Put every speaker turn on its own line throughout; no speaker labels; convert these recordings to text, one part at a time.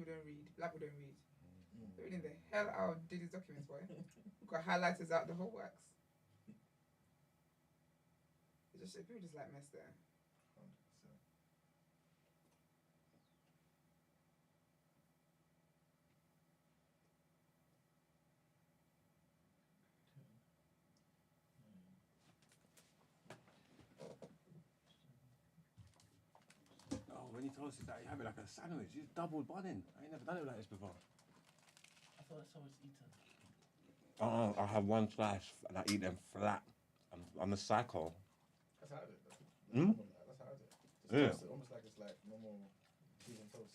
people don't read. Black people don't read. They're reading the hell out of Diddy's documents, boy. We've got highlighters out, the whole works. People just like mess there.
When you told us that you have it like a sandwich, you double Budden. I ain't never done it like this before.
I thought that's how it's eaten.
I have one slice and I eat them flat. I'm a psycho.
That's how I do it.
Hmm?
That's how I do it.
Yeah.
Toast it, almost like it's like normal cheese and toast.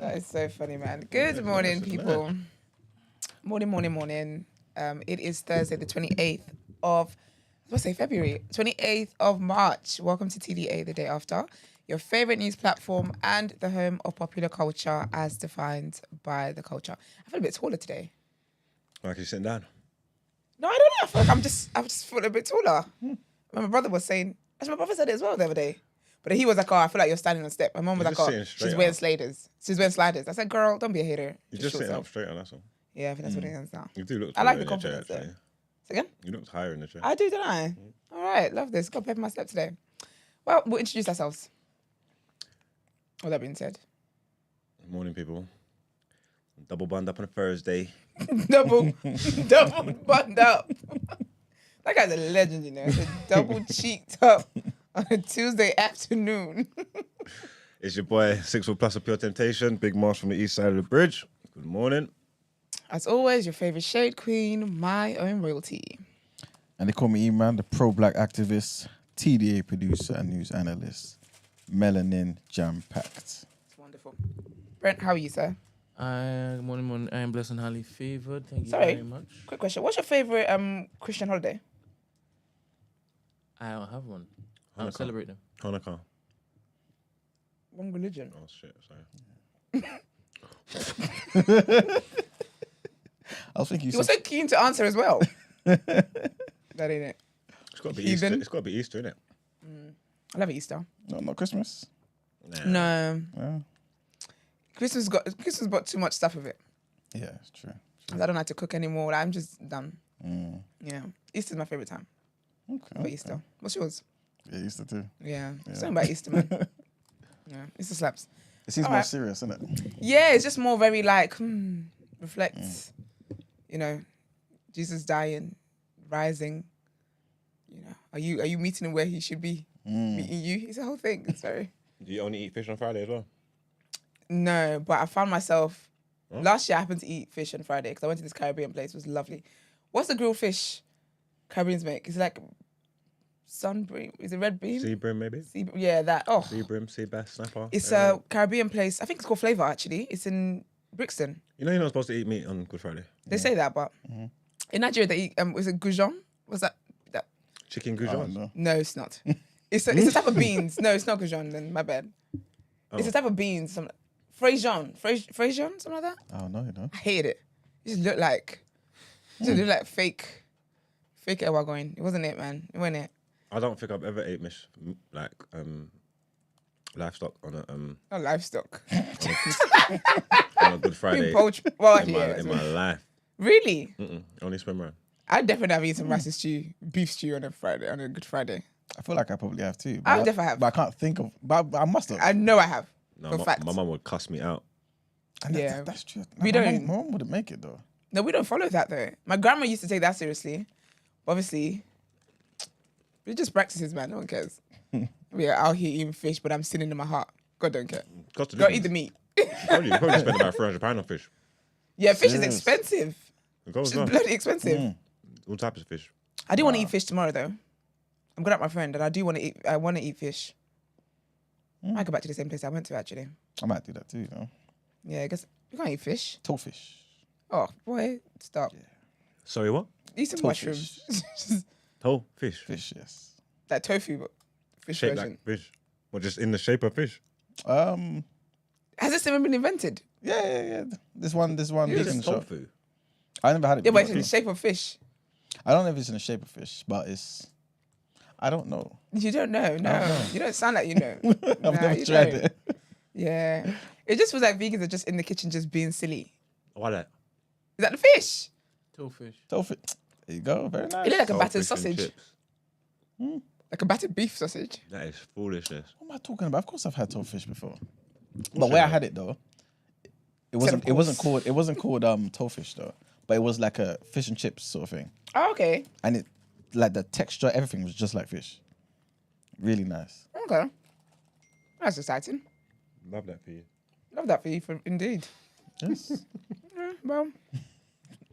That is so funny, man. Good morning, people. Morning. It is Thursday, the 28th of, February, 28th of March. Welcome to TDA, the day after. Your favorite news platform and the home of popular culture as defined by the culture. I feel a bit taller today.
Like you sitting down?
No, I don't know. I feel like I just feel a bit taller. My brother was saying, actually, my brother said it as well the other day. But he was like, oh, I feel like you're standing on step. My mum was like, oh, she's wearing sliders. She's wearing sliders. I said, girl, don't be a hater.
You're just sitting up straight on, that's all.
Yeah, I think that's what it is now.
You do look
I like the
taller in
confidence
chair,
there.
actually.
Say again?
You looked higher in the chair.
I do, don't I? All right, love this. Got to pep my step today. Well, we'll introduce ourselves. All that being said.
Morning, people. Double bund up on a Thursday.
double buttoned up. That guy's a legend, you know. It's a double cheeked up on a Tuesday afternoon.
It's your boy, 6 foot plus of pure temptation. Big Marsh from the east side of the bridge. Good morning.
As always, your favorite shade queen, my own royalty.
And they call me E-Man, the pro-black activist, TDA producer and news analyst. Melanin jam-packed.
It's wonderful. Brent, how are you, sir?
Morning. I am blessed and highly favored. Thank you
Sorry,
very much.
quick question. What's your favorite Christian holiday?
I don't have one. I don't celebrate them.
Hanukkah.
Wrong religion.
Oh, shit, sorry.
I was thinking
You were so keen to answer as well. That ain't it.
It's got to be Easter. It's got to be Easter, innit?
I love Easter.
No, not Christmas.
Nah.
No.
Yeah,
Christmas got too much stuff with it.
yeah, it's true.
I don't have to cook anymore. I'm just done.
Mm.
Yeah. Easter's my favorite time.
Okay.
For Easter. What's yours?
Yeah, Easter too.
Yeah. Something about Easter, man. Yeah. Easter slaps.
It seems
All
more
right.
serious, isn't it?
Yeah, it's just more very like, reflect. You know, Jesus dying, rising. You know, are you meeting him where he should be meeting you? It's a whole thing. It's very.
Do you only eat fish on Friday as well?
No, but I found myself last year. I happened to eat fish on Friday because I went to this Caribbean place. It was lovely. What's the grilled fish Caribbeans make? It's like sunbream. Is it red beam?
Sea bream, maybe?
Yeah, that. Oh,
Sea bream, sea bass, snapper.
it's a Caribbean place. I think it's called Flavour actually. It's in Brixton.
You know you're not supposed to eat meat on Good Friday.
They say that, but in Nigeria they eat. Was it goujon? Was that?
Chicken goujon.
No.
No, it's not. It's a type of beans. No, it's not goujon. Then my bad. It's a type of beans. Fraijon, something like that.
Oh, no, you don't.
I hated it. It just looked like fake Ewa going. It wasn't it, man. It wasn't it.
I don't think I've ever ate like livestock on a
Not livestock.
on a Good Friday
Poultry. Well,
in my life.
Really?
Only swim around.
I'd definitely have eaten rice stew, beef stew on a Good Friday.
I feel like I probably have too.
I definitely have.
But I can't think of. But I must have.
I know I have.
No,
for fact.
my mum would cuss me out.
And
Yeah.
that's true.
We don't-
My mom wouldn't make it though.
No, we don't follow that though. My grandma used to take that seriously. Obviously, religious practices, man. No one cares. We are out here eating fish, but I'm sinning in my heart. God don't care.
Cost of
Go
living.
eat the meat.
You probably spend about £300 on fish.
Yeah, fish is
Yes.
expensive.
It goes
It's
on.
bloody expensive.
All types of fish.
I do want to eat fish tomorrow though. I'm good at my friend, and I want to eat fish. I might go back to the same place I went to actually.
I might do that too, you know.
Yeah, I guess you can't eat fish.
Toadfish.
Oh boy, stop.
Sorry, what?
Eat some mushrooms.
Whole fish.
Fish, yes.
That tofu, but fish
Shaped
version.
like fish. Or just in the shape of fish?
Um,
Has this even been invented?
yeah. This one vegan shop.
Tofu.
I never had it.
Yeah, but it's
before.
in the shape of fish.
I don't know if it's in the shape of fish, but I don't know.
You don't know, no. You don't sound like you know.
I've
Nah,
never
you
tried
don't.
it.
Yeah. It just feels like vegans are just in the kitchen just being silly.
Why that?
Is that the fish?
Tofu.
Tofu. There you go. Very nice.
It looks like a battered
Fish and
sausage.
chips.
Like a battered beef sausage.
That is foolishness.
What am I talking about? Of course, I've had tofu fish before. But where I had it though, it wasn't called tofish though. But it was like a fish and chips sort of thing,
Oh, okay.
and it like the texture, everything was just like fish. Really nice.
Okay. That's exciting.
Love that for you.
Love that for you, indeed.
Yes.
Yeah, well,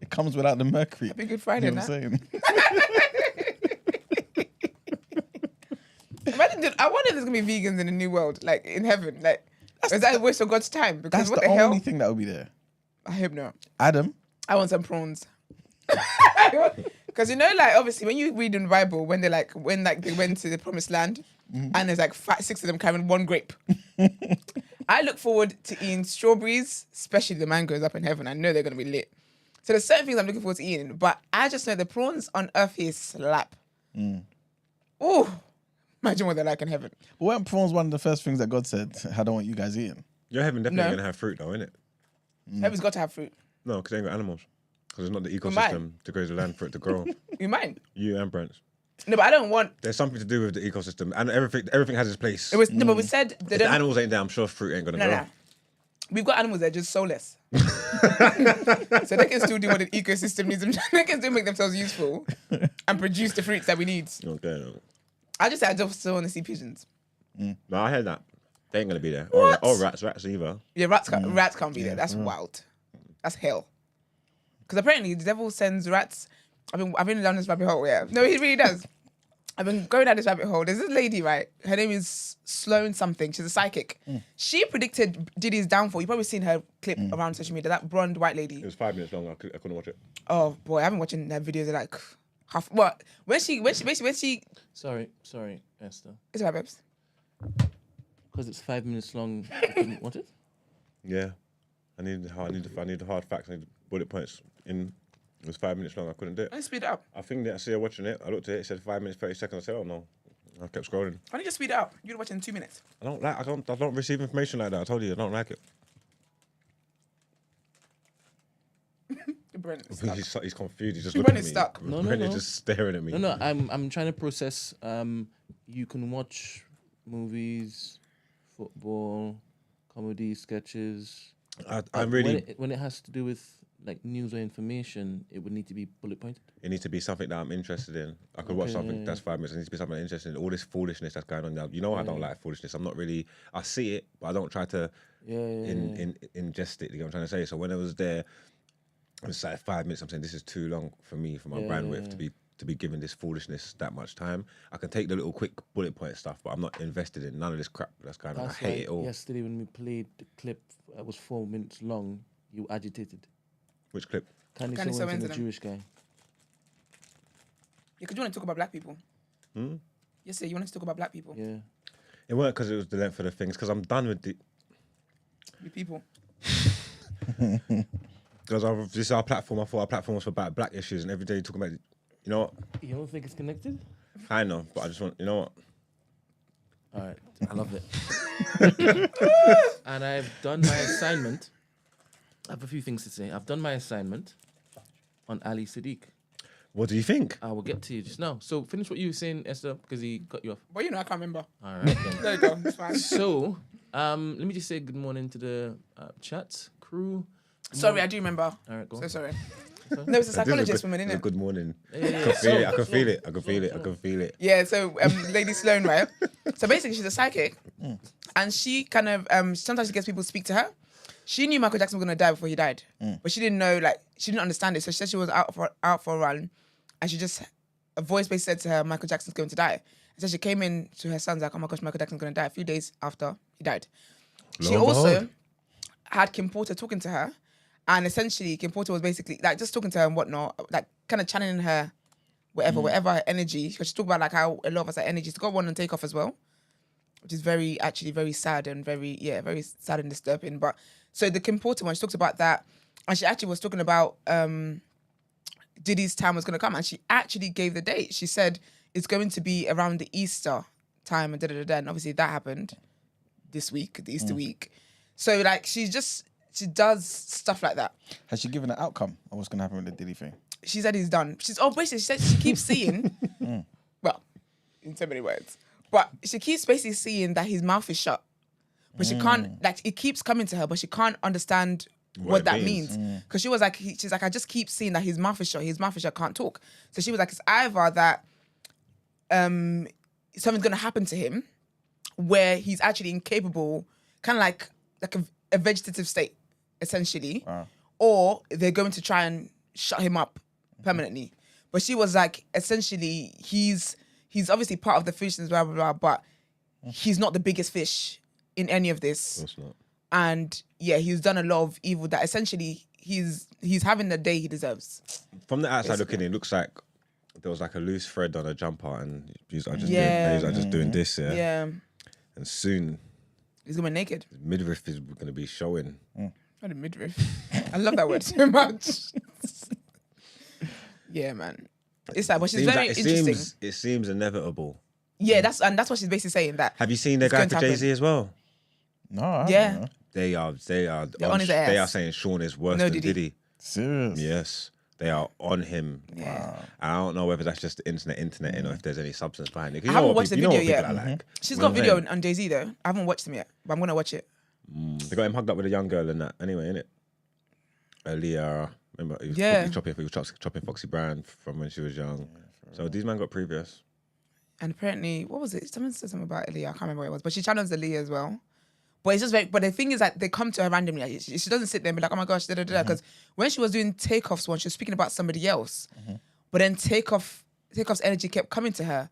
It comes without the mercury.
happy Good Friday,
You know
now.
what I'm saying?
Imagine, I wonder if there's gonna be vegans in the new world, like in heaven. Like, is that a waste of God's time? Because
That's
what
the
the hell?
only thing that will be there.
I hope not.
Adam,
I want some prawns. Because you know, like obviously, when you read in the Bible, when they went to the promised land, and there's like 6 of them carrying one grape. I look forward to eating strawberries, especially the mangoes up in heaven. I know they're gonna be lit. So there's certain things I'm looking forward to eating, but I just know the prawns on earth here slap. Ooh, imagine what they're like in heaven.
weren't prawns one of the first things that God said, I don't want you guys eating?
Your heaven definitely
No.
going to have fruit though, innit?
Heaven's got to have fruit.
No, because they ain't got animals. Because it's not the
mine.
ecosystem to graze the land for it to grow.
You mind?
You and Brent.
No, but I don't want.
There's something to do with the ecosystem. And everything has its place.
It was no, but we said they
If the
don't.
animals ain't there, I'm sure fruit ain't going to
No,
grow.
no. We've got animals that are just soulless. So they can still do what an ecosystem needs them. They can still make themselves useful and produce the fruits that we need.
Okay, no.
I just said I just still want to see pigeons.
No, I heard that. They ain't going to be there.
What?
Or rats either.
Yeah, rats can't be there. That's wild. That's hell. Because apparently the devil sends rats. I've been down this rabbit hole. Yeah, no, he really does. I've been going down this rabbit hole. There's this lady, right? Her name is Sloan something. She's a psychic. She predicted Diddy's downfall. You've probably seen her clip around social media. That blonde white lady.
It was 5 minutes long. I couldn't watch it.
Oh boy, I've been watching her videos. They're like half. What? When she.
Sorry, Esther.
It's right, babes.
Because it's 5 minutes long. You couldn't watch it?
Yeah. I need the hard facts. I need the bullet points in. It was 5 minutes long. I couldn't do it.
Let's speed it up.
I think that I see her watching it. I looked at it. It said 5 minutes 30 seconds. I said, "Oh no." I kept scrolling.
Why don't you just speed it up? You'd watch it in 2 minutes.
I don't receive information like that. I told you I don't like it.
Brent is stuck.
He's confused. He's just
Your
looking
brain
at
is
me.
stuck.
No,
Brent is
no.
just staring at me.
No, I'm trying to process. You can watch movies, football, comedy, sketches.
I'm really.
When it has to do with like news or information, it would need to be bullet pointed.
It needs to be something that I'm interested in. I could watch something that's 5 minutes. It needs to be something I'm interested in. All this foolishness that's going on now. You know, I don't like foolishness. I'm not really. I see it, but I don't try to ingest it. You know what I'm trying to say? So when it was there, it was like 5 minutes. I'm saying this is too long for me, for my bandwidth to be given this foolishness that much time. I can take the little quick bullet point stuff, but I'm not invested in none of this crap that's going on. I hate it all.
Yesterday when we played the clip that was 4 minutes long, you were agitated.
Which clip?
Candy
Candy
so
Sowens
the
and them.
Jewish guy.
Yeah, because you want to talk about black people. Yes, sir. You want to talk about black people.
Yeah.
It weren't because it was the length of the things. Because I'm done with the.
Be people.
Because this is our platform. I thought our platform was for about black issues, and every day you talk about. You know what?
You don't think it's connected?
I know, but I just want. You know what?
All right. I love it. And I've done my assignment. I have a few things to say. I've done my assignment on Ali Sadiq.
What do you think?
I will get to you just now. So finish what you were saying, Esther, because he cut you off.
Well, you know, I can't remember.
All right. Then.
There you go. It's fine.
So, let me just say good morning to the chat crew.
Sorry, I do remember.
All right, go.
So sorry. No, it's a psychologist woman, isn't it?
Good morning.
Yeah.
I can feel it. I can feel it. I can feel it.
Yeah, so Lady Sloan, right? So basically, she's a psychic, and she kind of sometimes she gets people to speak to her. She knew Michael Jackson was gonna die before he died, but she didn't know, like, she didn't understand it. So she said she was out for a run, and she just a voice basically said to her, Michael Jackson's going to die. And so she came in to her son's like, oh my gosh, Michael Jackson's gonna die. A few days after he died, she
Lo and
also
behold.
had Kim Porter talking to her, and essentially Kim Porter was basically like just talking to her and whatnot, like kind of channeling her, whatever her energy. Because she talked about like how a lot of us are energies. She got one on Takeoff as well. which is actually very sad and very sad and disturbing. But so the Kim Porter one, she talks about that, and she actually was talking about Diddy's time was going to come, and she actually gave the date. She said it's going to be around the Easter time, and and obviously that happened this week, the Easter week. So like she does stuff like that.
Has she given an outcome of what's going to happen with the Diddy thing?
She said he's done. Basically she said she keeps seeing, well, in so many words, but she keeps basically seeing that his mouth is shut, but she can't, like it keeps coming to her, but she can't understand what that means. Because she was like, she's like, I just keep seeing that his mouth is shut, can't talk. So she was like, it's either that something's going to happen to him where he's actually incapable, kind of like a vegetative state, essentially, or they're going to try and shut him up permanently. But she was like, essentially, he's obviously part of the foolishness, blah, blah, blah, but he's not the biggest fish in any of this.
Of course not.
And yeah, he's done a lot of evil that essentially he's having the day he deserves.
From the outside looking in, it looks like there was like a loose thread on a jumper and he was like just doing this,
Yeah.
And soon
He's going to be naked.
his midriff is going to be showing.
Not a midriff. I love that word so much. Yeah, man. It's like, but she's very interesting.
It seems inevitable.
Yeah, that's what she's basically saying. That
Have you seen the guy for Jay-Z as well?
No, I
Yeah.
don't know.
They are
on his ass.
they are saying Sean is worse than Diddy.
Serious?
Yes. They are on him.
Yeah.
I don't know whether that's just the internet or if there's any substance behind it.
I haven't watched the video yet.
Like.
She's got video on Jay-Z though. I haven't watched him yet, but I'm gonna watch it.
They got him hugged up with a young girl and that. Anyway, innit? Aaliyah. Remember, he was chopping Foxy Brown from when she was young. So these men got previous.
And apparently, what was it? Someone said something about Aaliyah. I can't remember what it was, but she channels Aaliyah as well. But it's just very. But the thing is that they come to her randomly. Like, she doesn't sit there and be like, "Oh my gosh," because when she was doing Takeoff's one, she was speaking about somebody else. But then Takeoff's energy kept coming to her.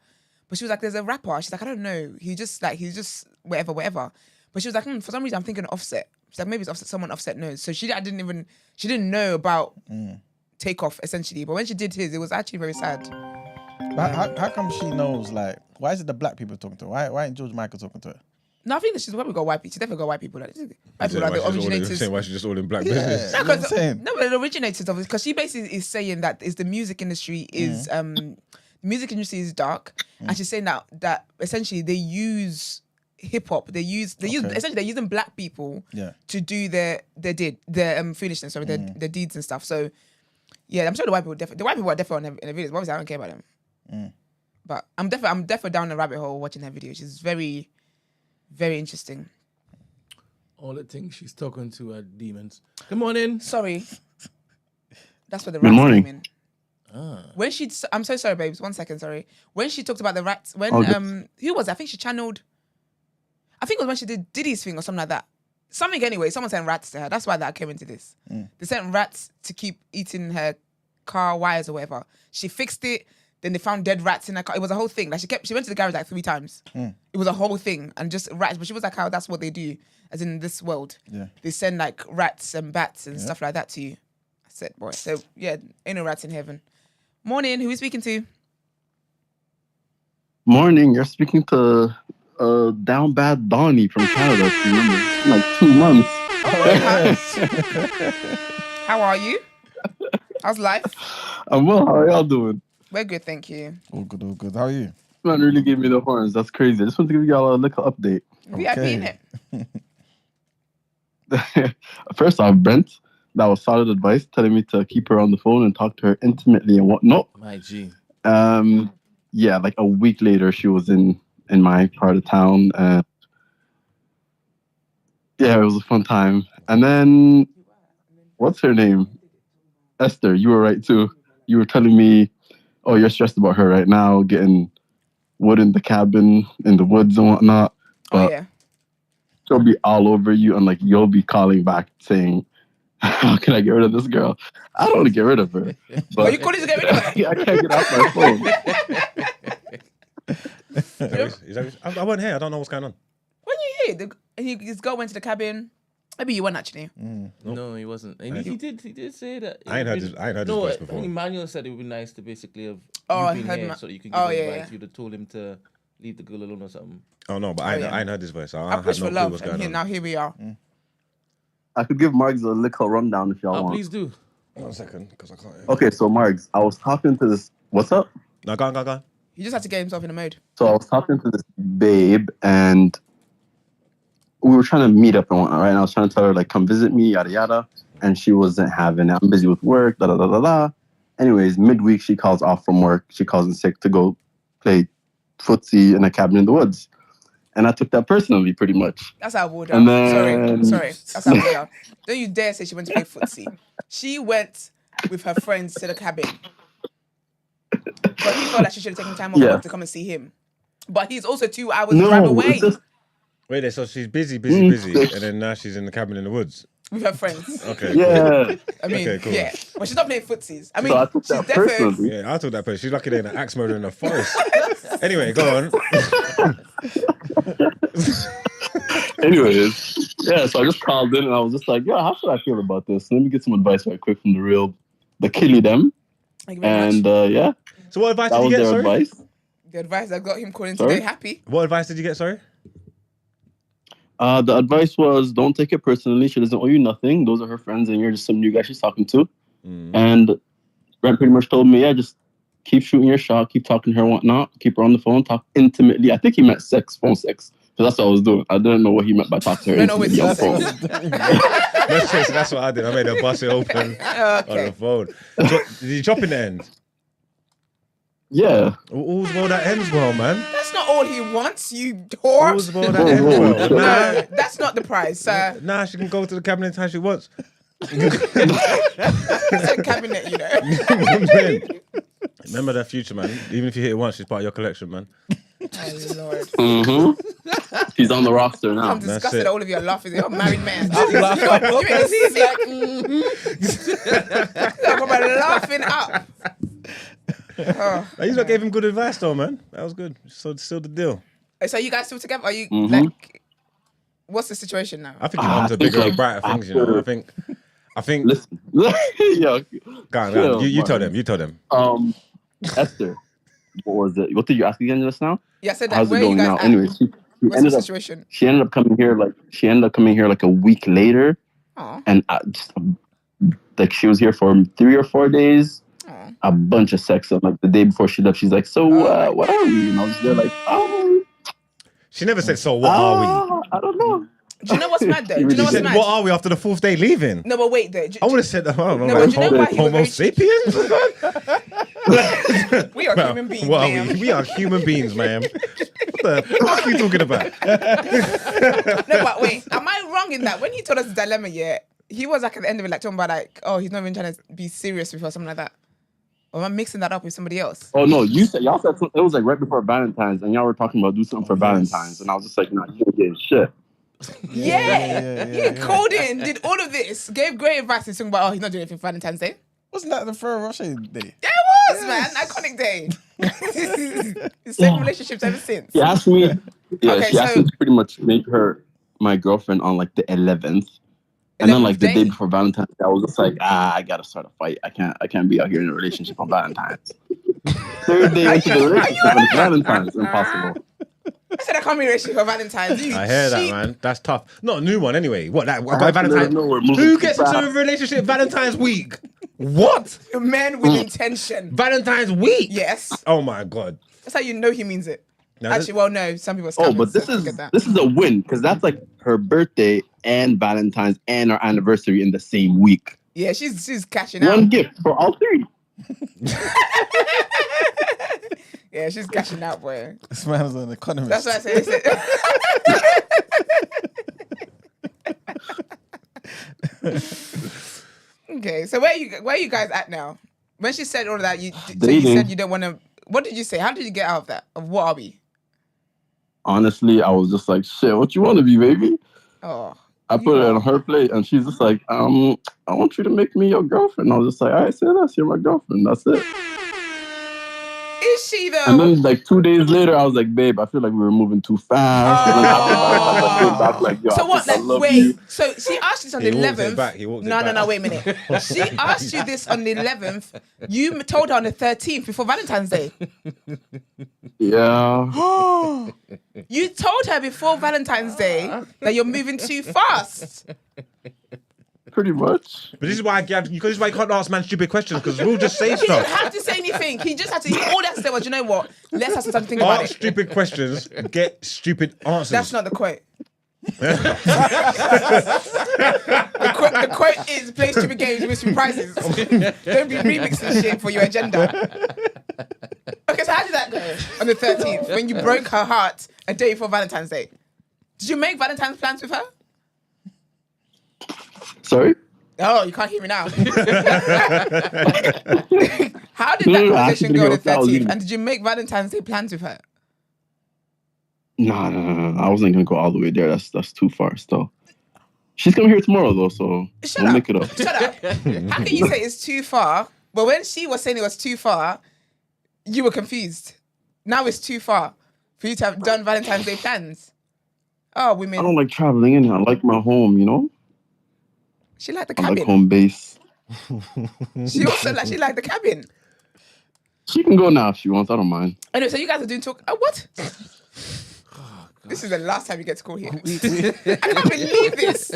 But she was like, "There's a rapper." She's like, "I don't know. He's just whatever." But she was like, "For some reason, I'm thinking Offset." She's like, "Maybe it's Offset. Someone Offset knows." So she didn't know about Takeoff essentially. But when she did his, it was actually very sad.
But how come she knows? Like, why is it the black people talking to her? Why ain't George Michael talking to her?
No, I think that she's probably got white people. She definitely got white people. Like, white people are the originators.
Saying why she's just all in black business.
No,
You know what I'm saying?
no, but the originators of it, because she basically is saying that is the music industry is music industry is dark, and she's saying that essentially they use hip hop. They're using black people to do their foolishness, their deeds and stuff. So yeah, I'm sure the white people are definitely in the videos. Obviously, I don't care about them. But I'm definitely down the rabbit hole watching her video. She's very, very interesting.
All the things she's talking to are demons. Good morning.
Sorry. That's where the
Good
rats
morning.
came in. When I'm so sorry, babes. 1 second, sorry. When she talked about the rats, who was it? I think she channeled. I think it was when she did Diddy's thing or something like that. Something anyway. Someone sent rats to her. That's why that came into this. They sent rats to keep eating her car wires or whatever. She fixed it. Then they found dead rats in her car. It was a whole thing. Like she went to the garage like 3 times. It was a whole thing and just rats. But she was like, how that's what they do, as in this world. Yeah. They send like rats and bats and stuff like that to you. I said, boy. So yeah, ain't no rats in heaven. Morning. Who are we speaking to?
Morning. You're speaking to Down Bad Donnie from Canada. If you remember, it's been like 2 months.
How are you? How's life?
I'm well. How are y'all doing?
We're good, thank you.
All good, all good. How are you?
Man really gave me the horns. That's crazy. I just want to give y'all a little update.
VIP in
it. First off, Brent, that was solid advice, telling me to keep her on the phone and talk to her intimately and whatnot.
My G.
Yeah, like a week later, she was in my part of town. Yeah, it was a fun time. And then, what's her name? Esther, you were right too. You were telling me, oh, you're stressed about her right now, getting wood in the cabin, in the woods and whatnot. But
yeah.
She'll be all over you, and like you'll be calling back saying, how can I get rid of this girl? I don't want to get rid of her. But
you calling to get rid of her?
I can't get off my phone.
I wasn't here. I don't know what's going on.
When you hear his girl went to the cabin, maybe you went actually.
No, he wasn't. And he did say that.
I ain't heard his voice before.
Emmanuel said it would be nice to basically have
I
been
heard
here
Ma-
so that you can give advice.
yeah.
You'd have told him to leave the girl alone or something.
Oh no, but I ain't heard this voice. So
I
I
push
had no
for
clue
love,
what's
and
going on.
now here we are.
I could give Margs a little rundown if y'all
Oh,
want.
please do.
1 second, because I can't.
Okay, so Margs, I was talking to this. What's up?
No, go on.
He just had to get himself in a mode.
So I was talking to this babe, and we were trying to meet up and whatnot, right? And I was trying to tell her, like, come visit me, yada, yada. And she wasn't having it. I'm busy with work, da, da, da, da, da. Anyways, midweek, she calls off from work. She calls in sick to go play footsie in a cabin in the woods. And I took that personally, pretty much.
That's our border.
And then-
Sorry. That's our border. Don't you dare say she went to play footsie. She went with her friends to the cabin. But he felt like she should have taken time off work to come and see him. But he's also 2 hours drive away
it's just...
Wait there, so she's busy, and then now she's in the cabin in the woods.
with her friends.
Okay.
Yeah.
I mean,
Okay, cool.
yeah. But she's not playing footsies. I mean,
So I took
she's
that
definitely...
personally.
Yeah, I took that person. She's lucky they're in an axe murder in the forest. Anyway, go on.
Anyways, yeah, so I just called in and I was just like, yeah, how should I feel about this? Let me get some advice right quick from the killie them.
Thank you very
And
much.
yeah,
So what advice
that
did you
was
get,
their
sorry?
advice.
The advice I got him calling
Sorry?
today happy.
What advice did you get, sorry?
The advice was don't take it personally. She doesn't owe you nothing. Those are her friends and you're just some new guy she's talking to. And Brent pretty much told me, yeah, just keep shooting your shot, keep talking to her and whatnot, keep her on the phone, talk intimately. I think he meant phone sex. Because that's what I was doing. I didn't know what he meant by talking to her
Don't always
intimately on the
say
phone.
That's what I did. I made her bust it open on the phone. So, did you chop in the end?
Yeah.
All's well that ends well, man.
That's not all he wants, you whore.
All's well that ends well.
No, that's not the prize, sir.
Nah, she can go to the cabinet anytime she wants.
It's a cabinet, you know.
Remember that future, man. Even if you hit it once, she's part of your collection, man.
Oh, Lord.
Mm-hmm. He's on the roster now.
I'm disgusted
it.
at all of you are laughing. You're a married man. You ain't see like, I'm laughing up. Oh.
You lot gave him good advice, though, man. That was good. So still the deal.
So you guys still together? Are you like? What's the situation now?
I think you're on to bigger and brighter things, you know. I think.
Listen. Yo,
Go on. You tell them. You tell them.
Esther, what was it? What did you ask again just now?
Yeah, I said that.
How's
Where
it
are you
going
guys
now?
at?
Anyway, she
What's
ended
the
up.
situation?
She ended up coming here like a week later,
Oh.
and like she was here for 3 or 4 days.
Oh.
A bunch of sex. And like the day before she left, she's like, "So what are we?" And I was there like,
She never said, so what are we?
I don't know.
Do you know what's mad though? Do you know
She
what's
said,
mad?
what are we after the 4th day leaving?
No, but wait though.
I would have said, I don't know,
No, but do you know why he was
Homo
very
sapiens?
We are human beings,
What are
ma'am.
we? We are human beings, ma'am. What the fuck are you talking about?
No, but wait. Am I wrong in that? When he told us the dilemma, yeah, he was like at the end of it, like talking about like, oh, he's not even trying to be serious with her, something like that. Or am I mixing that up with somebody else?
Oh no, y'all said it was like right before Valentine's, and y'all were talking about do something for Valentine's, and I was just like, nah, you ain't getting shit.
Yeah. He called in, did all of this, gave great advice, and talking about, oh, he's not doing anything for Valentine's Day.
Wasn't that the Ferrero Rocher day?
Yeah, it was, man. Iconic day. He's saved relationships ever since.
She asked me,
Okay,
she asked
so-
me to pretty much make her my girlfriend on like the 11th. And then like the day before Valentine's, I was just like, I gotta start a fight. I can't be out here in a relationship on Valentine's. Third day into the relationship and it's Valentine's, impossible.
I said I can't be in a relationship for Valentine's. You
I hear that,
cheat.
man. That's tough. Not a new one, anyway. What, that?
I
Valentine's?
know we're moving
Who
too
gets into
fast.
a relationship Valentine's week? What?
Men with intention.
Valentine's week?
Yes.
Oh, my God.
That's how you know he means it.
No,
Actually, well, no, some people are
Oh,
scammers,
but
so forget that.
this is a win because that's like her birthday and Valentine's and our anniversary in the same week.
Yeah, she's cashing
One
out.
gift for all three.
Yeah, she's cashing out, boy.
This man is an economist.
That's what I say. Okay, so where you guys at now? When she said all of that, so you
Dating.
said you don't want to. What did you say? How did you get out of that? Of what are we?
Honestly, I was just like, shit, what you want to be, baby?
Oh,
I put it on her plate and she's just like, I want you to make me your girlfriend. I was just like, all right, say less, you're my girlfriend. That's it.
is she though?
And then like 2 days later, I was like, babe, I feel like we were moving too fast. And then after that, I was like, came back like, yo,
So
I
what?
think I
Like,
love
wait.
you.
So she asked you this on the
He walked it
11th.
back, he walked it
No.
back.
Wait a minute. She asked you this on the 11th. You told her on the 13th before Valentine's Day.
Yeah.
You told her before Valentine's Day that you're moving too fast.
Pretty much.
But this is why this is why you can't ask man stupid questions because we'll just say
He didn't
stuff.
have to say anything. He just had to. All that said was, you know what? Let's have some time to think about
Ask
it.
stupid questions, get stupid answers.
That's not the quote. The quote is play stupid games, win stupid prizes. Don't be remixing shit for your agenda. Okay, so how did that go on the 13th when you broke her heart a day before Valentine's Day? Did you make Valentine's plans with her?
Sorry?
Oh, you can't hear me now. How did that
No, I
conversation go on the
think I was
13th?
in-
And did you make Valentine's Day plans with her?
No. I wasn't gonna go all the way there. That's too far still. She's coming here tomorrow though, so
Shut
we'll
up.
make it up.
Shut up. How can you say it's too far? But when she was saying it was too far, you were confused. Now it's too far for you to have done Valentine's Day plans. Oh,
I
women.
don't like traveling in. I like my home, you know?
She liked the
I like
cabin.
home base.
She also liked the cabin.
She can go now if she wants. I don't mind.
Anyway, so you guys are doing talk. What? This is the last time you get to call here. I can't believe this.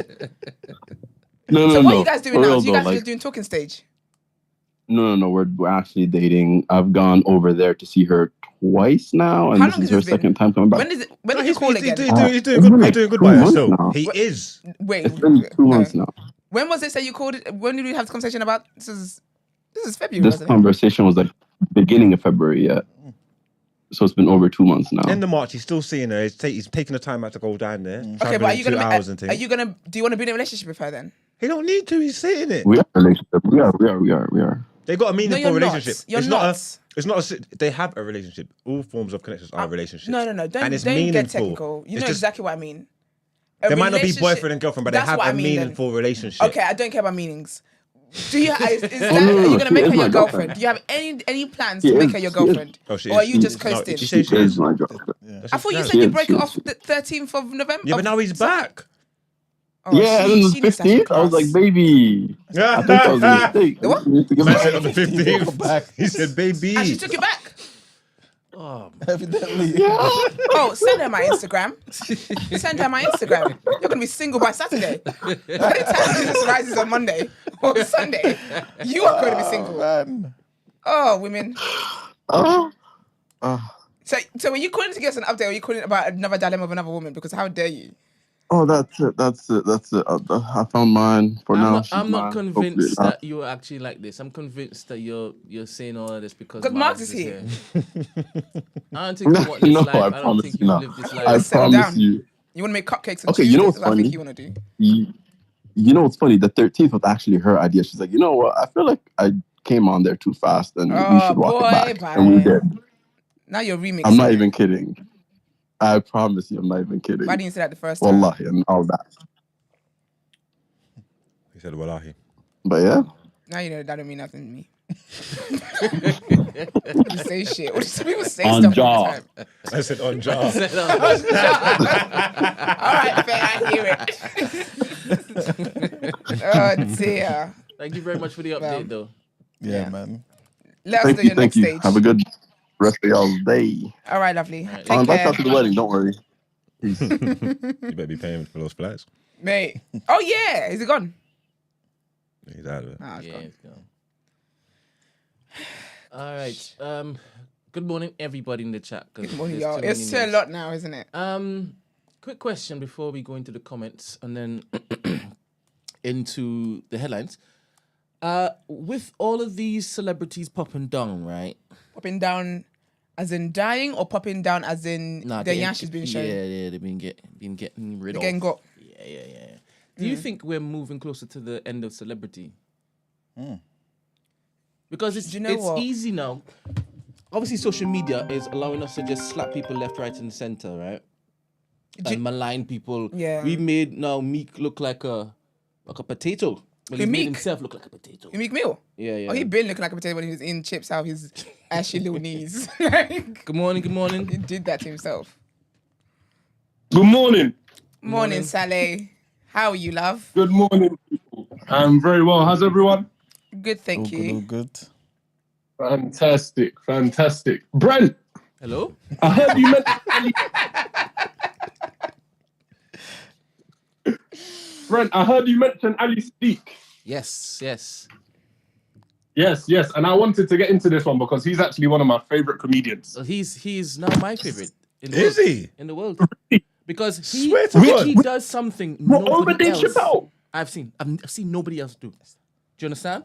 No.
So what are you guys doing
For
now?
real
So you
though,
guys are just doing talking stage?
No. We're actually dating. I've gone over there to see her twice now, and
How
this
long
is
has
her
this been?
second time coming back.
When did you call again?
He's doing
It's been
good.
like
He's doing good
2
by
months
himself.
now.
He is.
Wait.
It's been 2 months now.
When was it that you called it? When did we have this conversation about? This is February,
This
wasn't it?
conversation was like beginning of February, yeah. So it's been over 2 months now.
End of March, he's still seeing her. He's taking the time out to go down there.
Okay, but are you gonna?
hours and
Do
things.
you want to be in a relationship with her then?
He don't need to. He's saying it.
We are a relationship. We are.
They got a
No,
meaningful
you're
relationship.
not. You're
it's
not.
It's not. They have a relationship. All forms of connections are relationships.
No. Don't
And it's
get
meaningful.
technical. You
It's
know
just-
exactly what I mean.
They might not be boyfriend and girlfriend, but they
That's
have
what
a
I mean then.
meaningful relationship.
Okay, I don't care about meanings. Do you? Are you
no,
gonna
she
make
is
her
my
your girlfriend?
girlfriend.
Do you have any plans
She
to make
is,
her your
she is.
girlfriend,
Oh, she
or are
is.
you just
No,
coasting?
she said she
is
is.
my girlfriend.
That's
I thought you
just-
said
She
you
is,
broke
she
it
is.
off the 13th of November.
Yeah, but now he's back.
Oh,
Yeah, and then the
she needs to have some
15th, I was
class.
like, baby. I think that was a mistake.
The what?
We need to get
Man
back.
said on the 15th. He said, baby.
And she took it back.
Oh,
Evidently.
Oh, send her my Instagram. Send her my Instagram. You're gonna be single by Saturday. By the time Jesus rises on Monday or Sunday, you are going to be single.
Man.
Oh, women.
Oh.
So were you calling to give us an update, or are you calling about another dilemma of another woman? Because how dare you?
Oh, that's it. I found mine for now. She's
I'm not
mine.
convinced
Hopefully,
that you're actually like this. I'm convinced that you're saying all of this because
Because Marx is here.
I don't think you want this
No,
life.
I
I don't
promise
think
you
you
not.
live this
I
life.
Settle
promise
down.
you.
You want to make cupcakes and
Okay, you know
Tuesdays,
what's
that's what I think
funny?
you want to do.
You know what's funny? The 13th was actually her idea. She's like, you know what? I feel like I came on there too fast, and we
Oh,
should walk
boy,
it back. And we
bye.
did.
Now you're remixing.
I'm not
it.
even kidding. I promise you, I'm not even kidding.
Why didn't you say that the first time?
Wallahi, and all that.
He said, wallahi.
But yeah.
Now you know that don't mean nothing to me. You say shit. People say
On
stuff
jaw.
all the time.
I said, on jar.
All right, fair, I hear it. Oh dear.
Thank you very much for the update, though.
Yeah,
Yeah.
man.
Let us know your next stage.
Have a good rest of y'all's day.
All right, lovely.
Right.
Take
Invite
care,
out to the wedding. Don't worry. Peace.
You better be paying for those flights.
mate. Oh yeah, is it gone?
He's out of it.
Ah, it's
Yeah,
gone.
it's gone. All right. Good morning, everybody in the chat.
Good morning, y'all. It's a lot now, isn't it?
Quick question before we go into the comments and then into the headlines. With all of these celebrities popping down, right?
Popping down, as in dying, or popping down as in their yash is being shown.
Yeah, they've been getting rid
They're
of.
getting got.
Yeah. Do you think we're moving closer to the end of celebrity? Because
Do you know what?
easy now. Obviously, social media is allowing us to just slap people left, right, and center, right? And malign people.
Yeah.
We made now Meek look like a potato. Well, he made
Meek?
himself look like a potato.
You make meal.
Yeah.
Oh, he been looking like a potato when he was in chips out his ashy little knees. Like,
Good morning.
he did that to himself.
Good morning.
Morning, Saleh. How are you, love?
Good morning, people. I'm very well. How's everyone?
Good, thank you.
All good.
Fantastic. Brent,
Hello?
I heard you mention Ali. Brent, I heard you mention Ali Sadiq.
Yes.
Yes. And I wanted to get into this one because he's actually one of my favorite comedians.
So he's now my favorite. In the
Is
world,
he?
in the world? Because
Swear to God.
he does something
over
nobody
Dave
else
Chappelle.
I've seen nobody else do. Do you understand?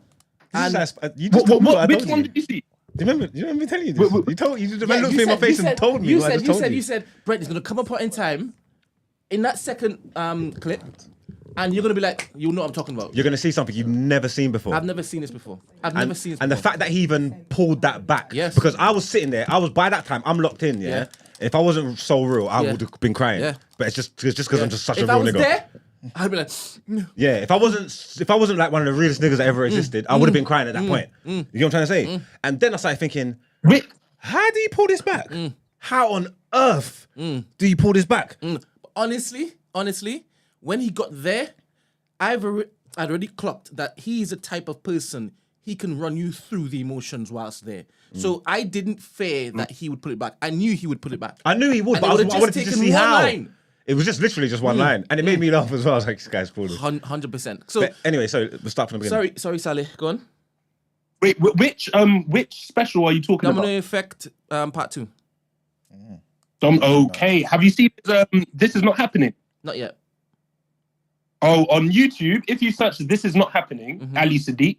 You just told me what I
Which
told
one
you.
did you see?
Do you remember me telling you this?
Wait.
You told you just
Yeah,
looked
you
me in my
said-
face
you
and
said-
told me
you
what I
said,
just told
you said, Brent, there's gonna come a point in time in that second clip, and you're gonna be like, you'll know what I'm talking about.
You're gonna see something you've never seen before.
I've never seen this before. And
the fact that he even pulled that back.
Yes.
Because I was sitting there, by that time, I'm locked in, yeah?
Yeah.
If I wasn't so real, I
Yeah.
would have been crying.
Yeah.
But it's just because I'm just such
if
a
I
real
was
nigga.
there, I'd be like,
Yeah, if I wasn't like one of the realest niggas that ever existed, I would have been crying at that point. You know what I'm trying to say? And then I started thinking,
Wait,
how do you pull this back? How on earth do you pull this back?
honestly, when he got there, I'd already clocked that he's a type of person he can run you through the emotions whilst there. So I didn't fear that he would put it back. I knew he would put it back.
I knew he would,
And
but
it
I
would've
wanted
just
to
taken
see
one
how.
line.
It was just literally just one line, and it made me laugh as well. I was like, this guy's pulled it.
100%. So
But anyway, so we'll start from the beginning.
sorry, Sally. Go on.
wait, which special are you talking about?
Domino Effect Part 2.
Okay. Have you seen This Is Not Happening?
Not yet.
Oh, on YouTube, if you search "This Is Not Happening," Ali Sadiq,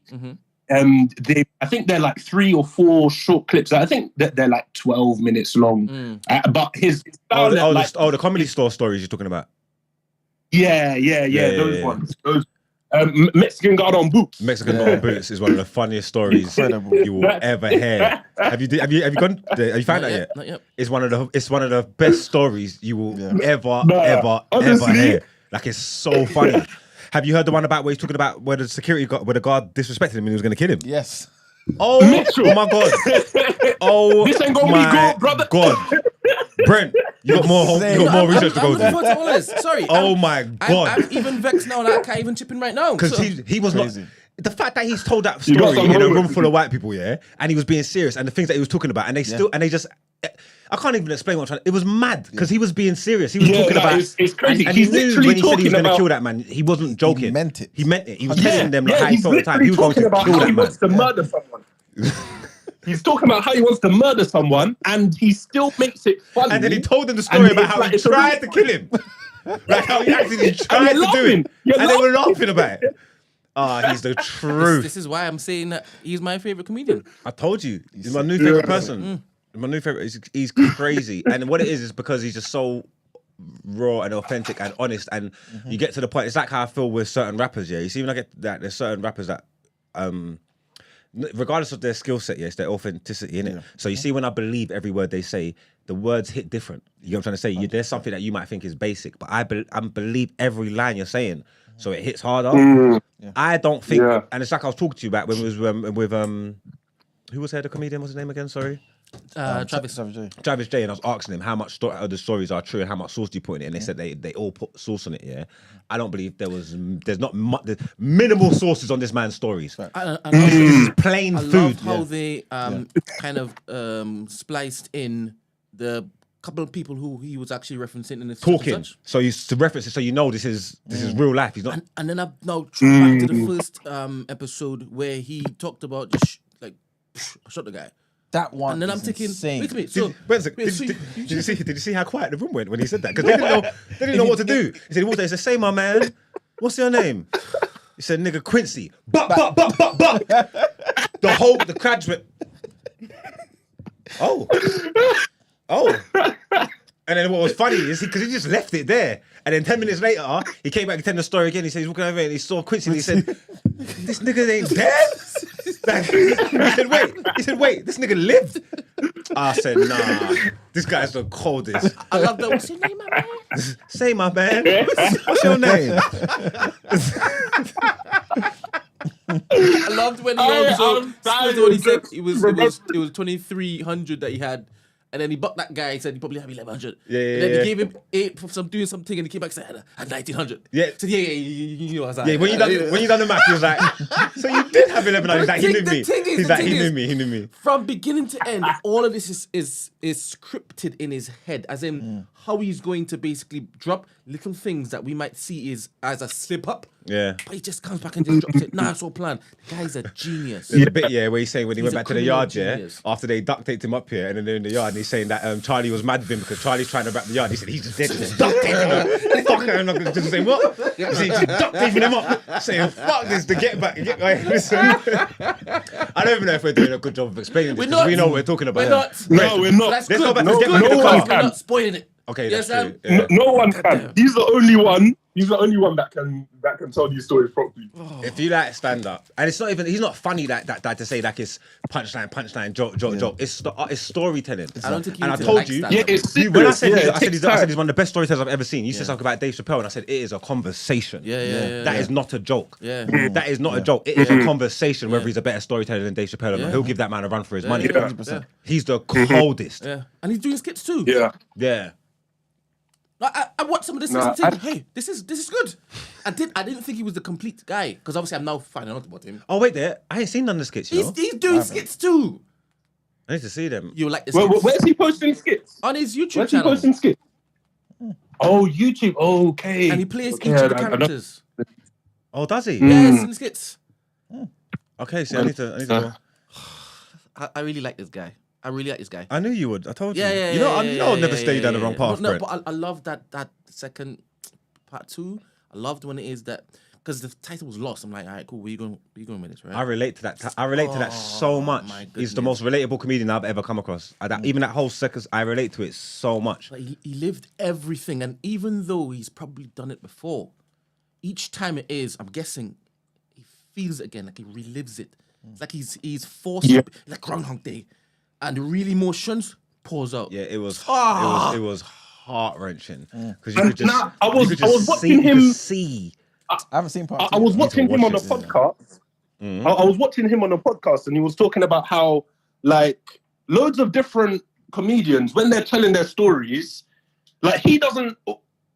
I think they're like 3 or 4 short clips. I think that they're like 12 minutes long. But his style,
The comedy store stories you're talking about.
yeah, those ones. Those Mexican guard on boots.
Mexican Golden Boots is one of the funniest stories you will ever hear. Have you found that yet?
Not yet.
It's one of the best stories you will ever
honestly.
hear. Like, it's so funny. Have you heard the one about where he's talking about where the guard disrespected him and he was going to kill him?
Yes.
Oh my God. Oh,
This ain't gonna be
my
good, brother.
God. Brent, you got more research to
I'm
go
looking forward
to.
to all this. Sorry.
Oh my God.
I'm even vexed now that I can't even chip in right now.
Because
So-
he was
Crazy.
not. The fact that he's told that
got
story
some
in a room
homework.
full of white people, yeah, and he was being serious, and the things that he was talking about, and they just. I can't even explain what I'm trying. It was mad because he was being serious. He was talking about.
It's crazy.
And
He's
he knew
literally
when he said he was
talking
going to
about.
kill that man, he wasn't joking.
He meant it.
He meant it. He was telling them like how he
he's
felt at the time. He was
literally
going to
talking about
kill
how
that
he
man.
wants to murder someone. He's talking about how he wants to murder someone, and he still makes it funny.
And then he told them the story
And
about
it's
how
like-
he
it's a
tried to
really
kill him. Like how he actually tried to
you're
do it.
laughing. You're
And they were laughing about it. He's the truth.
This is why I'm saying that he's my favorite comedian.
I told you, he's my new favorite person. My new favorite. He's crazy, and what it is because he's just so raw and authentic and honest. And you get to the point. It's like how I feel with certain rappers. Yeah, you see when I get that, there's certain rappers that, regardless of their skill set, it's their authenticity in it. So you see when I believe every word they say, the words hit different. You know what I'm trying to say? There's something that you might think is basic, but I believe every line you're saying, so it hits harder. I don't think, and it's like I was talking to you about when it was with who was here, the comedian? What's his name again? Sorry.
Travis.
Travis J, and I was asking him how much of the stories are true and how much sauce do you put in it, and they said they all put sauce on it. Yeah, I don't believe there's not there's minimal sauces on this man's stories. This is plain
I
food.
love how they kind of spliced in the couple of people who he was actually referencing in the
Talking, so you to reference it, so you know this is real life. He's not.
And then I've now tried back to the first episode where he talked about just shot the guy.
That one.
And then I'm
is
thinking,
insane.
wait a minute. So,
Wait a second. Did you see how quiet the room went when he said that? Because they didn't know what to do. He said, he said, say my man, what's your name? He said, nigga Quincy. But. The crowd went, oh. And then what was funny is because he just left it there. And then 10 minutes later, he came back and told the story again. He said he's walking over and he saw Quincy and he said, this nigga ain't dead? Like, he said, wait, this nigga lived? I said, nah, this guy's the coldest.
I love that. What's your name, my man?
Say my man. What's your name?
I loved when he also split what he said. It was 2,300 that he had. And then he bucked that guy. He said he probably had 1100.
Yeah,
And then he gave him 8 for doing something, and he came back and said I had 1900.
Yeah.
He said you know, I was like,
Yeah, when you done the math, he was like, so you did have 1100. He's like, he knew me. He's like, he knew me.
From beginning to end, all of this is scripted in his head, as in how he's going to basically drop little things that we might see as a slip up.
Yeah.
But he just comes back and just drops it. Nah, it's all planned. The guy's a genius.
There's a bit, where he's saying when he
He's
went
a
back to the
criminal
yard,
genius.
after they duct taped him up here, and then they're in the yard, and he's saying that Charlie was mad with him because Charlie's trying to wrap the yard. He said, he's just dead, just duct taping him. Fuck him. I'm just saying, what? He's just duct taping him up, saying, fuck this, to get back. Listen. I don't even know if we're doing a good job of explaining this, because we know what we're talking about.
We're not.
No, we're not.
That's
Let's
good.
go back
No,
to
no one
We're
can.
not spoiling it.
Okay,
Yes,
that's true.
Sam?
Yeah.
No one can. He's the only one. He's the only one that can tell these stories properly.
If you like stand up, and it's not even, he's not funny that to say like it's punchline, joke. It's storytelling.
I don't think
and I
you
told
like
you,
stand-up.
Yeah, it's
when I
serious.
said,
Yeah,
I said
it
he's one
takes
of the best storytellers I've ever seen. You said something about Dave Chappelle, and I said it is a conversation.
Yeah.
That is not a joke.
Yeah.
That is not a joke. It is a conversation. Whether he's a better storyteller than Dave Chappelle,
Yeah.
he'll give that man a run for his money.
Yeah.
100%.
He's the coldest.
Yeah. And he's doing skits too.
Yeah.
Yeah.
I watched some of this
Nah,
and think, hey, this is good. I didn't think he was the complete guy, because obviously I'm now finding out about him.
Oh wait, there. I ain't seen none of the skits. You know?
He's doing skits too.
I need to see them.
You like this
Where's he posting skits?
on his YouTube
Where's he
channel,
posting skits? Oh, YouTube. Okay.
and he plays
Okay,
each of the
I know.
characters.
Oh, does he?
Yes, in the skits.
Okay, so I need to go.
I really like this guy. I really like this guy.
I knew you would. I told you.
Yeah.
You know, I'll never stay down the wrong path,
No,
Brent.
but I love that second part 2. I loved when it is that, because the title was lost. I'm like, all right, cool. Where you going with this, right?
I relate to that. I relate to that so much.
my
He's the
goodness.
most relatable comedian I've ever come across. Even that whole second, I relate to it so much.
Like he lived everything, and even though he's probably done it before, each time it is, I'm guessing, he feels it again, like he relives it. It's like he's forced, like Groundhog Day, and the real emotions pours out.
Yeah, it was.
Ah.
It was heart wrenching because you
And
could just.
now, I was
you could just
watching
see,
him-
You could see.
I haven't seen part
I
2.
was watching him on a
watch
podcast. I was watching him on a podcast, and he was talking about how, like, loads of different comedians, when they're telling their stories, like he doesn't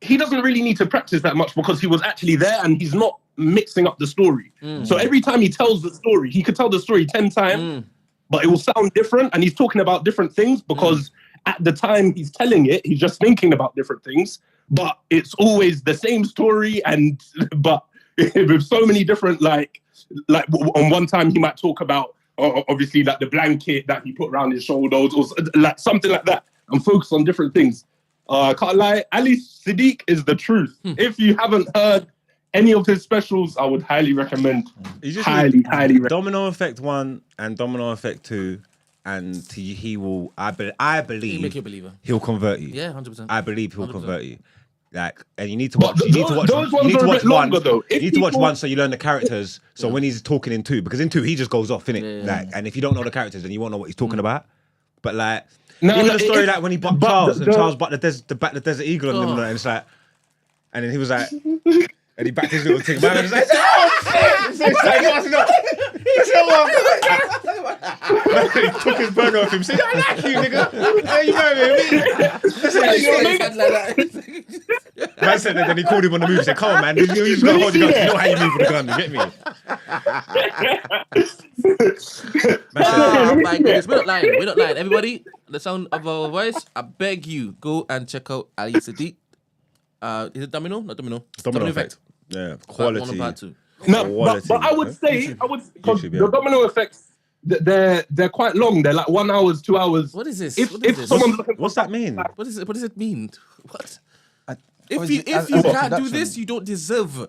really need to practice that much, because he was actually there and he's not mixing up the story. So every time he tells the story, he could tell the story 10 times, but it will sound different, and he's talking about different things because at the time he's telling it, he's just thinking about different things. But it's always the same story, but with so many different, like on one time he might talk about obviously like the blanket that he put around his shoulders, or like something like that, and focus on different things. Can't lie, Ali Sadiq is the truth. If you haven't heard any of his specials, I would highly recommend.
You just
Highly
need
recommend.
Domino Effect 1 and Domino Effect 2, and he will. I
He
believe
make you a believer.
he'll convert you.
Yeah, 100%.
I believe he'll
100%.
convert you. Like, and you need to
But
watch. You need to watch.
those
You
ones
need
are
to
a
watch
bit
one.
longer, though.
You
If
need to watch
people-
one so you learn the characters. So when he's talking in 2, because in 2 he just goes off, innit?
Yeah.
Like, and if you don't know the characters, then you won't know what he's talking about. But like,
No,
even
no,
the story
it-
like when he bucked
but
Charles,
the-
and Charles bucked the Desert Eagle on him,
Oh.
and it's like, and then he was like. And he backed his little thing. Man was like, oh shit! So it's like, what's not? He took his burger off him. Said, I like you, nigga. Hey, you know me. Man said that. Then he called him on the move. He said, "Come on, man. You just gotta hold your gun. You know how you move with the gun. You get me?" Man said,
Oh my goodness, we're not lying. Everybody, the sound of our voice, I beg you, go and check out Ali Sadiq. Is it Domino? Not Domino.
Domino Effect. Yeah,
Part 1 and
quality.
Part 2.
No,
Quality,
but I would
man.
say, because
YouTube, yeah.
the domino effects, they're quite long. They're like 1 hour, 2 hours.
What is this?
If
What is this?
someone's looking for
What's that mean?
What is it? What does it mean? What? If
Obviously,
you
as a
can't do
production-
this, you don't deserve.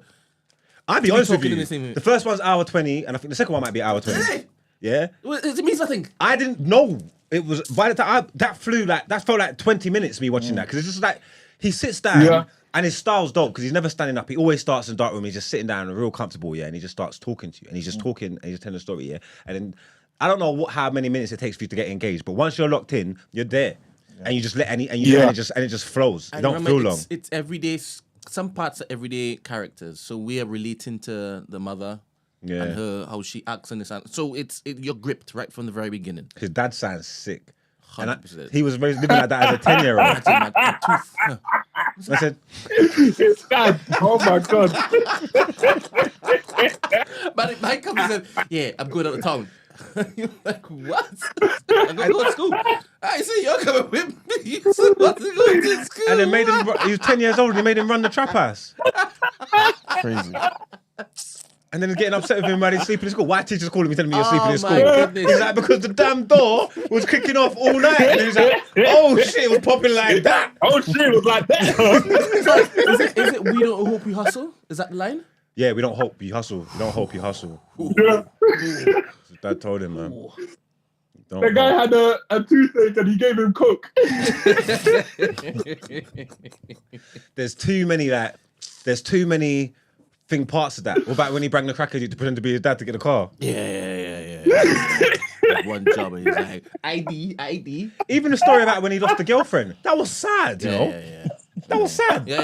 I'll be
To be
honest with
talking in
you.
the same-
The first one's hour 20, and I think the second one might be hour 20.
Hey,
Yeah.
it means nothing.
I didn't know it was by the time that felt like 20 minutes me watching that, because it's just like he sits down.
Yeah.
And his style's dope because he's never standing up. He always starts in the dark room. He's just sitting down and real comfortable, yeah. And he just starts talking to you, and he's just talking and he's telling a story, yeah. And then I don't know how many minutes it takes for you to get engaged, but once you're locked in, you're there, and you just let and it just flows. It
And
don't
remember,
feel long.
It's everyday. Some parts are everyday characters, so we are relating to the mother
Yeah.
and her how she acts and this. So you're gripped right from the very beginning.
His dad sounds sick. And
100%.
he was living like that as a 10-year-old. I said,
It's bad. Oh my God.
But my company said, yeah, I'm going out of town. You're like, what? I'm going to go to school. I said, you're coming with me. So what to go to school?
and they made him. He was 10 years old. And they made him run the trap house.
Crazy.
And then getting upset with him while he's sleeping in school. Why are teachers calling me telling me you're sleeping in
my
school?
goodness.
He's like, because the damn door was kicking off all night. And he was like, oh shit, it was popping like that.
Oh shit, it was like that.
Is it we don't hope you hustle? Is that the line?
Yeah, we don't hope you hustle. We don't hope you hustle.
Yeah.
Dad told him, man. Don't
The guy
hope.
had a toothache and he gave him coke.
There's too many parts of that. What about when he banged the cracker dude to pretend to be his dad to get a car?
Yeah. One job and he's like, ID.
Even the story about when he lost the girlfriend. That was sad, you know?
Yeah.
That was sad.
Yeah,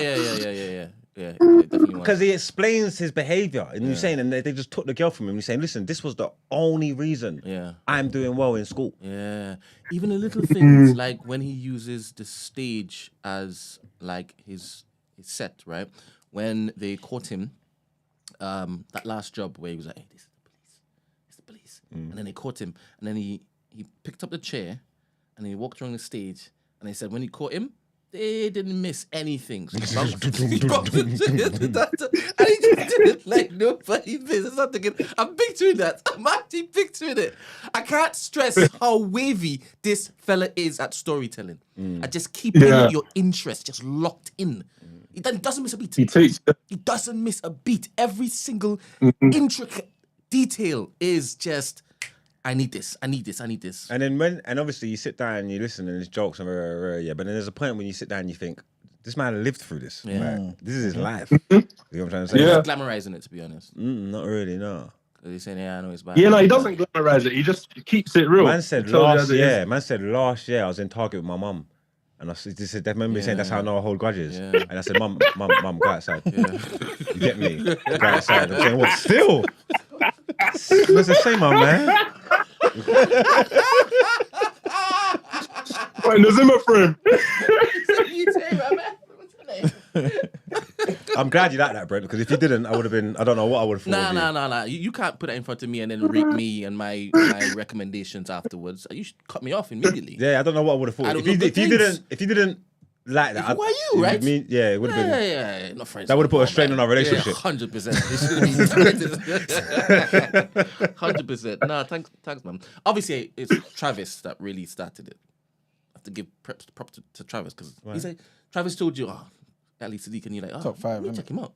it definitely was.
Because he explains his behaviour. And you're saying, and they just took the girl from him. He's saying, listen, this was the only reason I'm doing well in school.
Yeah. Even the little things like when he uses the stage as like his set, right? When they caught him, that last job where he was like, hey, this is the police. And then they caught him. And then he picked up the chair and he walked around the stage. And they said when he caught him, they didn't miss anything. So he bumped into it, and he just did it like nobody missed. I'm picturing that. I'm actually picturing it. I can't stress how wavy this fella is at storytelling. I just keep your interest just locked in. He doesn't miss a beat. He doesn't miss a beat. Every single intricate detail is just, I need this.
And then obviously you sit down and you listen and there's jokes and but then there's a point when you sit down and you think, this man lived through this.
Yeah.
Like, this is his life. You know what I'm trying to say?
He's glamorizing it, to be honest.
Not really, no.
Because he's saying, I know it's bad.
Yeah, no, he doesn't glamorize it. He just keeps it real.
Man said last year I was in Target with my mum. And I remember me saying that's how I know I hold grudges. Yeah. And I said, Mum, go outside. Yeah. You get me? Go outside. I'm saying, what, still? That's the same, man.
What, in the Zimmer frame?
I'm glad you like that, Brent, because if you didn't, I would have been, I don't know what I would have thought.
Nah. You can't put that in front of me and then rate me and my recommendations afterwards. You should cut me off immediately.
Yeah, I don't know what I would have thought. If you didn't like that,
who are you, right?
It would have been.
Yeah, not friends.
That would have put a strain on our relationship.
100%. 100%. No, thanks, man. Obviously, it's Travis that really started it. I have to give props to Travis because he said Travis told you, Ali Sadiq, and you're like,
Top 5.
let me check him out.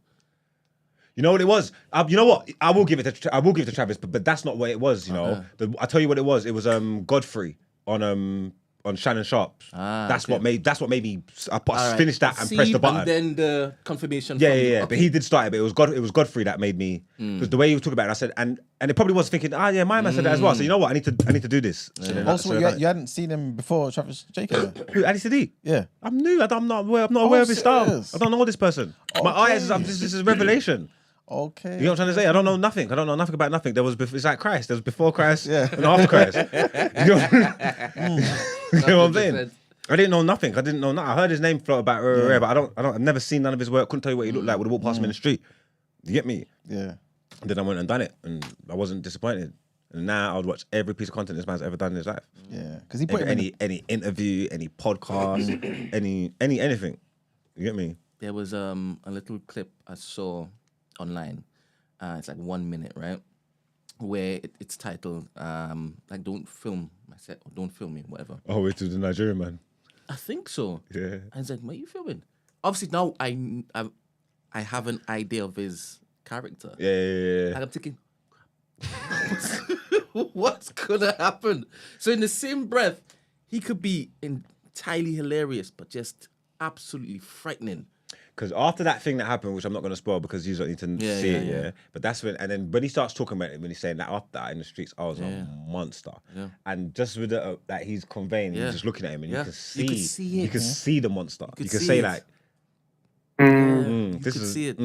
You know what it was? You know what? I will give it to Travis, but that's not what it was. You know, I'll tell you what it was. It was Godfrey on Shannon Sharp. That's what made me. I finished that and pressed the button.
And then the confirmation.
Yeah. Okay. But he did start it. But it was Godfrey that made me, because the way he was talking about it, I said, and it probably was thinking, my man said that as well. So you know what? I need to do this.
Yeah. Also, you hadn't seen him before Travis Jacob.
Who? Ali Sadiq?
Yeah.
I'm new. I'm not aware of his style. I don't know this person. My eyes. This is a revelation.
Okay.
You know what I'm trying to say? I don't know nothing. I don't know nothing about nothing. It's like Christ. There was before Christ and after Christ. You know what I'm saying? I didn't know nothing. I heard his name float about, but I've never seen none of his work. Couldn't tell you what he looked like. Would have walked past him in the street. You get me?
Yeah.
And then I went and done it, and I wasn't disappointed. And now I would watch every piece of content this man's ever done in his life.
Yeah, because he put
any interview, any podcast, anything. You get me?
There was a little clip I saw online. It's like 1 minute, right? Where it's titled like "Don't film my set" or "Don't film me," whatever.
Oh, it was the Nigerian man.
I think so.
Yeah.
And it's like, what are you filming? Obviously now I have an idea of his character.
Yeah.
And I'm thinking, what's gonna happen? So in the same breath, he could be entirely hilarious, but just absolutely frightening.
Because after that thing that happened, which I'm not going to spoil because you don't need to see it, but that's when, and then when he starts talking about it, when he's saying that after that in the streets, I was a monster. Yeah. And just with the, that he's conveying, you're just looking at him and you can see the monster. You can say like,
You
This
could
is
see it.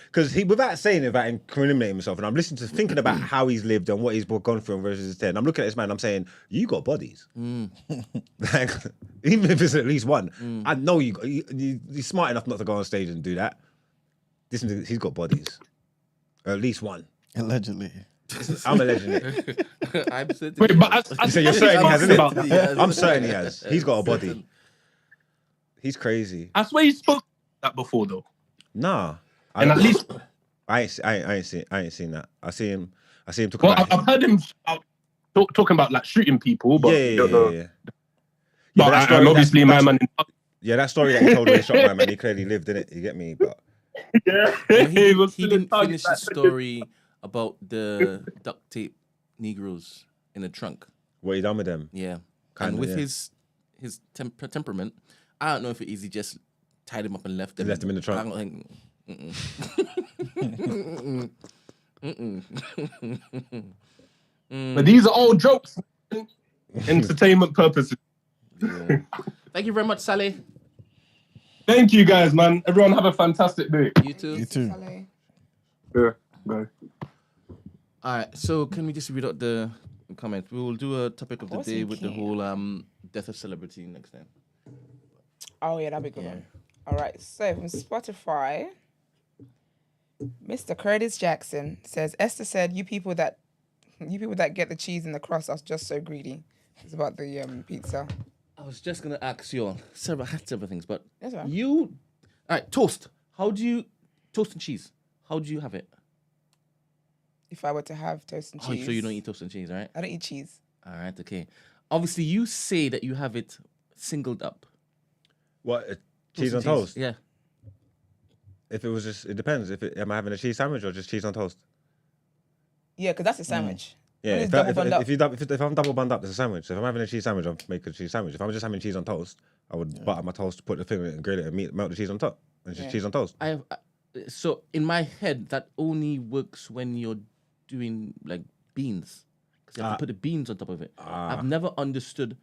because he, without saying it, without incriminating himself, and I'm listening to thinking about how he's lived and what he's gone through versus his 10. I'm looking at this man. I'm saying, you got bodies. Like, even if it's at least one, I know you're smart enough not to go on stage and do that. Listen, he's got bodies, at least one.
Allegedly.
I'm alleging it.
I'm certain.
Wait, but
You say you're certain he has, isn't
about
it?
that.
I'm certain he has. He's got a body. He's crazy.
I swear you spoke that before though.
Nah.
And at least,
I ain't seen that. I see him talk
well,
about
I've heard him talking about like shooting people, but
yeah.
But
that story-
and obviously, my man.
Yeah, that story that he told when he shot my man, he clearly lived, didn't it? You get me? But
Yeah,
he
was
didn't
still
finish the story about the duct tape Negroes in the trunk.
what he done with them?
Yeah.
Kinda,
And with
yeah.
his temperament, I don't know if it easy just tied him up and left him.
Left him in the trunk.
I don't think.
But these are all jokes, entertainment purposes.
Yeah. Thank you very much, Sally.
Thank you guys, man. Everyone have a fantastic day.
You too.
You too.
Sally.
Yeah, bye.
All right. So can we just read out the comments? We will do a topic of the
course
day
we
with the
can.
whole death of celebrity next time.
Oh yeah, that'd be a good one. All right, so from Spotify, Mr. Curtis Jackson says Esther said, "You people that get the cheese in the crust are just so greedy." It's about the pizza.
I was just gonna ask you several things, but
That's all right.
you, all right, toast. How do you toast and cheese? How do you have it?
If I were to have toast and
Oh,
cheese,
so you don't eat toast and cheese, right?
I don't eat cheese.
All right, okay. Obviously, you say that you have it singled up.
What? Cheese on
and
toast?
Yeah.
If it was just, it depends. Am I having a cheese sandwich or just cheese on toast?
Yeah, because that's a sandwich.
Yeah,
When
if,
it's double bun up.
if I'm double bun up, it's a sandwich. So if I'm having a cheese sandwich, I'll make a cheese sandwich. If I'm just having cheese on toast, I would butter my toast, put the thing in it and grill it and melt the cheese on top. And it's just cheese on toast.
I have, so in my head, that only works when you're doing like beans, because you have to put the beans on top of it. I've never understood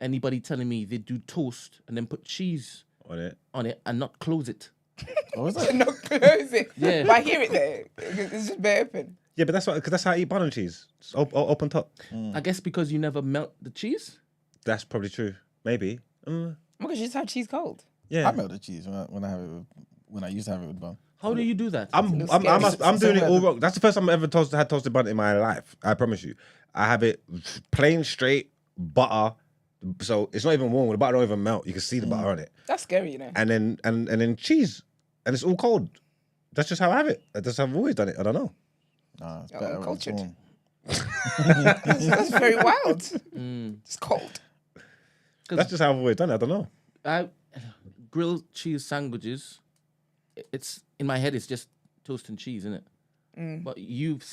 anybody telling me they do toast and then put cheese
On it.
and not close it.
What was that?
No, close it.
Yeah.
But I hear it there. It's just bare open.
Yeah, but because that's how I eat bun and cheese. It's open top.
I guess because you never melt the cheese.
That's probably true. Maybe.
Oh my gosh, you just have cheese cold.
Yeah.
I melt the cheese when I have it when I used to have it with bun.
How do you do that?
I'm doing it all wrong. That's the first time I've ever had toasted bun in my life. I promise you. I have it plain straight butter. So it's not even warm. The butter don't even melt. You can see the butter on it.
That's scary, you know.
And then cheese. And it's all cold. That's just how I have it. That's how I've always done it. I don't know.
Nah, it's
You're
better when it's
uncultured.
warm.
That's very wild. It's cold.
That's just how I've always done it. I don't know.
Grilled cheese sandwiches. It's in my head. It's just toast and cheese, isn't it? But you've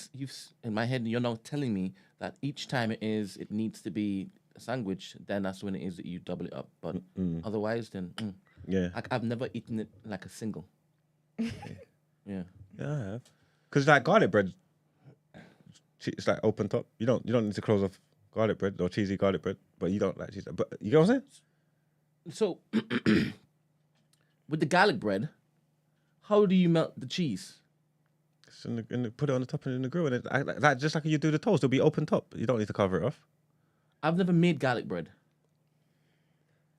in my head. You're now telling me that each time it needs to be a sandwich. Then that's when it is that you double it up. But otherwise, then
Yeah.
I've never eaten it like a single. Yeah.
Yeah, I have. Because like garlic bread, it's like open top. You don't need to close off garlic bread or cheesy garlic bread, but you don't like cheese. But you get what I'm saying?
So with the garlic bread, how do you melt the cheese?
It's put it on the top and in the grill, and just like you do the toast, it'll be open top. You don't need to cover it off.
I've never made garlic bread.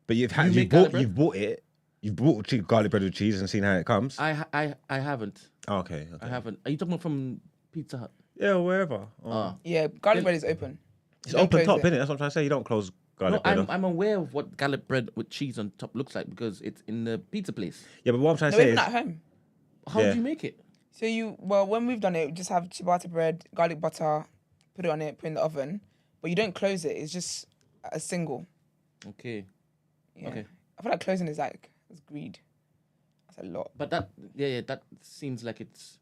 But you've
make garlic bread?
bought it. You've bought garlic bread with cheese and seen how it comes.
I haven't.
Oh, okay.
I haven't. Are you talking about from Pizza Hut?
Yeah, wherever.
Yeah, garlic bread is open.
It's
You don't
open
close
top,
it.
innit? That's what I'm trying to say. You don't close garlic
No,
bread off.
I'm aware of what garlic bread with cheese on top looks like because it's in the pizza place.
Yeah, but what I'm trying to
No,
say
even
is...
at home.
How
Yeah.
do you make it?
So when we've done it, we just have ciabatta bread, garlic butter, put it on it, put it in the oven. But you don't close it. It's just a single.
Okay.
Yeah.
Okay.
I feel like closing is it's greed. That's a lot.
But that seems like it's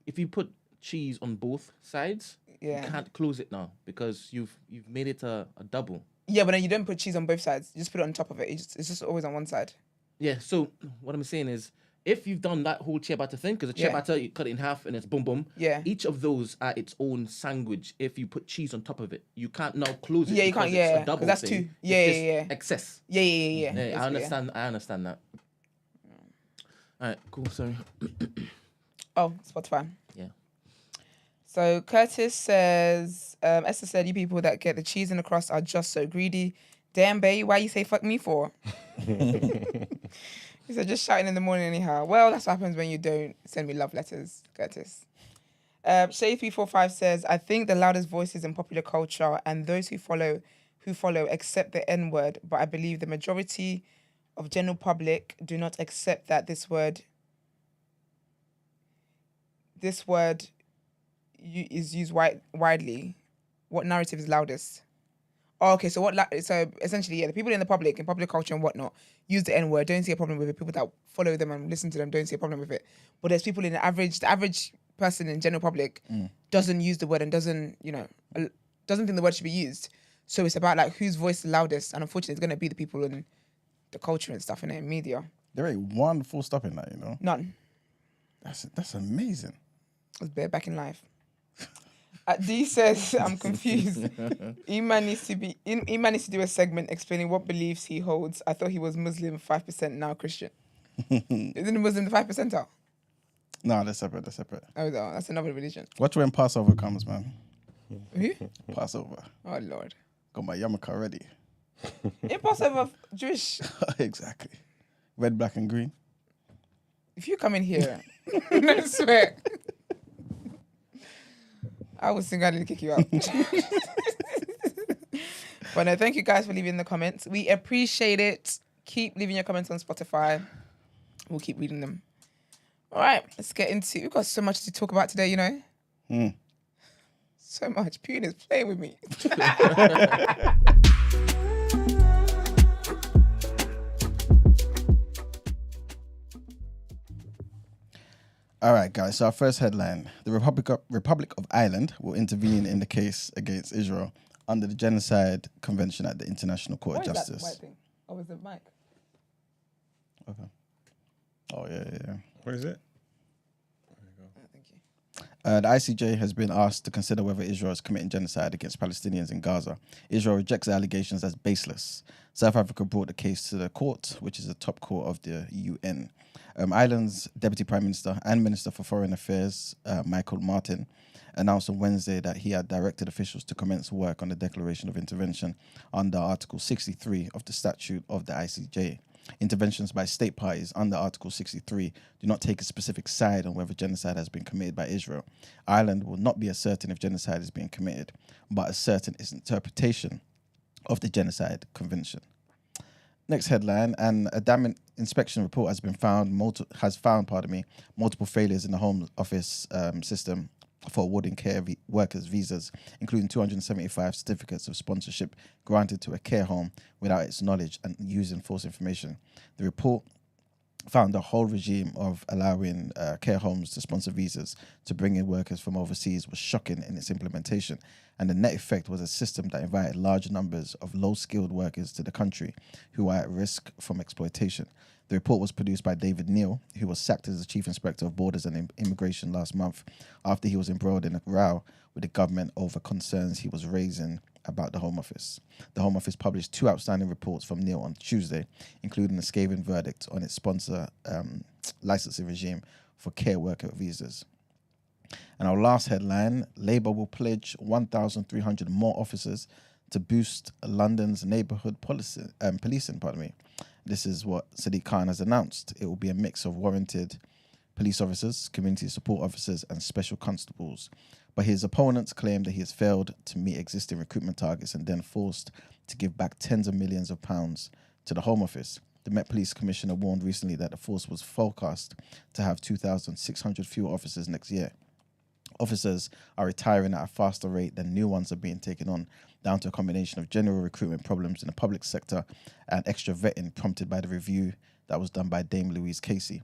if you put cheese on both sides,
Yeah.
you can't close it now because you've made it a double.
Yeah, but then you don't put cheese on both sides. You just put it on top of it. It's just always on one side.
Yeah, so what I'm saying is if you've done that whole ciabatta thing, because the
Yeah.
ciabatta you cut it in half and it's boom boom.
Yeah.
Each of those are its own sandwich. If you put cheese on top of it, you can't now close it.
Yeah, you
because
can't,
it's
yeah,
a
'cause
double
that's
thing.
two.
It's
Yeah,
just
yeah.
Excess.
Yeah.
Yeah, I
Basically,
understand. I understand that. All right, cool. Sorry.
Oh, Spotify.
Yeah.
So Curtis says, Esther said, you people that get the cheese and the crust are just so greedy. Damn, babe, why you say fuck me for? He said, just shouting in the morning anyhow. Well, that's what happens when you don't send me love letters, Curtis. Shade345 says, I think the loudest voices in popular culture and those who follow accept the N-word, but I believe the majority of general public do not accept that this word is used widely. What narrative is loudest? Oh, okay, so so essentially, yeah, the people in public culture and whatnot use the N-word, don't see a problem with it. People that follow them and listen to them don't see a problem with it. But there's people in the average person in general public doesn't use the word and doesn't think the word should be used. So it's about like whose voice is loudest, and unfortunately, it's gonna be the people in the culture and stuff in the media.
There ain't one full stop in that, you know.
None.
That's amazing.
It's bare back in life. D says, I'm confused. Iman needs to do a segment explaining what beliefs he holds. I thought he was Muslim, 5%, now Christian. Isn't a Muslim the 5%?
No, they're separate.
Oh, no, that's another religion.
Watch when Passover comes, man.
Who?
Passover.
Oh, Lord.
Got my yarmulke ready.
Impossible Jewish.
Exactly. Red, black, and green.
If you come in here, I swear, I will single-handedly kick you out. But no, thank you guys for leaving the comments. We appreciate it. Keep leaving your comments on Spotify. We'll keep reading them. All right, let's get into. We've got so much to talk about today, you know. So much. Putin is playing with me.
All right, guys. So our first headline: the Republic of Ireland will intervene in the case against Israel under the Genocide Convention at the International Court of Justice.
What is that white thing? Oh, is it mic?
Okay. Oh yeah.
What is it?
Thank you.
The ICJ has been asked to consider whether Israel is committing genocide against Palestinians in Gaza. Israel rejects the allegations as baseless. South Africa brought the case to the court, which is the top court of the UN. Ireland's Deputy Prime Minister and Minister for Foreign Affairs, Michael Martin, announced on Wednesday that he had directed officials to commence work on the Declaration of Intervention under Article 63 of the Statute of the ICJ. Interventions by state parties under Article 63 do not take a specific side on whether genocide has been committed by Israel. Ireland will not be asserting if genocide is being committed, but asserting its interpretation of the Genocide Convention. Next headline: a dam inspection report has found multiple failures in the Home Office system for awarding care workers visas, including 275 certificates of sponsorship granted to a care home without its knowledge and using false information. The report found a whole regime of allowing care homes to sponsor visas to bring in workers from overseas was shocking in its implementation, and the net effect was a system that invited large numbers of low-skilled workers to the country who are at risk from exploitation. The report was produced by David Neal, who was sacked as the Chief Inspector of Borders and Immigration last month after he was embroiled in a row with the government over concerns he was raising about the Home Office. The Home Office published 2 outstanding reports from Neal on Tuesday, including a scathing verdict on its sponsor licensing regime for care worker visas. And our last headline: Labour will pledge 1,300 more officers to boost London's neighbourhood policing. This is what Sadiq Khan has announced. It will be a mix of warranted police officers, community support officers, and special constables. But his opponents claim that he has failed to meet existing recruitment targets and then forced to give back tens of millions of pounds to the Home Office. The Met Police Commissioner warned recently that the force was forecast to have 2,600 fewer officers next year. Officers are retiring at a faster rate than new ones are being taken on, down to a combination of general recruitment problems in the public sector and extra vetting prompted by the review that was done by Dame Louise Casey.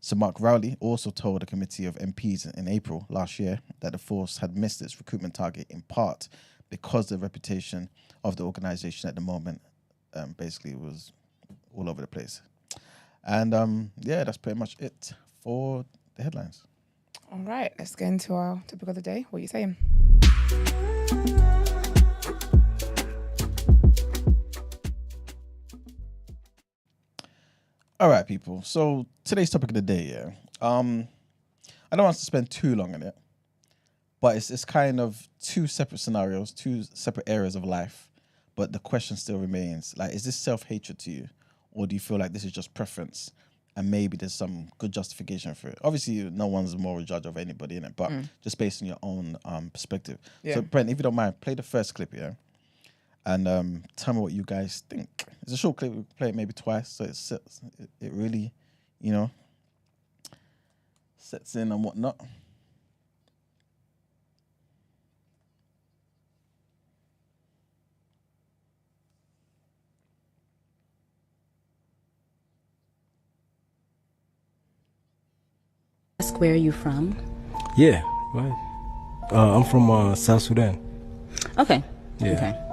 Sir Mark Rowley also told a committee of MPs in April last year that the force had missed its recruitment target in part because the reputation of the organisation at the moment basically was all over the place. And that's pretty much it for the headlines.
All right, let's get into our topic of the day. What are you saying?
All right, people. So today's topic of the day, yeah. I don't want us to spend too long on it, but it's kind of two separate scenarios, two separate areas of life. But the question still remains: like, is this self-hatred to you, or do you feel like this is just preference, and maybe there's some good justification for it? Obviously, no one's a moral judge of anybody in it, but just based on your own perspective.
Yeah.
So, Brent, if you don't mind, play the first clip, yeah, and tell me what you guys think. It's a short clip. We play it maybe twice, so it really, sets in and whatnot.
Ask where are you from?
Yeah, right. I'm from South Sudan.
Okay.
Yeah.
Okay.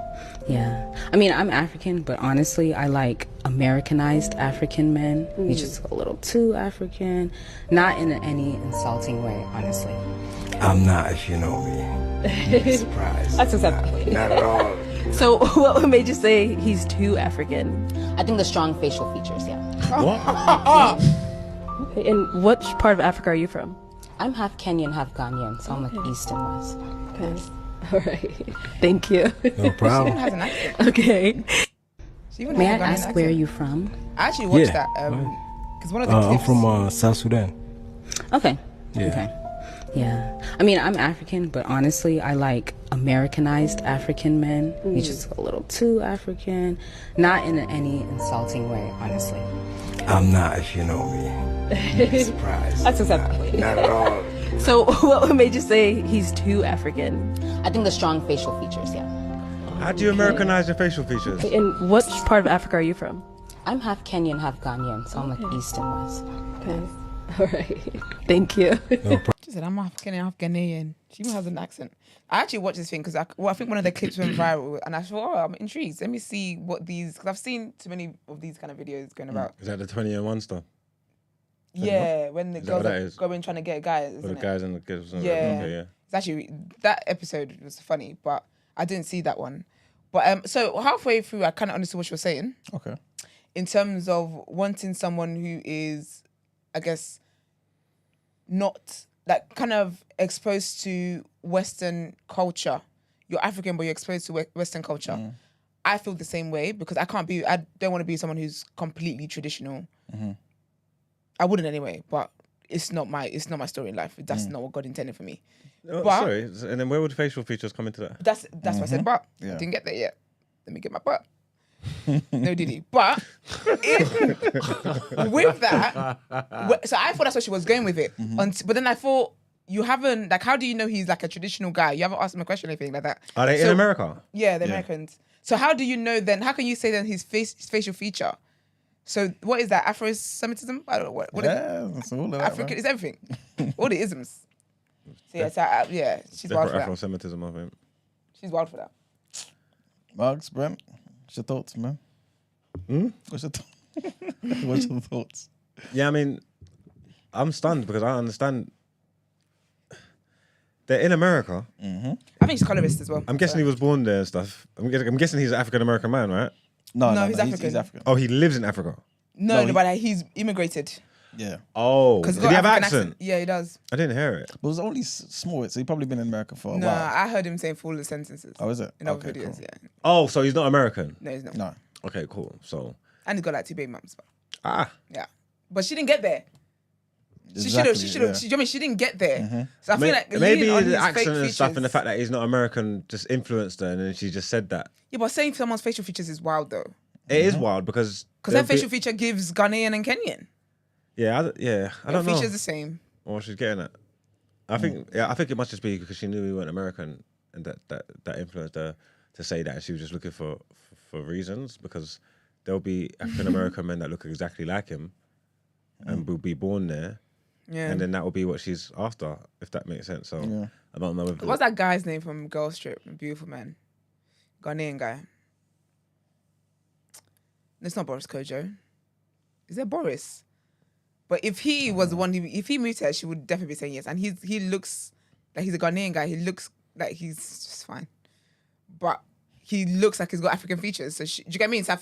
Yeah. I mean, I'm African, but honestly, I like Americanized African men. He's just a little too African. Not in any insulting way, honestly.
I'm not, if you know me. Surprise.
That's acceptable.
Not at all.
So, what made you say he's too African? I think the strong facial features, yeah.
Okay, and which part of Africa are you from?
I'm half Kenyan, half Ghanaian, so I'm like East and West.
Okay. All right. Thank you.
No problem.
She even has an accent.
Okay.
She even
May I
has a Ghanaian
ask
accent.
where are you from?
I actually watched
Yeah,
that because one of the
I'm
clips.
from South Sudan.
Okay.
Yeah.
Okay. Yeah. I mean, I'm African, but honestly, I like Americanized African men. He's just a little too African. Not in any insulting way, honestly.
I'm not, if you know me. Surprise.
That's acceptable.
Not at all.
So, what made you say he's too African?
I think the strong facial features, yeah.
How do you Americanize your facial features?
And which part of Africa are you from?
I'm half Kenyan, half Ghanaian, so I'm like East and West.
Okay. All right. Thank you.
No problem.
She said, I'm African and half Ghanaian. She even has an accent. I actually watched this thing because I think one of the clips went viral and I thought, oh, I'm intrigued. Let me see what these, because I've seen too many of these kind of videos going about.
Is that the 20-1 stuff?
Yeah, when the
Is that
girls
what that
are
is?
going trying to get a guy.
For
Isn't
the
it?
guys and the girls?
Yeah.
Okay, yeah.
It's actually, that episode was funny, but I didn't see that one. But so halfway through, I kind of understood what you were saying
Okay.
in terms of wanting someone who is, I guess, not like kind of exposed to Western culture. You're African, but you're exposed to Western culture. I feel the same way because I don't want to be someone who's completely traditional. I wouldn't anyway, but it's not my story in life. That's not what God intended for me.
Oh,
But-
sorry. And then where would facial features come into that?
That's what I said, but
Yeah.
didn't get there yet. Let me get my butt. No Diddy. But with that, so I thought that's what she was going with it. But then I thought, you haven't, like, how do you know he's like a traditional guy? You haven't asked him a question or anything like that.
Are they in
So-
America?
Yeah, the Americans. So how do you know then, how can you say then his facial feature? So what is that, Afro-Semitism? I don't know, what is it?
Yeah, that's all of that.
African,
man.
it's everything. All the isms. So yeah, she's wild for that.
Afro-Semitism, I think.
She's wild for that.
Marks, Brent, what's your thoughts, man? What's your what's your thoughts?
Yeah, I mean, I'm stunned because I understand they're in America.
I think she's colorist as well.
I'm guessing he was born there and stuff. I'm guessing he's an African-American man, right?
No,
he's African.
He's African.
Oh, he lives in Africa.
No, but he's immigrated.
Yeah.
Oh,
Because
does he have accent?
Yeah, he does.
I didn't hear it.
But it was only small, so he probably been in America for a
No,
while.
I heard him saying full sentences.
Oh, is it?
In other
Okay,
videos,
cool.
yeah.
Oh, so he's not American.
No, he's not.
No.
Okay, cool. So,
And he's got like 2 baby mums.
ah,
Yeah. But she didn't get there. She didn't get there. So I feel like
maybe
leaning on
the
his fake
accent and stuff and the
features-
fact that he's not American just influenced her, and then she just said that.
Yeah, but saying someone's facial features is wild though.
It is wild because
Because her facial feature gives Ghanaian and Kenyan.
I don't
Her
know.
feature's the same.
Or she's getting at. I think it must just be because she knew we weren't American, and that influenced her to say that. And she was just looking for reasons, because there'll be African American men that look exactly like him, and will be born there,
Yeah.
and then that will be what she's after, if that makes sense. So
Yeah.
I don't know. If
What's that guy's name from Girls Trip? Beautiful man. Ghanaian guy. It's not Boris Kojo. Is that Boris? But if he was the one, if he moved her, she would definitely be saying yes. And he looks like he's a Ghanaian guy. He looks like he's just fine. But he looks like he's got African features. So do you get what I mean? So I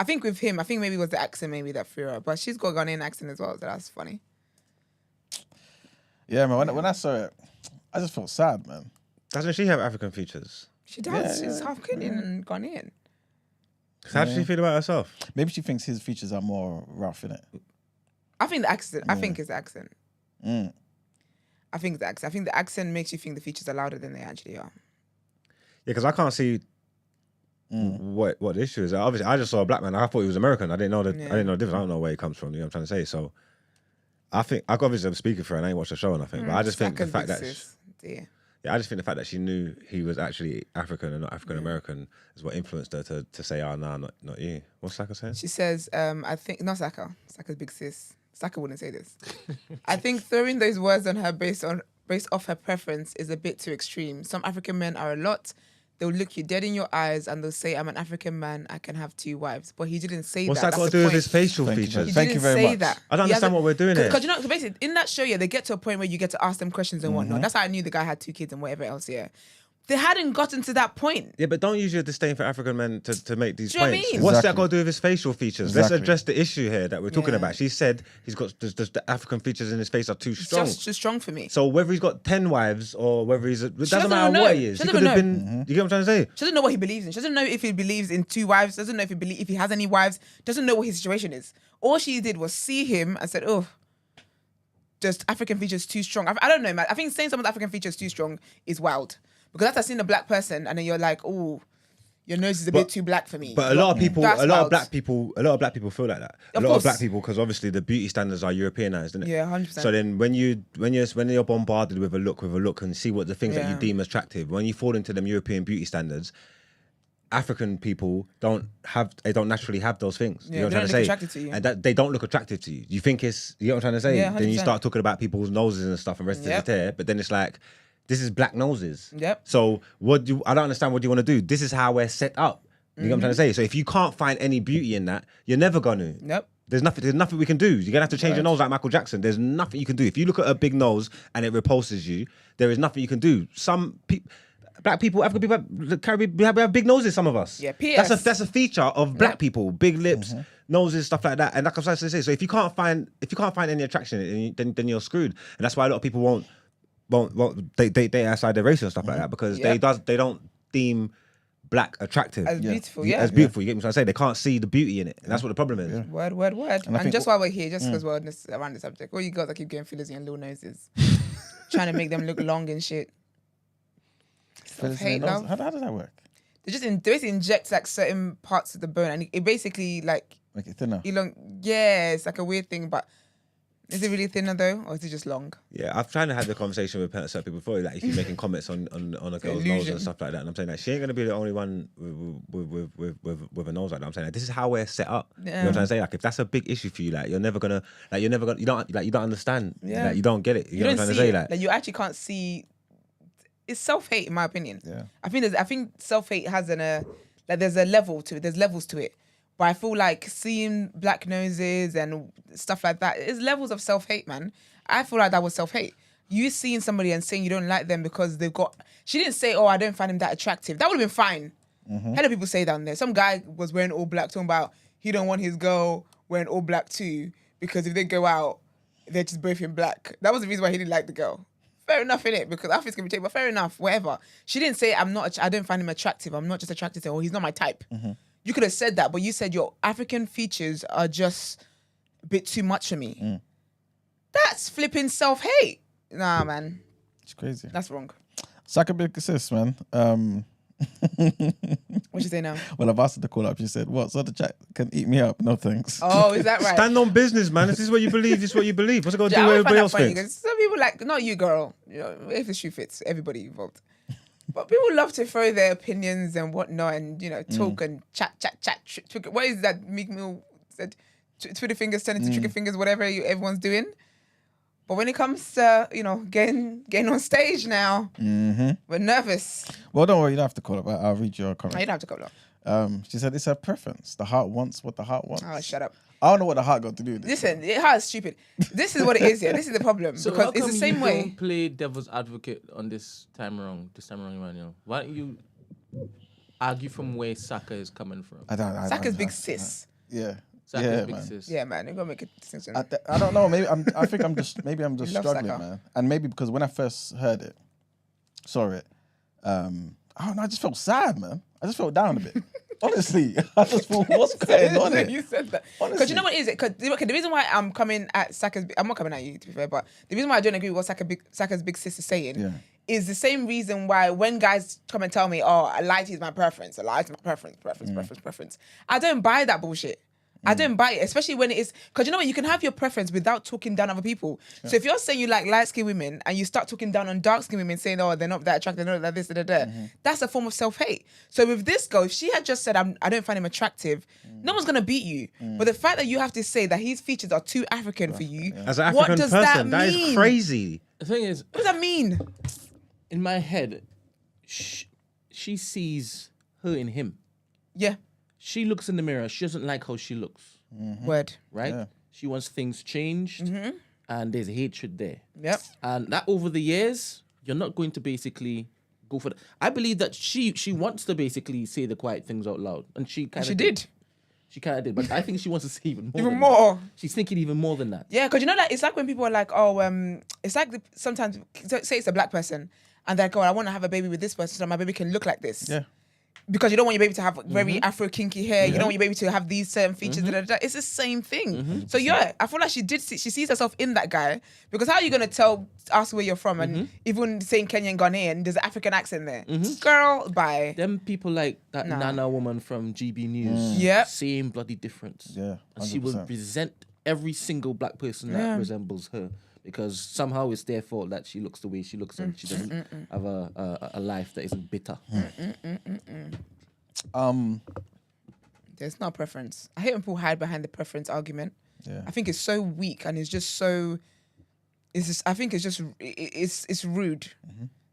think with him, I think maybe it was the accent maybe that threw her, but she's got a Ghanaian accent as well. So that's funny.
Yeah, man. When I saw it, I just felt sad, man.
Doesn't she have African features?
She does. She's half Kenyan and Ghanaian.
So how does she feel about herself?
Maybe she thinks his features are more rough, innit?
I think the accent. I think it's the accent.
Mm.
I think the accent. I think the accent makes you think the features are louder than they actually are.
Yeah, because I can't see what the issue is. Obviously, I just saw a black man. I thought he was American. I didn't know the difference. I don't know where he comes from. You know what I'm trying to say? So I think obviously I'm speaking for her and I ain't watched the show or nothing. But I just think the fact that I just think the fact that she knew he was actually African and not African American is what influenced her to say, "Oh, nah, not you." What's Saka saying?
She says, "I think not Saka. Saka's big sis. Saka wouldn't say this. I think throwing those words on her based off her preference is a bit too extreme. Some African men are a lot. They'll look you dead in your eyes and they'll say, I'm an African man, I can have 2 wives. But he didn't say
What's
that.
that got to do with his facial features?
Thank you very much.
That.
I don't understand what we're doing here.
Because you know, basically, in that show, they get to a point where you get to ask them questions and whatnot. That's how I knew the guy had 2 kids and whatever else, They hadn't gotten to that point.
Yeah, but don't use your disdain for African men to make these
Do you know
points.
what I mean?
What's that got to do with his facial features?
Exactly.
Let's address the issue here that we're talking about. She said he's got the African features in his face are too strong.
It's just too strong for me.
So whether he's got 10 wives or whether it doesn't
doesn't
matter
know.
what he is.
She
He
doesn't
could have
know.
been. You get what I'm trying to say?
She doesn't know what he believes in. She doesn't know if he believes in 2 wives. Doesn't know if he has any wives. Doesn't know what his situation is. All she did was see him and said, "Oh, just African features too strong." I don't know, man. I think saying someone's African features too strong is wild because that's like seeing a black person and then you're like, "Oh, your nose is a bit too black for me."
But a lot of people,
That's
a lot
wild.
of black people feel like that.
Of
a lot
course.
of black people, because obviously the beauty standards are Europeanized, isn't it?
Yeah, 100%.
So then when you're bombarded with a look and see what the things that you deem attractive, when you fall into them European beauty standards, African people don't naturally have those things. You know what I'm trying to say?
attracted to you.
And that they don't look attractive to you. You think it's, you know what I'm trying to say?
Yeah,
Then you
100%.
start talking about people's noses and stuff and rest of the hair, but then it's like, this is black noses.
Yep.
So I don't understand what you want to do. This is how we're set up. You know what I'm trying to say? So if you can't find any beauty in that, you're never gonna.
Nope.
There's nothing we can do. You're gonna have to change your nose like Michael Jackson. There's nothing you can do. If you look at a big nose and it repulses you, there is nothing you can do. Some people, black people, African people, we have big noses. Some of us.
Yeah. P.S.
That's a feature of black people. Big lips, noses, stuff like that. And like I'm trying to say, so if you can't find any attraction in it, then you're screwed. And that's why a lot of people won't they outside their race and stuff like that because they don't deem black attractive
As beautiful,
as beautiful. You get me trying to say? They can't see the beauty in it, and that's what the problem is.
Word. And just while we're here, just because we're around the subject, all you guys that keep getting fillers in your little noses, trying to make them look long and shit. Hate love.
How does that work?
They basically inject like certain parts of the bone, and it basically like
Make it thinner.
it's like a weird thing, but is it really thinner though, or is it just long?
Yeah, I've tried to have the conversation with certain people before. Like, if you're making comments on a girl's nose and stuff like that, and I'm saying that she ain't gonna be the only one with a nose like that. I'm saying like, this is how we're set up. You know what I'm trying to say? Like, if that's a big issue for you, like you don't understand.
Yeah.
Like, you don't get it. You know what I'm trying to
see
say?
it. Like you actually can't see. It's self-hate, in my opinion.
Yeah.
I think self-hate has there's a level to it. There's levels to it. But I feel like seeing black noses and stuff like that is levels of self-hate, man. I feel like that was self-hate. You seeing somebody and saying you don't like them because they've got... She didn't say, I don't find him that attractive. That would have been fine. Hell of people say down there. Some guy was wearing all black, talking about he don't want his girl wearing all black too because if they go out, they're just both in black. That was the reason why he didn't like the girl. Fair enough, innit? Because outfits can be taken, but fair enough, whatever. She didn't say, I don't find him attractive. I'm not just attracted to him, or he's not my type. You could have said that, but you said your African features are just a bit too much for me. That's flipping self-hate. Nah, man.
It's crazy.
That's wrong.
Suck a big assist, man.
What you say now?
When I've asked her to call up, she said, "What? So the chat can eat me up? No thanks."
Oh, is that right?
Stand on business, man. This is what you believe. This is what you believe. What's it got to do
I
with
always find
everybody
that
else
funny
thinks?
because some people like, not you, girl. You know, if the shoe fits, everybody involved. But people love to throw their opinions and whatnot, and talk and chat. What is that? Meek Mill said, Twitter fingers turn into trigger fingers, whatever everyone's doing. But when it comes to getting on stage now, we're nervous.
Well, don't worry, you don't have to call up. I'll read your
No,
comment.
you don't have to call up.
She said it's her preference. The heart wants what the heart wants.
Oh, shut up.
I don't know what the heart got to do with this.
Listen, it has stupid. This is what it is. Yeah, this is the problem
So
because
how
it's
come
the same
you
way.
don't play devil's advocate on this time around, Emmanuel? Why don't you? argue from where Saka is coming from.
Saka's big sis.
Yeah.
Saka's big
man.
sis.
Yeah, man. They're gonna make a distinction.
I don't know. Maybe I think I'm just
love
struggling,
Saka.
man. And maybe because when I first heard it, saw it, I don't know. I just felt sad, man. I just felt down a bit. Honestly, I just thought, what's going on here?
You said that because you know what it is. Because the reason why I'm coming at Saka's, I'm not coming at you to be fair, but the reason why I don't agree with what Saka's big sis is saying is the same reason why when guys come and tell me, "Oh, a light is my preference, a light is my preference," I don't buy that bullshit. I don't buy it, especially when it is, because you know what, you can have your preference without talking down other people. So if you're saying you like light-skinned women and you start talking down on dark-skinned women, saying, oh, they're not that attractive, they're not that this, that's a form of self-hate. So with this girl, if she had just said, I don't find him attractive, no one's going to beat you. But the fact that you have to say that his features are too African for you,
As an African
what does
person,
that
that
mean?
is crazy.
The thing is,
What does that mean?
in my head, she sees her in him.
Yeah.
She looks in the mirror. She doesn't like how she looks.
Word.
Right?
Yeah.
She wants things changed, and there's hatred there.
Yep.
And that over the years, you're not going to basically go for that. I believe that she wants to basically say the quiet things out loud, and she kind of
did.
She kind of did, but I think she wants to say even more.
Even
than
more.
That. She's thinking even more than that.
Yeah, because you know, like it's like when people are like, oh, it's like sometimes say it's a black person and they're like, oh, I want to have a baby with this person so my baby can look like this.
Yeah.
Because you don't want your baby to have very Afro kinky hair. You don't want your baby to have these certain features. It's the same thing. So yeah, I feel like she sees herself in that guy. Because how are you gonna ask where you're from and even saying Kenyan Ghanaian, there's an African accent there. Girl, bye.
Them people like that Nana woman from GB News.
Yep.
Same bloody difference.
Yeah,
And she will
100%.
resent every single black person that resembles her. Because somehow it's their fault that she looks the way she looks and she doesn't have a life that isn't bitter.
There's no preference. I hate when people hide behind the preference argument.
Yeah.
I think it's so weak and it's just so. I think it's just it's rude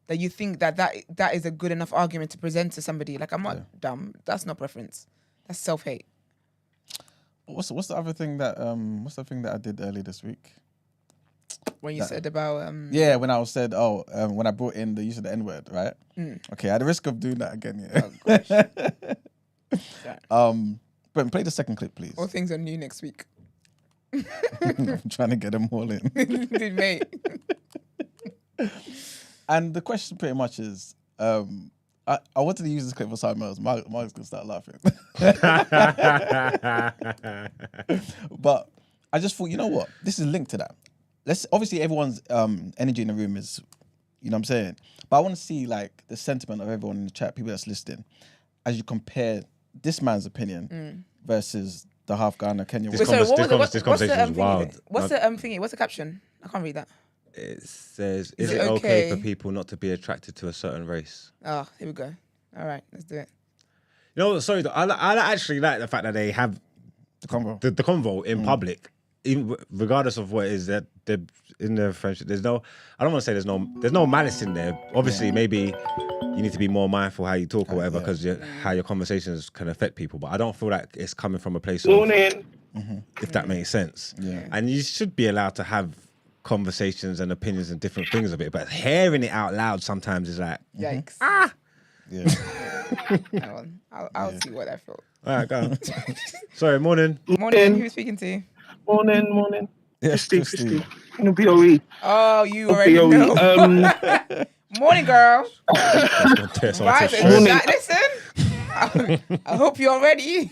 that you think that is a good enough argument to present to somebody. Like I'm not dumb. That's not preference. That's self-hate.
What's the other thing that I did earlier this week?
When you said about
Yeah, when I said, when I brought in the use of the N-word, right? Okay, at the risk of doing that again, but play the second clip, please.
all things are new next week.
I'm trying to get them all in.
Dude, mate.
And the question pretty much is, I wanted to use this clip for something else. Mark's gonna start laughing. But I just thought, you know what? This is linked to that. Obviously everyone's energy in the room is, you know what I'm saying? But I want to see like the sentiment of everyone in the chat, people that's listening, as you compare this man's opinion versus the half Ghana Kenya.
This conversation is wild.
What's the thingy? What's the caption? I can't read that.
It says, is it okay for people not to be attracted to a certain race?
Oh, here we go. All right, let's do it.
You know, sorry, I actually like the fact that they have
the convo.
The convo in public, even regardless of what it is that they're in their friendship. I don't want to say there's no malice in there. Obviously, maybe you need to be more mindful how you talk or whatever, because how your conversations can affect people. But I don't feel like it's coming from a place of, if that makes sense.
Yeah.
And you should be allowed to have conversations and opinions and different things of it. But hearing it out loud sometimes is like,
Yikes.
Yeah.
Hang on. I'll see what I felt.
all right, go on. Sorry, morning.
Morning. Who's speaking to you?
Morning.
Yes,
Christy. You know, BOE.
Oh, you already know. Morning, girl. Right,
Morning.
listen. I hope you're ready.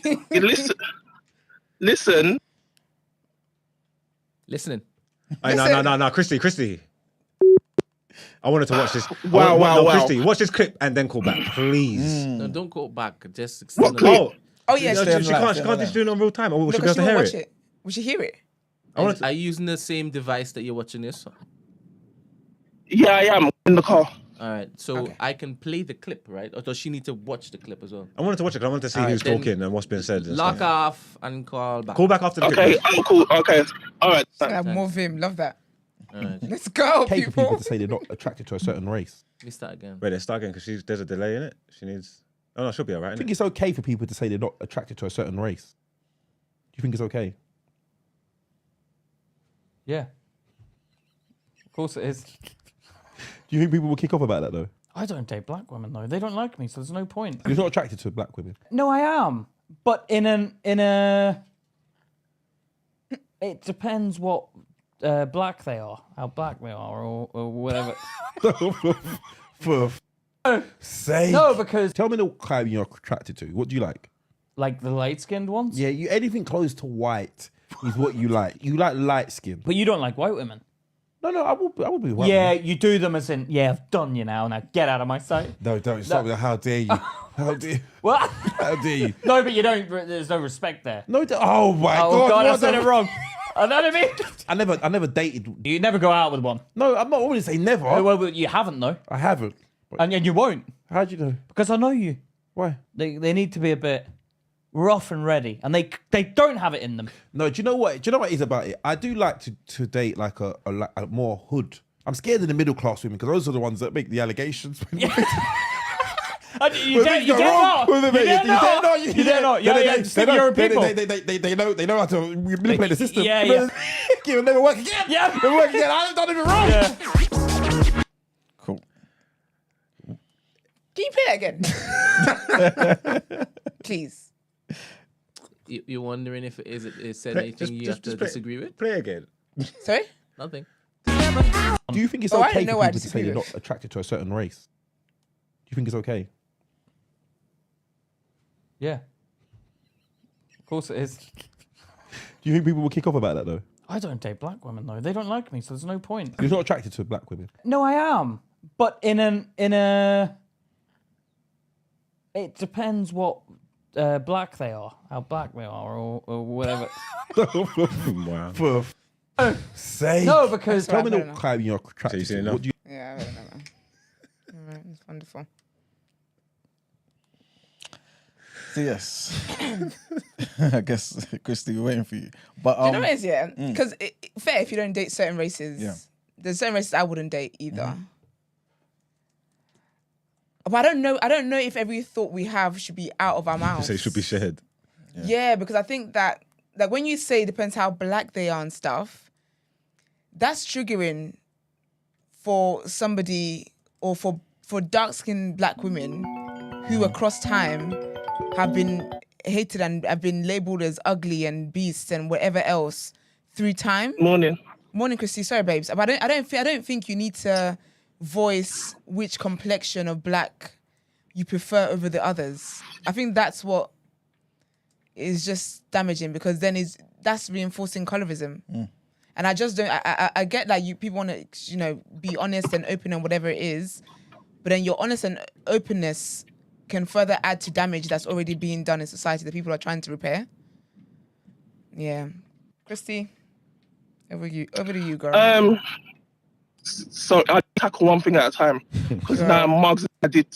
Listen.
Listening.
Hey, no, Christy. I wanted to watch this.
Wow.
Christy, watch this clip and then call back, please.
No, don't call back. Just
What
extend
clip?
Oh, yeah.
She can't just do it on real time. Or we should be able to hear it.
We should hear it.
Are you using the same device that you're watching this on?
Yeah, I am in the car.
All right, so I can play the clip, right? Or does she need to watch the clip as well?
I wanted to watch it because I wanted to see
All right,
who's
then
talking and what's been said. And
Lock
stuff.
off and call back.
Call back after the
Okay,
clip.
I'm cool. Okay, all right.
More of him. Love that.
All right,
Let's go,
Okay for people
people.
to say they're not attracted to a certain race.
let me start again.
Wait, let's start again because there's a delay in it. She needs. Oh no, she'll be all right.
I think it's okay for people to say they're not attracted to a certain race. Do you think it's okay?
Yeah. Of course it is.
Do you think people will kick off about that though?
I don't date black women though. They don't like me, so there's no point.
You're not attracted to black women.
No, I am, but in a. It depends what black they are, how black they are, or whatever.
For sake.
No, because
tell me the kind you're attracted to. What do you like?
Like the light-skinned ones.
Yeah, anything close to white is what you like. You like light skin.
But you don't like white women.
No, I would be white.
Yeah,
women.
you do them as in, yeah, I've done you now. Now get out of my sight.
No, don't stop with how dare you? How dare you?
What?
How dare you?
No, but you don't. There's no respect there.
No, oh my
Oh God, I
what
said
the-
it wrong. I know what I mean.
I never dated.
You never go out with one.
No, I'm not always say never.
Well, you haven't though,
I haven't.
and you won't
How'd you know?
because I know you.
Why?
They need to be a bit rough and ready, and they don't have it in them.
No, do you know what? Do you know what it is about it? I do like to date like a more hood. I'm scared of the middle class women because those are the ones that make the allegations.
You dare not. You dare not. Yeah,
They know how to manipulate the system.
Yeah.
It'll never work again.
Yeah.
Never work again. I haven't done it wrong.
Yeah.
Cool.
Can you play it again? Please.
You're wondering if it said anything you have to disagree with?
Play again.
Sorry?
Nothing.
Do you think it's
I
okay
don't know
for
why I
people to say
disagree
they're
with.
not attracted to a certain race? Do you think it's okay?
Yeah. Of course it is.
Do you think people will kick off about that though?
I don't date black women though. They don't like me, so there's no point.
You're not attracted to black women.
No, I am, but in a. It depends what black they are, how black they are, or whatever.
Wow.
For sake.
No, because
Tell me
I
the
don't know.
kind you're attracted
you've seen
to.
enough?
What do you?
Yeah, I don't know. All right, it's wonderful.
So yes, I guess Christy, we're waiting for you. But
Do you know what it is, yeah? Because fair if you don't date certain races.
Yeah.
There's certain races I wouldn't date either. But I don't know. I don't know if every thought we have should be out of our mouths.
So it should be shared.
Yeah, because I think that like when you say it depends how black they are and stuff, that's triggering for somebody or for dark-skinned black women who across time have been hated and have been labeled as ugly and beasts and whatever else through time.
Morning.
Morning, Christy. Sorry, babes, but I don't think you need to voice which complexion of black you prefer over the others. I think that's what is just damaging because then that's reinforcing colorism. And I just don't. I get that people want to be honest and open and whatever it is, but then your honest and openness can further add to damage that's already being done in society that people are trying to repair. Yeah, Christy, over to you, girl.
So I tackle one thing at a time because now Mugs, I did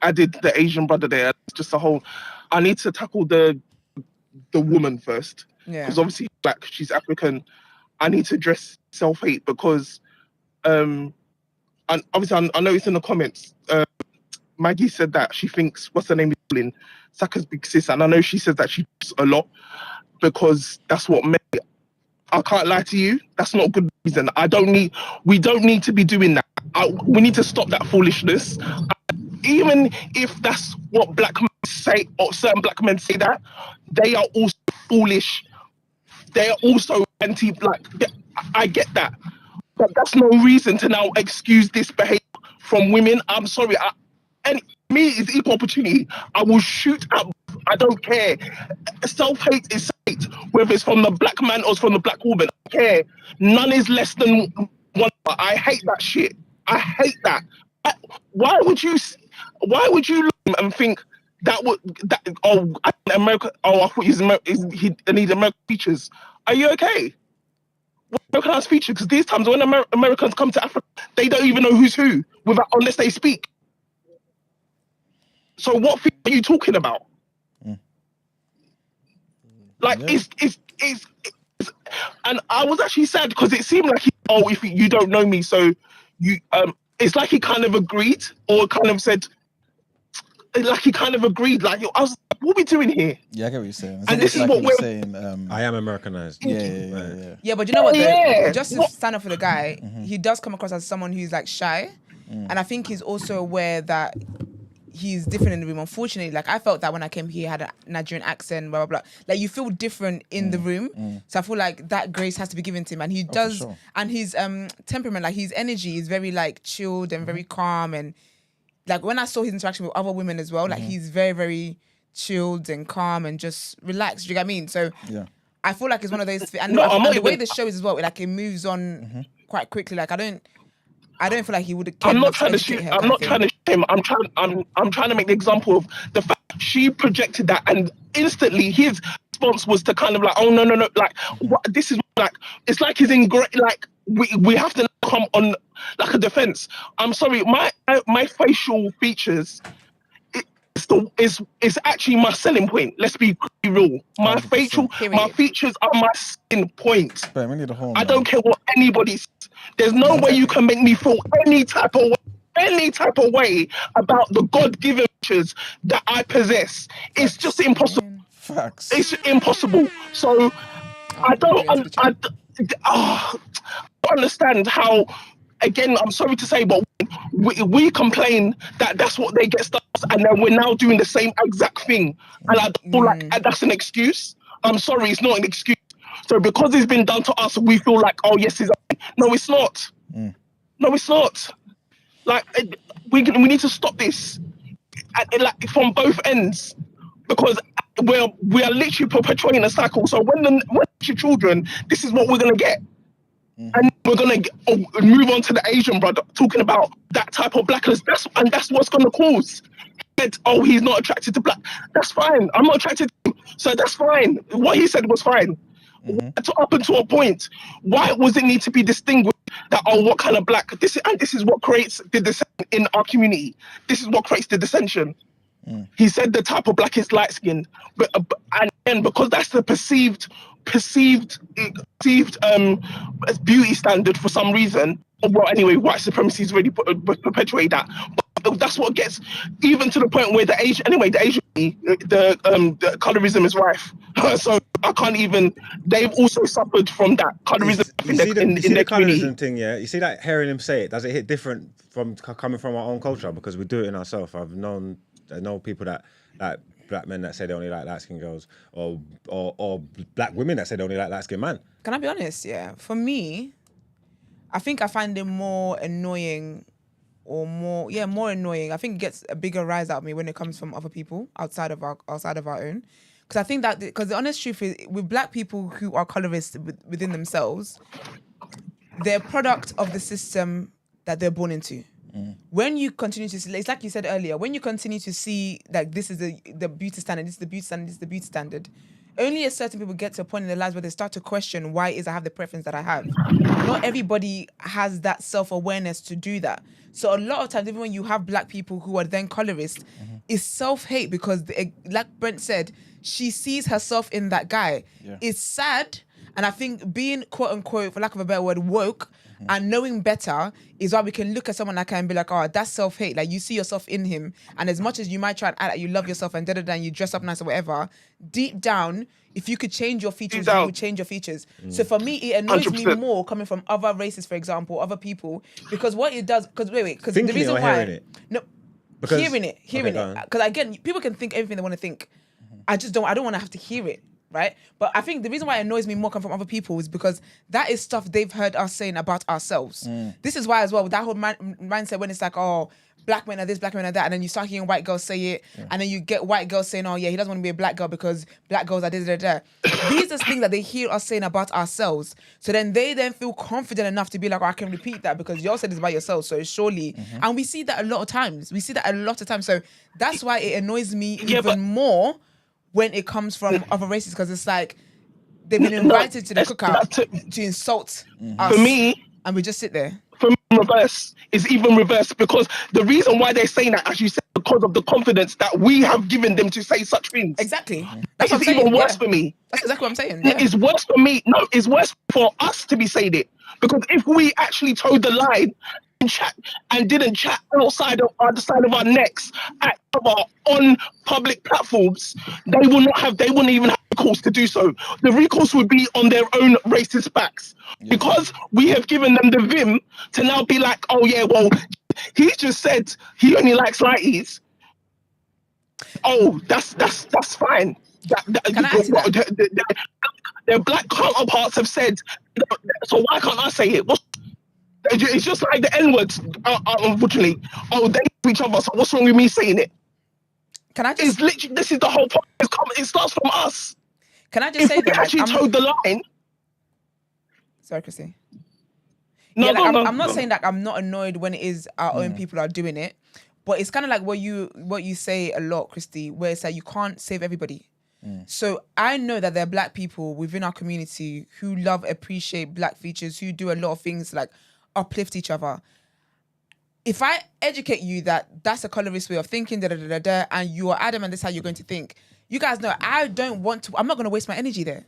the Asian brother there. It's just a whole. I need to tackle the woman first because obviously black, she's African. I need to address self-hate because, and obviously I know it's in the comments. Maggie said that she thinks what's her name is Saka's big sis, and I know she says that she does a lot because that's what men. I can't lie to you. That's not a good reason. We don't need to be doing that. We need to stop that foolishness. Even if that's what black men say, or certain black men say that, they are also foolish. They are also anti-black. I get that. But that's no reason to now excuse this behavior from women. I'm sorry. And me is equal opportunity. I will shoot up. I don't care. Self-hate is hate, whether it's from the black man or it's from the black woman. I don't care. None is less than one. I hate that shit. I hate that. Why would you look and think America? Oh, I thought he needs American features. Are you okay? Americanized features, because these times when Americans come to Africa, they don't even know who's who unless they speak. So what thing are you talking about? Like it's and I was actually sad because it seemed like if you don't know me, so you it's like he kind of agreed or kind of said like he kind of agreed. Like I was like, what are we doing here?
Yeah, I get what you're saying.
And this is what we're
saying.
I am Americanized.
Yeah.
Yeah, but you know what? Just to stand up for the guy, he does come across as someone who's like shy. And I think he's also aware that he's different in the room. Unfortunately, like I felt that when I came here, he had a Nigerian accent, blah, blah, blah. Like you feel different in the room. So I feel like that grace has to be given to him. And he does,
sure.
and his temperament, like his energy is very like chilled and very calm. And like when I saw his interaction with other women as well, like he's very, very chilled and calm and just relaxed. Do you get what I mean? So I feel like it's one of those, and the way the show is as well, like it moves on quite quickly. Like I don't feel like he would have.
I'm not trying to shame. I'm not trying to shame. I'm trying to make the example of the fact she projected that, and instantly his response was to kind of like, oh no, like what? This is like it's like he's in great. Like we have to come on like a defense. I'm sorry, my facial features. Is actually my selling point. Let's be real. My features are my selling point.
But we need a whole.
I don't care what anybody says. There's no way you can make me feel any type of way about the God-given features that I possess. It's just impossible.
Facts.
It's impossible. So I don't understand how. Again, I'm sorry to say, but we complain that that's what they get stuff, and then we're now doing the same exact thing. And I feel like that's an excuse. I'm sorry, it's not an excuse. So because it's been done to us, we feel like, oh yes, no, it's not. No, it's not. Like we need to stop this, like from both ends, because we are literally perpetuating a cycle. So when your children, this is what we're gonna get. And we're gonna move on to the Asian brother talking about that type of blackness. That's what's gonna cause. Oh, he's not attracted to black. That's fine. I'm not attracted to him, so that's fine. What he said was fine. Up until a point, why was it need to be distinguished that what kind of black? This is what creates the dissension in our community. This is what creates the dissension. He said the type of black is light skinned, but and because that's the perceived beauty standard for some reason. Well, anyway, white supremacy is really perpetuate that. But that's what gets even to the point where the colorism is rife. So I can't even. They've also suffered from that colorism in their
the
community.
Colorism thing, yeah. You see that hearing him say it, does it hit different from coming from our own culture because we do it in ourselves? I know people that like black men that say they only like light-skinned girls, or black women that say they only like light-skinned men.
Can I be honest? Yeah, for me, I think I find it more annoying, more annoying. I think it gets a bigger rise out of me when it comes from other people outside of our own. Because I think that because the honest truth is, with black people who are colorist within themselves, they're a product of the system that they're born into. When you continue to see, it's like you said earlier, when you continue to see like this is the beauty standard, this is the beauty standard, this is the beauty standard, only a certain people get to a point in their lives where they start to question why is I have the preference that I have. Not everybody has that self-awareness to do that. So a lot of times, even when you have black people who are then colorist, it's self-hate because, like Brent said, she sees herself in that guy. Yeah. It's sad. And I think being, quote unquote, for lack of a better word, woke and knowing better is why we can look at someone like her and be like, oh, that's self-hate. Like you see yourself in him. And as much as you might try and act like you love yourself and and you dress up nice or whatever, deep down, if you could change your features, you would change your features. So for me, it annoys 100%. Me more coming from other races, for example, other people, because what it does, because because the reason why, hearing it. No, because, hearing it, because again, people can think everything they want to think. I don't want to have to hear it. Right? But I think the reason why it annoys me more coming from other people is because that is stuff they've heard us saying about ourselves. This is why as well, that whole mindset when it's like, oh, black men are this, black men are that, and then you start hearing white girls say it, and then you get white girls saying, oh yeah, he doesn't want to be a black girl because black girls are this, These are things that they hear us saying about ourselves. So then they feel confident enough to be like, oh, I can repeat that because y'all said this about yourself, so surely. And we see that a lot of times. So that's why it annoys me even more when it comes from other races, because it's like they've been invited to the cookout to insult us.
For me,
and we just sit there.
For me, reverse is even reverse, because the reason why they're saying that, as you said, because of the confidence that we have given them to say such things.
Exactly.
That's even worse for me.
That's exactly what I'm saying. Yeah.
It's worse for me. No, it's worse for us to be saying it, because if we actually toed the line and didn't chat outside of the side of our necks on public platforms, they wouldn't even have recourse to do so. The recourse would be on their own racist backs, because we have given them the vim to now be like, oh yeah, well,
he just said he only likes lighties. Oh, that's fine. Their black counterparts have said, so why can't I say it? It's just like the N-words, unfortunately. Oh, they to each other, so what's wrong with me saying it?
Can I just...
It's literally, this is the whole point. It starts from us.
Can I just say that?
If we actually towed the line...
Sorry, Chrissy.
No,
yeah, like,
no,
I'm not saying that I'm not annoyed when it is our own people are doing it, but it's kind of like what you say a lot, Christy, where it's like you can't save everybody. So I know that there are black people within our community who appreciate black features, who do a lot of things like uplift each other. If I educate you that that's a colorist way of thinking, and you are adamant that's how you're going to think, you guys know I'm not going to waste my energy there.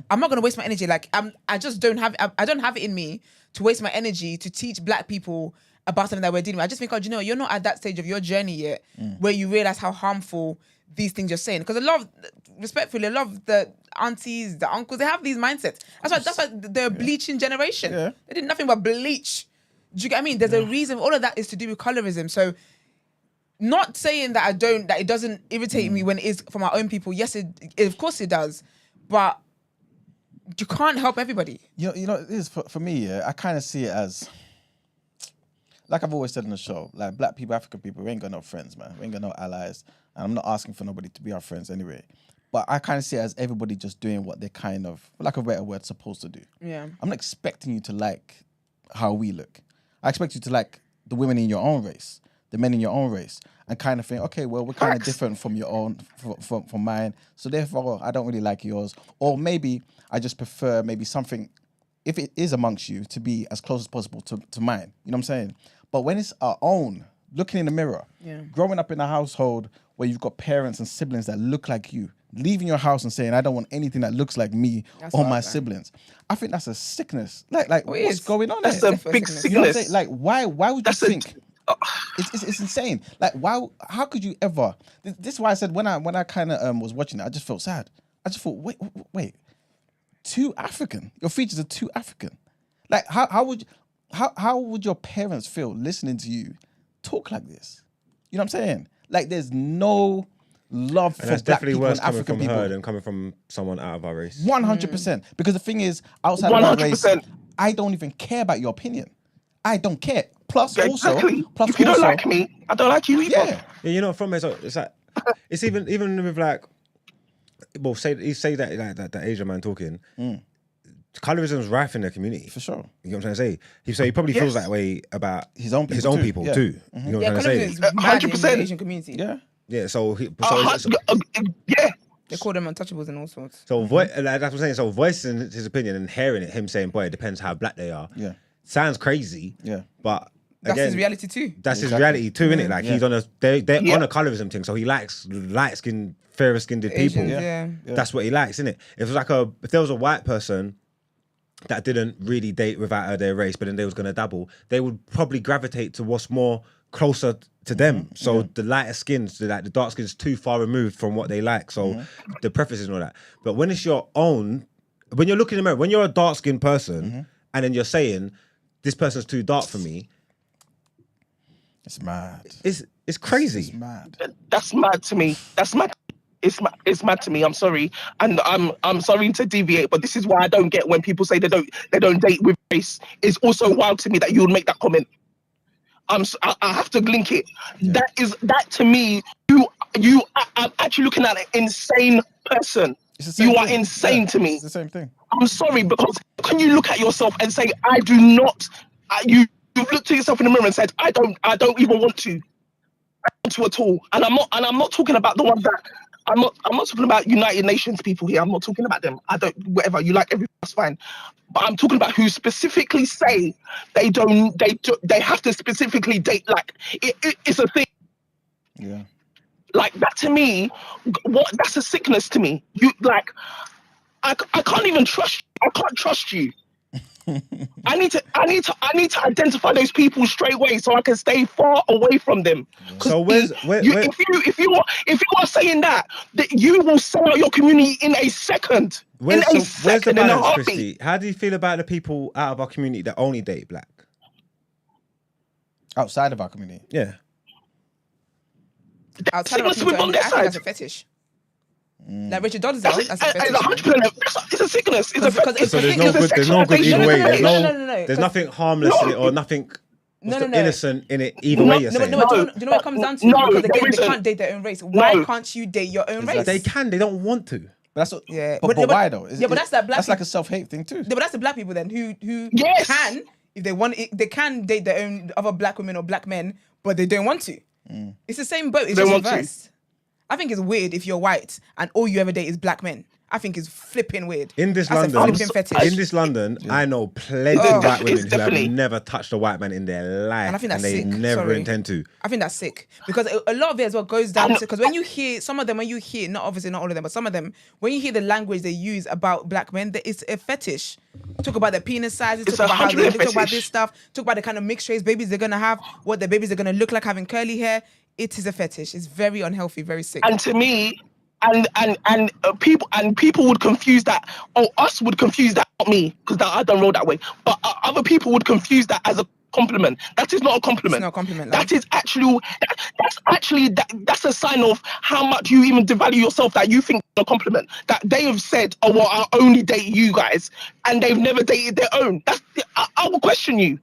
I'm not going to waste my energy. Like I don't have it in me to waste my energy to teach black people about something that we're dealing with. I just think, you're not at that stage of your journey yet where you realize how harmful these things you're saying. Because a lot of the aunties, the uncles, they have these mindsets. That's why they're a bleaching generation. Yeah. They did nothing but bleach. Do you get what I mean? There's a reason. All of that is to do with colorism. So not saying that it doesn't irritate me when it is from our own people. Yes, of course it does. But you can't help everybody.
You know, it is for me, I kind of see it as, like I've always said in the show, like black people, African people, we ain't got no friends, man. We ain't got no allies. And I'm not asking for nobody to be our friends anyway. But I kind of see it as everybody just doing what they're kind of, for lack of a better word, supposed to do. Yeah. I'm not expecting you to like how we look. I expect you to like the women in your own race, the men in your own race, and kind of think, okay, well, we're kind of different from your own, from mine. So therefore, I don't really like yours. Or maybe I just prefer maybe something, if it is amongst you, to be as close as possible to mine. You know what I'm saying? But when it's our own, looking in the mirror, growing up in a household where you've got parents and siblings that look like you, leaving your house and saying, I don't want anything that looks like me or my siblings. I think that's a sickness. Like what's going on there?
That's a big sickness.
You know what I'm saying? Like, why would you think... It's insane. Like, how could you ever... This is why I said when I kind of was watching it, I just felt sad. I just thought, wait, too African. Your features are too African. Like, how would your parents feel listening to you talk like this? You know what I'm saying? Like, there's no love for black people and African people.
Her than coming from someone out of our race.
100%. Because the thing is, outside of our race, I don't even care about your opinion. I don't care. Plus,
exactly. If you don't like me, I don't like you either.
Yeah, you know, from it, it's like, it's even with like, well, say that like that Asian man talking. Colorism's rife in the community.
For sure.
You know what I'm trying to say? He probably feels that way about
his own people too.
You know what I'm trying to say?
100%.
In the Asian community.
Yeah.
Yeah, so
they call them untouchables and all sorts.
So that's what I'm saying. So voicing his opinion and hearing it, him saying, "Boy, it depends how black they are." Yeah, sounds crazy.
Yeah,
but
that's his reality too.
That's his reality too, isn't it? Like he's on they're on a colorism thing, so he likes light skinned, fairer skinned people.
Yeah.
That's what he likes, isn't it? If there was a white person that didn't really date without their race, but then they was gonna dabble, they would probably gravitate to what's more closer to them. So the lighter skins, the dark skins, too far removed from what they like. So the preferences and all that. But when it's your own, when you're looking in the mirror, when you're a dark skinned person, and then you're saying this person's too dark for me,
it's mad.
It's crazy.
It's mad.
That's mad to me. That's mad. It's mad to me. I'm sorry, and I'm sorry to deviate, but this is why I don't get when people say they don't date with race. It's also wild to me that you would make that comment. I have to link it. Yeah. That to me, I'm actually looking at an insane person. You are insane to me.
It's the same thing.
I'm sorry, because can you look at yourself and say, I do not, you've looked at yourself in the mirror and said, I don't even want to. I don't want to at all. And I'm not talking about the ones that, I'm not talking about United Nations people here. I'm not talking about them. Whatever, you like everything, that's fine. But I'm talking about who specifically say they have to specifically date, like, it's a thing.
Yeah.
Like, that to me, that's a sickness to me. You, like, I can't even trust you. I can't trust you. I need to identify those people straight away so I can stay far away from them.
So
if you are saying that you will sell out your community in a second.
Where's the balance, Christy? How do you feel about the people out of our community that only date black?
Outside of our community.
Yeah.
Outside of our
Sickness
community,
on their
I think that's
side.
a fetish. Like Richard Dodd's that's a fetish.
It's 100%. It's a sickness. It's a fetish.
So there's no good. There's no good either way. There's nothing harmless in it or nothing. Innocent in it either way. You're saying.
Do you know what it comes down to? Because again, they can't date their own race. Why can't you date your own race?
They can. They don't want to.
But that's what,
yeah.
But why though?
Yeah, but that's that black.
That's like a self-hate thing too.
Yeah, but that's the black people then who
Yes.
can, if they want, they can date their own other black women or black men, but they don't want to. It's the same boat. It's
They
just
want to.
reversed. I think it's weird if you're white and all you ever date is black men. I think it's flipping weird.
In this
That's a
London,
flipping fetish.
in this London, I know plenty of white women who have never touched a white man in their life,
And I think that's
they
sick.
never
Sorry.
intend to.
I think that's sick because a lot of it as well goes down to, because when you hear some of them, not obviously not all of them, but some of them, when you hear the language they use about black men, it's a fetish. Talk about their penis sizes, talk about how they look, talk about this stuff, talk about the kind of mixed race babies they're gonna have, what their babies are gonna look like having curly hair. It is a fetish. It's very unhealthy, very sick.
And to me, people would confuse that. Oh, us would confuse that, not me, because I don't roll that way. But other people would confuse that as a compliment. That is not a compliment.
It's not a compliment. Like.
That is actually that's a sign of how much you even devalue yourself. That you think it's a compliment. That they have said, "Oh, well, I'll only date you guys," and they've never dated their own. I will question you.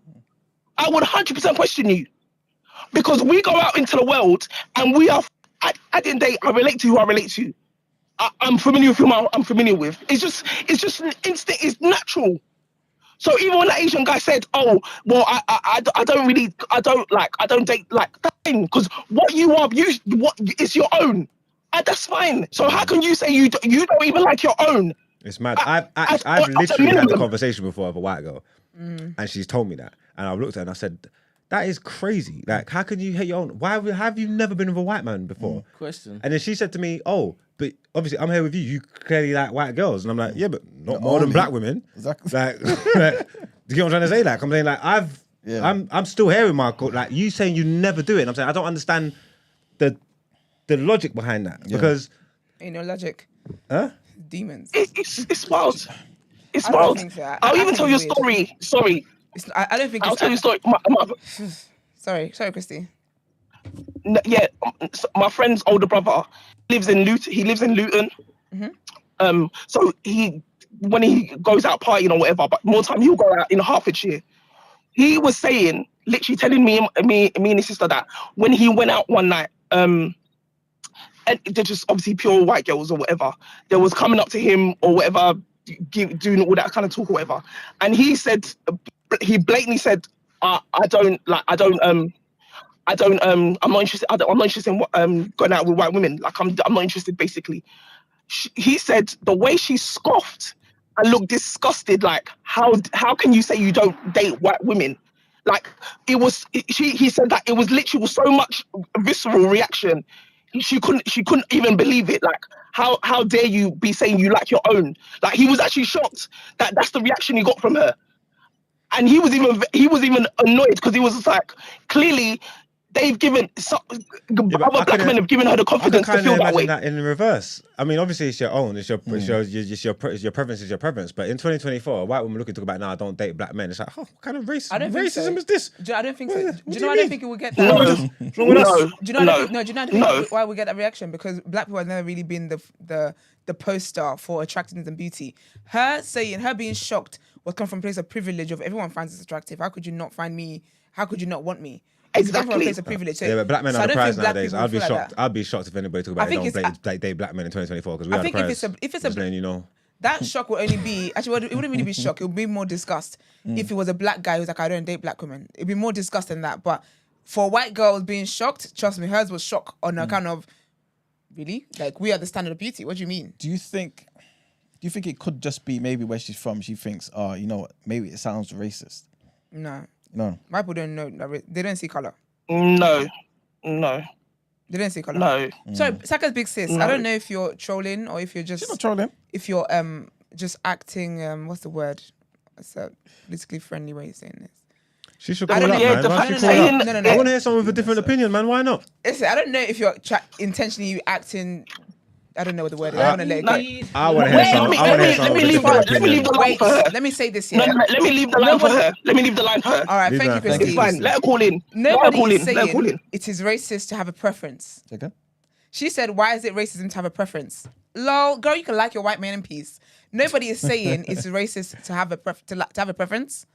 I would 100% question you, because we go out into the world and we are. At the end of the day, I relate to who I relate to. I'm familiar with who I'm familiar with. It's just an instinct. It's natural. So even when the Asian guy said, "Oh, well, I don't date like that thing," because what you are, it's your own. That's fine. So how can you say you don't even like your own?
It's mad. I've literally had a conversation before with a white girl, and she's told me that, and I've looked at her and I said, that is crazy. Like, how can you hate your own? Why have you never been with a white man before?
Question.
And then she said to me, "Oh, but obviously I'm here with you. You clearly like white girls." And I'm like, "Yeah, but not more than black women."
Exactly.
Like, do you get what I'm trying to say? Like, I'm saying, like, I'm still here with my like you saying you never do it. And I'm saying I don't understand the logic behind that because
ain't no logic.
Huh?
Demons.
It's wild. It's
I don't
wild.
think so.
I'll even tell you a
weird.
story. Sorry.
I don't think
I'll tell you a story.
Sorry, Christy.
My friend's older brother lives in Luton. He lives in Luton. So when he goes out partying or whatever, but more time he'll go out in Hertfordshire. He was saying, literally telling me and his sister that when he went out one night, and they're just obviously pure white girls or whatever, they was coming up to him or whatever, doing all that kind of talk or whatever, and he blatantly said, I'm not interested. I'm not interested in going out with white women. Like I'm not interested. Basically, he said the way she scoffed and looked disgusted. Like how can you say you don't date white women? Like he said that it was literally so much visceral reaction. She couldn't even believe it. Like how dare you be saying you like your own? Like he was actually shocked that that's the reaction he got from her. And he was even annoyed because he was just like, clearly they've given other black men have given her the confidence to feel that way.
That in reverse. I mean, obviously it's your own. It's your preference. Is your preference. But in 2024, a white woman looking to go back now, I don't date black men. It's like, what kind of racism is this?
I don't think so. Do you know? I don't think it will get
No.
that. Do you know why we get that reaction? Because black people have never really been the poster for attractiveness and beauty. Her being shocked was come from a place of privilege of everyone finds this attractive. How could you not find me? How could you not want me? It's come from a place of privilege. So,
yeah, but black men are the prize nowadays. I'd be shocked.
Like
I'd be shocked if anybody talk about they date black men in 2024 because we are the prize.
If it's a
you know.
That shock will only be actually it wouldn't really be shock. It would be more disgust if it was a black guy who's like, I don't date black women. It'd be more disgust than that. But for white girls being shocked, trust me, hers was shock on account of really like we are the standard of beauty. What do you mean?
Do you think it could just be maybe where she's from? She thinks, oh, you know what? Maybe it sounds racist.
No.
White
people don't know. They don't see color.
No.
They don't see color.
No.
So Saka's big sis.
No.
I don't know if you're trolling or if you're just.
She's not trolling.
If you're just acting. What's the word? It's a politically friendly way of saying this.
She should call up, man.
No.
I want to hear someone with a different opinion, man. Why not?
Listen, I don't know if you're intentionally acting. I don't know what the word is. I want to let it go.
I want to hear some. I want to hear some.
Let me leave the line
Wait,
for her.
let me say this
No,
here.
no, let me leave the line for her. Let me leave the line for her.
All right,
Leave
thank
her.
you,
Thank
Christine.
It's fine. Let her call in.
Nobody is
Let her call
saying
in.
it is racist to have a preference.
Second.
She said, why is it racism to have a preference? Lol, girl, you can like your white man in peace. Nobody is saying it's racist to have a to have a preference.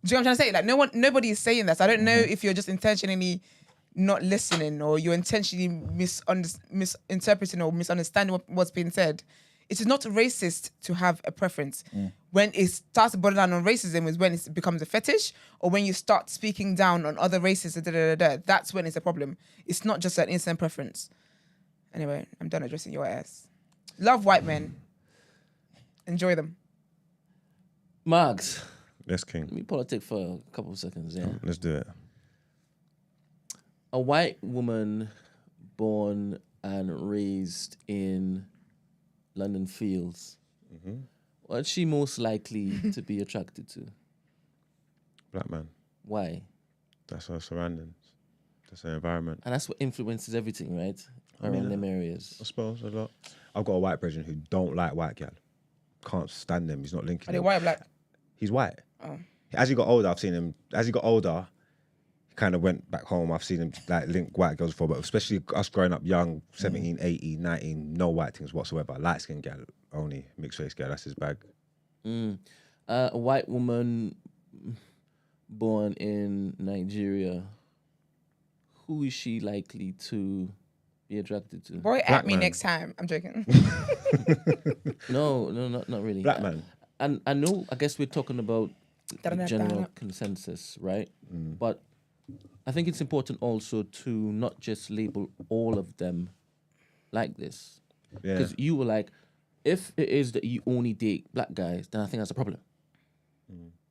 Do you know what I'm trying to say? Like, nobody is saying that. So I don't know if you're just intentionally not listening or you're intentionally misinterpreting or misunderstanding what's being said. It is not racist to have a preference. When it starts to border down on racism is when it becomes a fetish, or when you start speaking down on other races, that's when it's a problem. It's not just an instant preference. Anyway, I'm done addressing your ass. Love white men. Enjoy them.
Marks.
Yes, King.
Let me politic for a couple of seconds, yeah?
Let's do it.
A white woman born and raised in London Fields, what's she most likely to be attracted to?
Black man.
Why?
That's her surroundings. That's her environment.
And that's what influences everything, right? Around them areas.
I suppose a lot. I've got a white brethren who don't like white gal. Can't stand them. He's not linking
Are they
them.
white or black?
He's white.
Oh.
As he got older, I've seen him. As he got older, he kind of went back home. I've seen him like link white girls before, but especially us growing up young, 17, 18, 19, no white things whatsoever. Light skin gal only, mixed race gal. That's his bag.
A white woman born in Nigeria, who is she likely to be attracted to?
Boy,
Black
at me
man.
next time. I'm joking.
No, not really.
Black man.
And I know, I guess we're talking about the
Da-da-da-da.
general consensus, right? But I think it's important also to not just label all of them like this.
Yeah.
Because you were like, if it is that you only date black guys, then I think that's a problem.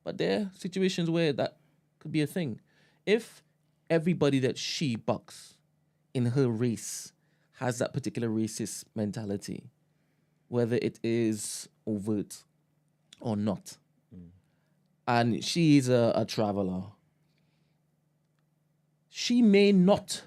But there are situations where that could be a thing. If everybody that she bucks in her race has that particular racist mentality, whether it is overt or not, and she is a traveler, she may not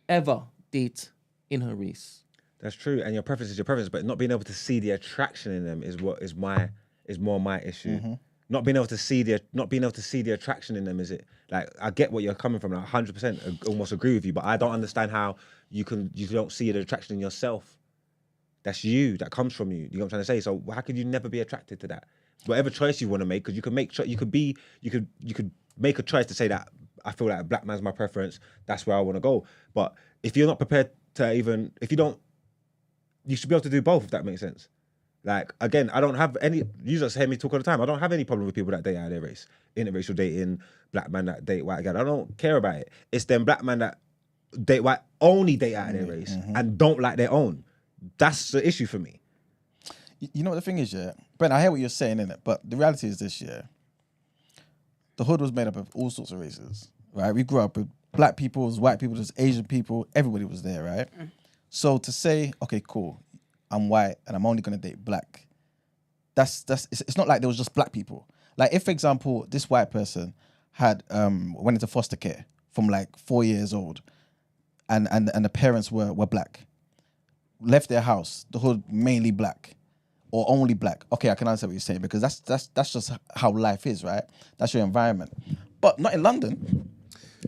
ever date in her race.
That's true, and your preference is your preference, but not being able to see the attraction in them is what is more my issue. Not being able to see the attraction in them, is it? Like, I get what you're coming from, like 100% almost agree with you, but I don't understand how you don't see the attraction in yourself. That's you, that comes from you. You know what I'm trying to say? So how could you never be attracted to that? Whatever choice you want to make, because you could make a choice to say that I feel like a black man's my preference, that's where I want to go. But if you're not prepared to even, you should be able to do both, if that makes sense. Like, again, I don't have any, you just hear me talk all the time, I don't have any problem with people that date out of their race. Interracial dating, black men that date white girl, I don't care about it. It's them black men that date white, only date out of their race and don't like their own. That's the issue for me.
You know what the thing is, yeah? Brent, I hear what you're saying, innit? But the reality is this, yeah? The hood was made up of all sorts of races, right? We grew up with black people, there's white people, there's Asian people, everybody was there, right? So to say, okay, cool, I'm white and I'm only gonna date black, it's not like there was just black people. Like, if, for example, this white person had went into foster care from like 4 years old and the parents were black, left their house, the hood mainly black, or only black. Okay, I can understand what you're saying, because that's just how life is, right? That's your environment. But not in London.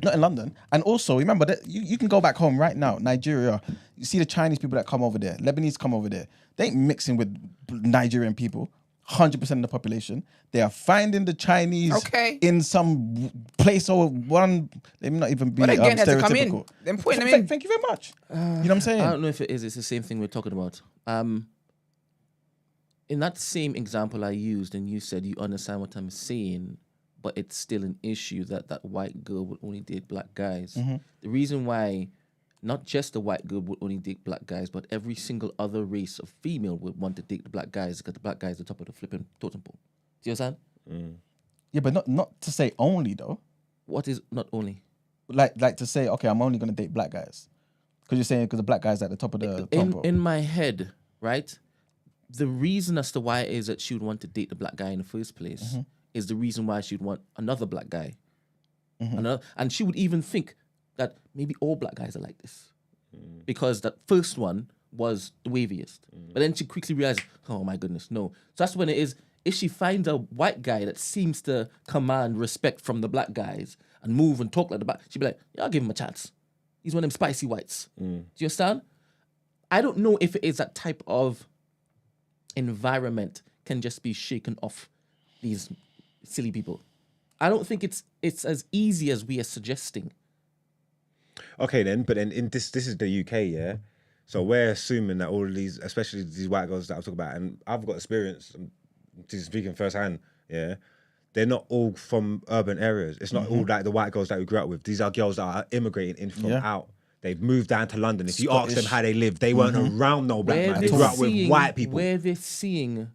Not in London. And also, remember that you can go back home right now, Nigeria. You see the Chinese people that come over there, Lebanese come over there. They ain't mixing with Nigerian people. 100% of the population. They are finding the Chinese in some place or one. They may not even be
again, had to come
stereotypical.
in. Then putting them in.
Thank you very much. You know what I'm saying?
I don't know if it is. It's the same thing we're talking about. In that same example I used, and you said you understand what I'm saying, but it's still an issue that white girl would only date black guys. The reason why not just the white girl would only date black guys, but every single other race of female would want to date the black guys, because the black guy is the top of the flipping totem pole. Do you understand?
Yeah, but not to say only though.
What is not only?
Like to say, okay, I'm only gonna date black guys, because you're saying because the black guy's at the top of the totem pole.
In my head, right? The reason as to why it is that she would want to date the black guy in the first place is the reason why she'd want another black guy. And she would even think that maybe all black guys are like this. Because that first one was the waviest. But then she quickly realized, oh my goodness, no. So that's when it is, if she finds a white guy that seems to command respect from the black guys and move and talk like the black, she'd be like, yeah, I'll give him a chance. He's one of them spicy whites. Do you understand? I don't know if it is that type of environment can just be shaken off these silly people. I don't think it's as easy as we are suggesting.
Okay, then, but then in this is the UK, yeah. So we're assuming that all of these, especially these white girls that I'm talking about, and I've got experience, just speaking firsthand, yeah. They're not all from urban areas. It's not all like the white girls that we grew up with. These are girls that are immigrating in from out. They've moved down to London. If you ask them how they live, they weren't around no black man. They grew up with white people.
Where they're seeing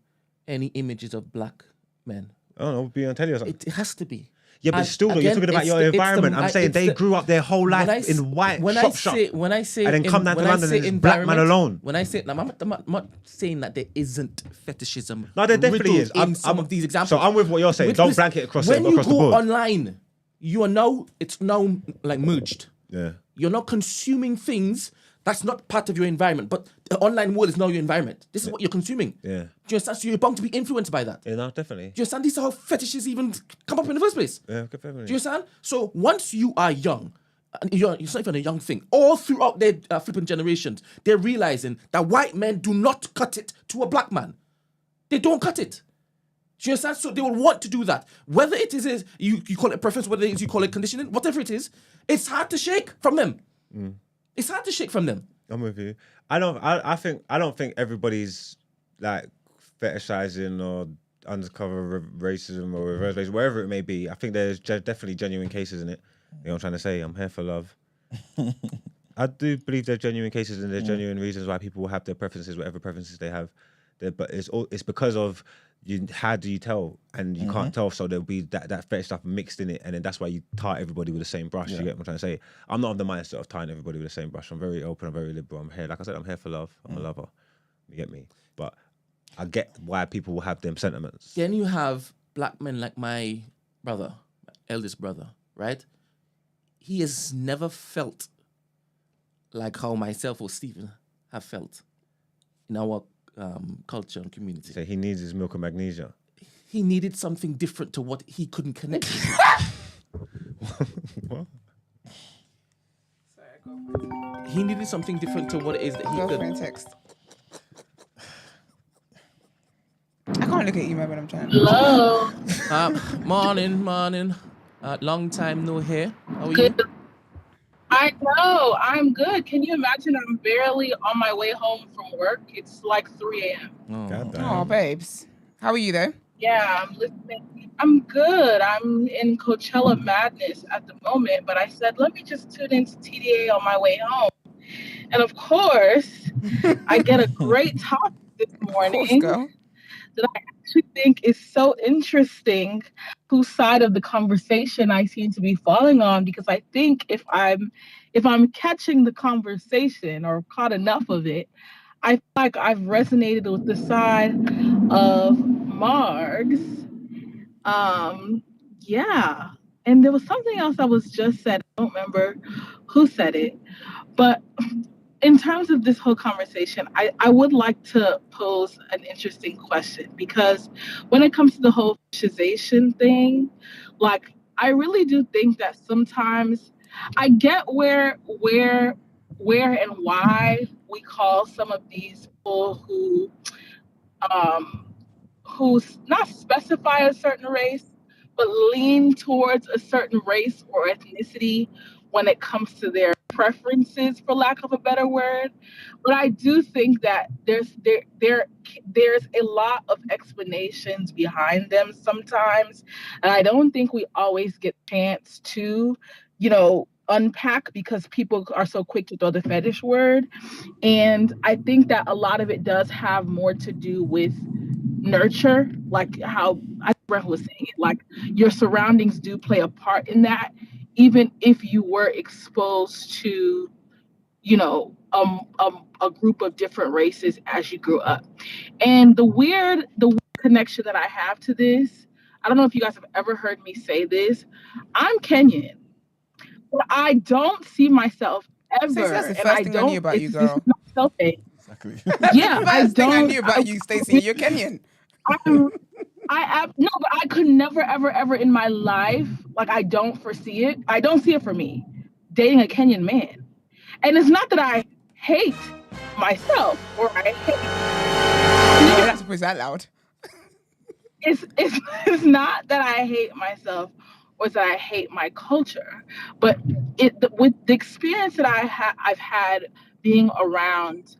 any images of black men?
I don't know, be on telly or something.
It has to be.
Yeah, but still, though, you're talking about your environment. I'm saying they grew up their whole life in white shop.
When I say,
and then come down to London and it's black man alone.
When I say, I'm not saying that there isn't fetishism.
No, there definitely is.
In some of these examples.
So I'm with what you're saying. Don't blanket across the board.
When you go online, it's now like merged.
Yeah.
You're not consuming things that's not part of your environment, but the online world is now your environment. This is what you're consuming.
Yeah.
Do you understand? So you're bound to be influenced by that.
Yeah, no, definitely.
Do you understand? This is how fetishes even come up in the first place.
Yeah, definitely.
Do you understand? So once you are young, and it's not even a young thing, all throughout their flipping generations, they're realizing that white men do not cut it to a black man. They don't cut it. Do you understand? So they will want to do that. Whether it is you call it preference, whether it is you call it conditioning, whatever it is, it's hard to shake from them. It's hard to shake from them.
I'm with you. I don't think everybody's like fetishizing or undercover racism or reverse racism, wherever it may be. I think there's definitely genuine cases in it. You know what I'm trying to say? I'm here for love. I do believe there's genuine cases and there's genuine reasons why people will have their preferences, whatever preferences they have. But it's because of how do you tell, and you can't tell, so there'll be that fetish stuff mixed in it, and then that's why you tie everybody with the same brush. You get what I'm trying to say? I'm not of the mindset of tying everybody with the same brush. I'm very open, I'm very liberal. I'm here, like I said, I'm here for love. I'm a lover. You get me? But I get why people will have them sentiments.
Then you have black men like my brother, my eldest brother, right? He has never felt like how myself or Stephen have felt in our culture and community.
So he needs his milk and magnesia.
He needed something different to what he couldn't connect with.
What?
He needed something different to what it is that he
Girlfriend
could.
text. I can't look at you, man, when I'm trying.
Hello.
Morning. Long time no hear. How are you?
I know. I'm good. Can you imagine? I'm barely on my way home from work. It's like 3 a.m.
Oh, babes. How are you, though?
Yeah, I'm listening. I'm good. I'm in Coachella madness at the moment, but I said, let me just tune into TDA on my way home. And of course, I get a great topic this morning that I actually think is so interesting, whose side of the conversation I seem to be falling on, because I think if I'm catching the conversation or caught enough of it, I feel like I've resonated with the side of Margs. Yeah. And there was something else that was just said. I don't remember who said it, but in terms of this whole conversation, I would like to pose an interesting question, because when it comes to the whole fetishization thing, like, I really do think that sometimes I get where and why we call some of these people who not specify a certain race, but lean towards a certain race or ethnicity when it comes to their preferences, for lack of a better word. But I do think that there's a lot of explanations behind them sometimes, and I don't think we always get a chance to, unpack, because people are so quick to throw the fetish word. And I think that a lot of it does have more to do with nurture, like how Brent was saying it, like your surroundings do play a part in that, even if you were exposed to, a group of different races as you grew up. And the weird connection that I have to this, I don't know if you guys have ever heard me say this, I'm Kenyan, but I don't see myself ever.
That's the first thing I knew about you, girl.
Exactly.
Yeah,
The first thing I knew about you, Stacey, you're Kenyan.
No, but I could never, ever, ever in my life, like I don't foresee it. I don't see it for me dating a Kenyan man. And it's not that I hate myself or I hate.
You're not supposed to that loud.
It's not that I hate myself or that I hate my culture, but with the experience that I've had being around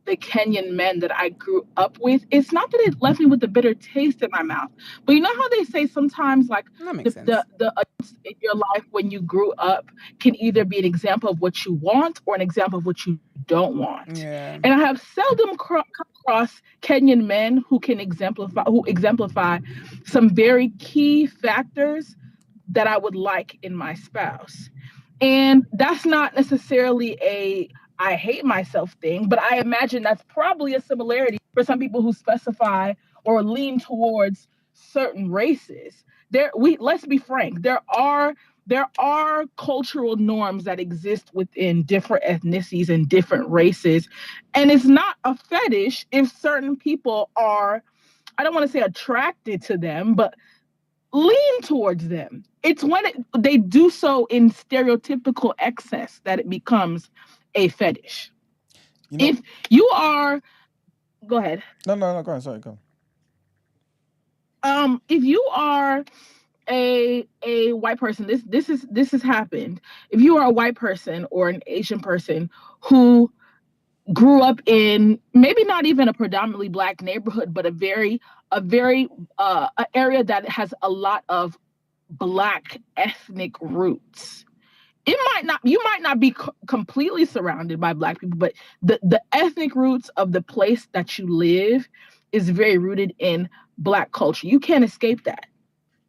the Kenyan men that I grew up with, it's not that it left me with a bitter taste in my mouth. But you know how they say sometimes, like, the adults in your life when you grew up can either be an example of what you want or an example of what you don't want.
Yeah.
And I have seldom come across Kenyan men who exemplify some very key factors that I would like in my spouse. And that's not necessarily a I hate myself thing, but I imagine that's probably a similarity for some people who specify or lean towards certain races. Let's be frank, there are cultural norms that exist within different ethnicities and different races. And it's not a fetish if certain people are, I don't want to say attracted to them, but lean towards them. It's when they do so in stereotypical excess that it becomes a fetish. If you are, go ahead.
No, go on. Sorry, go
on. If you are a white person, this has happened. If you are a white person or an Asian person who grew up in maybe not even a predominantly Black neighborhood, but a very area that has a lot of Black ethnic roots. You might not be completely surrounded by Black people, but the ethnic roots of the place that you live is very rooted in Black culture. You can't escape that.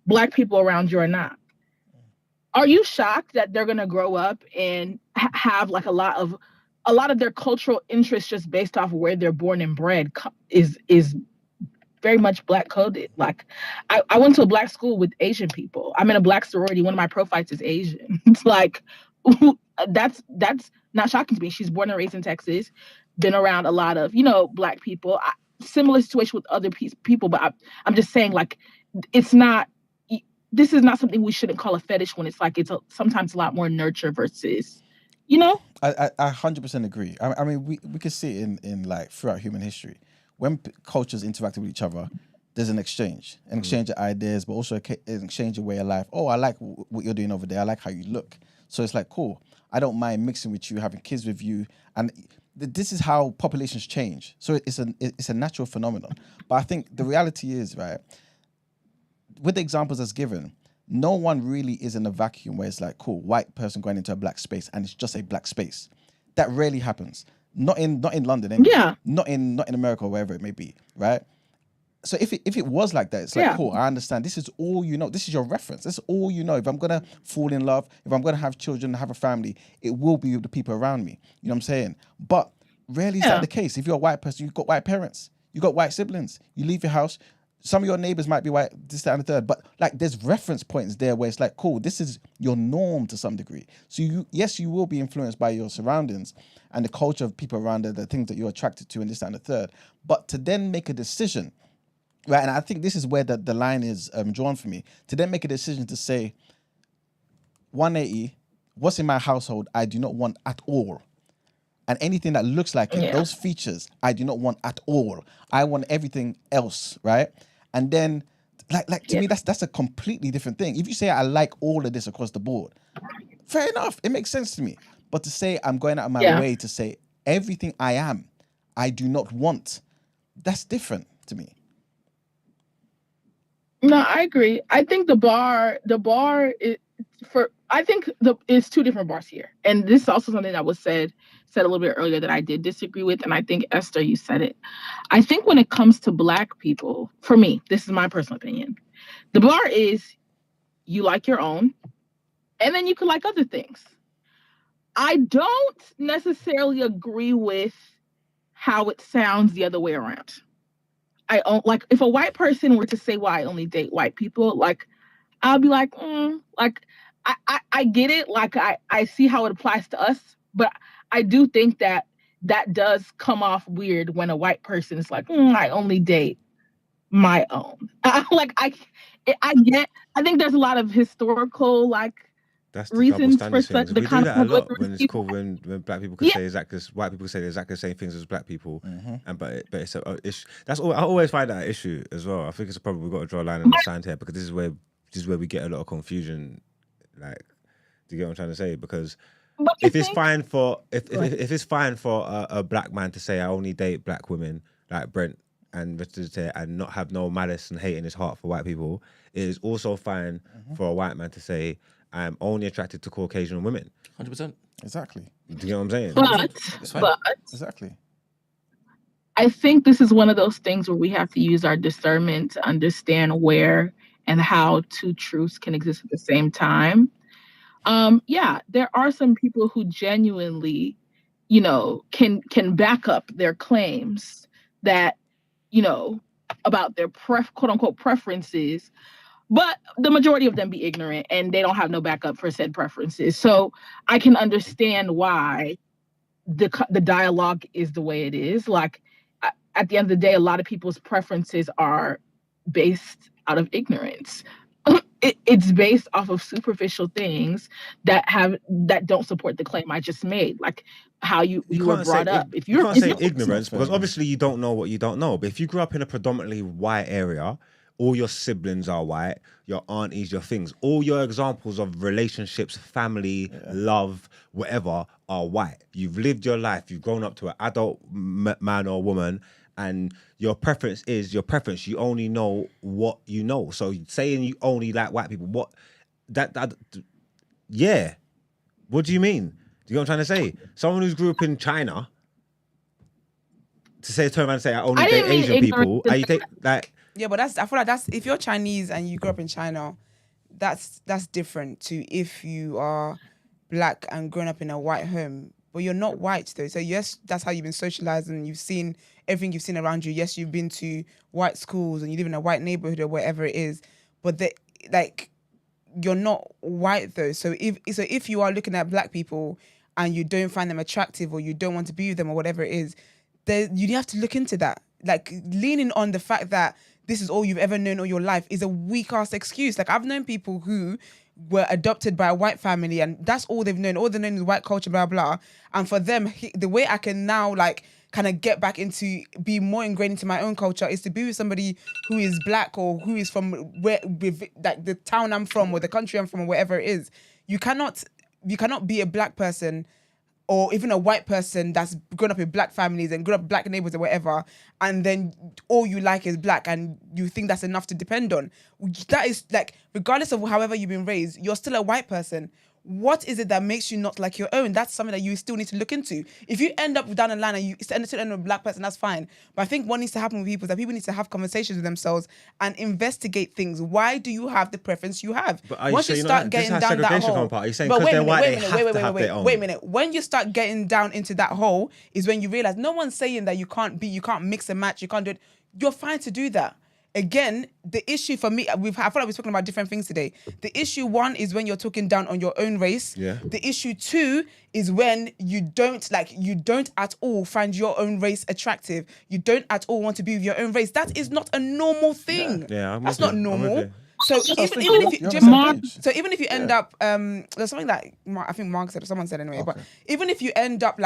Black people around you are not. Are you shocked that they're going to grow up and have like a lot of their cultural interests just based off of where they're born and bred is very much Black coded? Like, I went to a Black school with Asian people. I'm in a Black sorority. One of my profiles is Asian. It's like, that's not shocking to me. She's born and raised in Texas, been around a lot of, Black people. Similar situation with other people, but I'm just saying, like, this is not something we shouldn't call a fetish when it's like sometimes a lot more nurture versus,
I 100% agree. I mean, we could see it in like throughout human history. When cultures interacted with each other, there's an exchange of ideas, but also an exchange of way of life. Oh, I like what you're doing over there. I like how you look. So it's like, cool. I don't mind mixing with you, having kids with you. And this is how populations change. So it's a natural phenomenon. But I think the reality is, right, with the examples that's given, no one really is in a vacuum where it's like, cool, white person going into a Black space and it's just a Black space. That rarely happens. Not in London anyway. Yeah. Not in America or wherever it may be, right? So if it was like that, it's like, cool, I understand. This is all you know. This is your reference. This is all you know. If I'm going to fall in love, if I'm going to have children, have a family, it will be with the people around me. You know what I'm saying? But rarely is that the case. If you're a white person, you've got white parents, you've got white siblings. You leave your house, some of your neighbors might be white, this, that, and the third. But like, there's reference points there where it's like, cool, this is your norm to some degree. So you will be influenced by your surroundings and the culture of people around there, the things that you're attracted to, and this, that, and the third. But to then make a decision, right? And I think this is where the line is drawn for me. To then make a decision to say, 180, what's in my household, I do not want at all. And anything that looks like it, those features, I do not want at all. I want everything else, right? And then, like to me, that's a completely different thing. If you say I like all of this across the board, fair enough, it makes sense to me. But to say I'm going out of my way to say everything I am, I do not want, that's different to me.
No, I agree. I think the bar is it's two different bars here. And this is also something that was said a little bit earlier that I did disagree with. And I think, Esther, you said it. I think when it comes to Black people, for me, this is my personal opinion, the bar is you like your own, and then you can like other things. I don't necessarily agree with how it sounds the other way around. Like, if a white person were to say, well, I only date white people, like, I'll be like, like, I get it. Like, I see how it applies to us, but I do think that that does come off weird when a white person is like, I only date my own. I think there's a lot of historical
that's the
reasons
double
for
standard
such
thing.
the
We do that a lot
conflict.
when it's cool when black people can say white people say exactly the same things as black people, and but it's a issue. That's all. I always find that an issue as well. I think it's a problem. We've got to draw a line in the sand here because this is where we get a lot of confusion. Like, do you get what I'm trying to say? Because if it's fine for if it's fine for a black man to say I only date black women like Brent and not have no malice and hate in his heart for white people, it is also fine for a white man to say I'm only attracted to Caucasian women.
100%.
Exactly.
Do you know what I'm saying?
But
exactly.
I think this is one of those things where we have to use our discernment to understand where and how two truths can exist at the same time. There are some people who genuinely, can back up their claims that, about their quote unquote preferences, but the majority of them be ignorant and they don't have no backup for said preferences. So I can understand why the dialogue is the way it is. Like, at the end of the day, a lot of people's preferences are based out of ignorance. It's based off of superficial things that don't support the claim I just made, like how you were brought up.
You can't say ignorance because obviously you don't know what you don't know. But if you grew up in a predominantly white area, all your siblings are white, your aunties, your things, all your examples of relationships, family, love, whatever, are white. You've lived your life, you've grown up to an adult man or woman, and your preference is your preference. You only know what you know. So saying you only like white people, what do you mean? Do you know what I'm trying to say? Someone who's grew up in China turn around and say I only date Asian people. You think like
but I feel like that's if you're Chinese and you grew up in China, that's different to if you are black and grown up in a white home. But you're not white though. So yes, that's how you've been socialized and you've seen everything you've seen around you. Yes, you've been to white schools and you live in a white neighborhood or whatever it is. But you're not white though. So if you are looking at black people and you don't find them attractive or you don't want to be with them or whatever it is, you have to look into that. Like, leaning on the fact that this is all you've ever known all your life is a weak ass excuse. Like, I've known people who were adopted by a white family and that's all they've known. All they've known is white culture, blah, blah. And for them, the way I can now kind of get back into, be more ingrained into my own culture is to be with somebody who is black or who is from the town I'm from or the country I'm from or wherever it is. You cannot be a black person or even a white person that's grown up in black families and grown up in black neighborhoods or whatever, and then all you like is black and you think that's enough to depend on. That is regardless of however you've been raised, you're still a white person. What is it that makes you not like your own? That's something that you still need to look into. If you end up down the line and you still end up with a black person, that's fine. But I think what needs to happen with people is that people need to have conversations with themselves and investigate things. Why do you have the preference you have?
But once you start getting down that hole, are you saying because they're white, they have to have their own?
Wait a minute. When you start getting down into that hole is when you realize no one's saying that you can't mix and match, you can't do it. You're fine to do that. Again, the issue for me, I feel like we're talking about different things today. The issue one is when you're talking down on your own race.
Yeah.
The issue two is when you don't at all find your own race attractive. You don't at all want to be with your own race. That is not a normal thing.
Yeah,
that's not normal. So even if you end up, there's something that I think Mark said, or someone said anyway. Okay. But even if you end up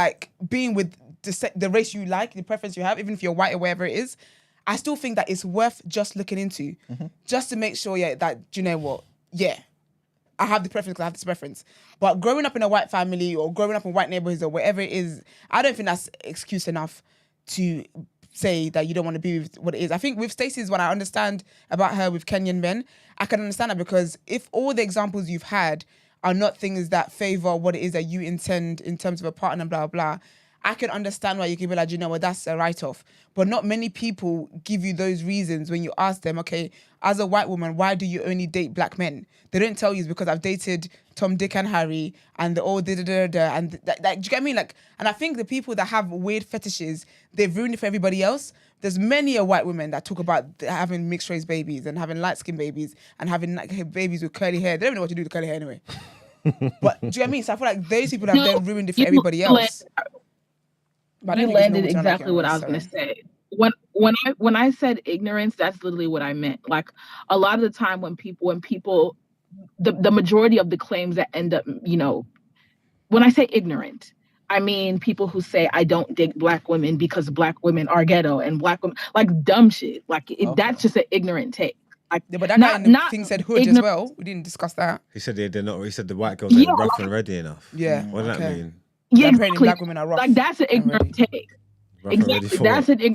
being with the race you like, the preference you have, even if you're white or wherever it is, I still think that it's worth just looking into, just to make sure, that, you know what, I have the preference because I have this preference. But growing up in a white family or growing up in white neighborhoods or whatever it is, I don't think that's excuse enough to say that you don't want to be with what it is. I think with Stacey's one, I understand about her with Kenyan men. I can understand that because if all the examples you've had are not things that favor what it is that you intend in terms of a partner, blah, blah, I can understand why you can be like, you know what, that's a write-off. But not many people give you those reasons when you ask them, okay, as a white woman, why do you only date black men? They don't tell you it's because I've dated Tom, Dick, and Harry, and the all da-da-da-da, and do you get me? And I think the people that have weird fetishes, they've ruined it for everybody else. There's many a white women that talk about having mixed race babies and having light skin babies and having babies with curly hair. They don't know what to do with curly hair anyway. But do you get me? So I feel like those people have then ruined it for everybody else. But
you landed exactly what I was going to say. When I said ignorance, that's literally what I meant. Like a lot of the time when people, the majority of the claims that end up, when I say ignorant, I mean people who say I don't dig black women because black women are ghetto and black women like dumb shit. Like that's just an ignorant take. Like,
yeah, but that guy in the thing said hood as well. We didn't discuss that.
He said they're not. He said the white girls ain't rough and ready enough.
Yeah.
What does that mean?
Yeah,
exactly. Black women are rough.
Like that's an ignorant take. Exactly.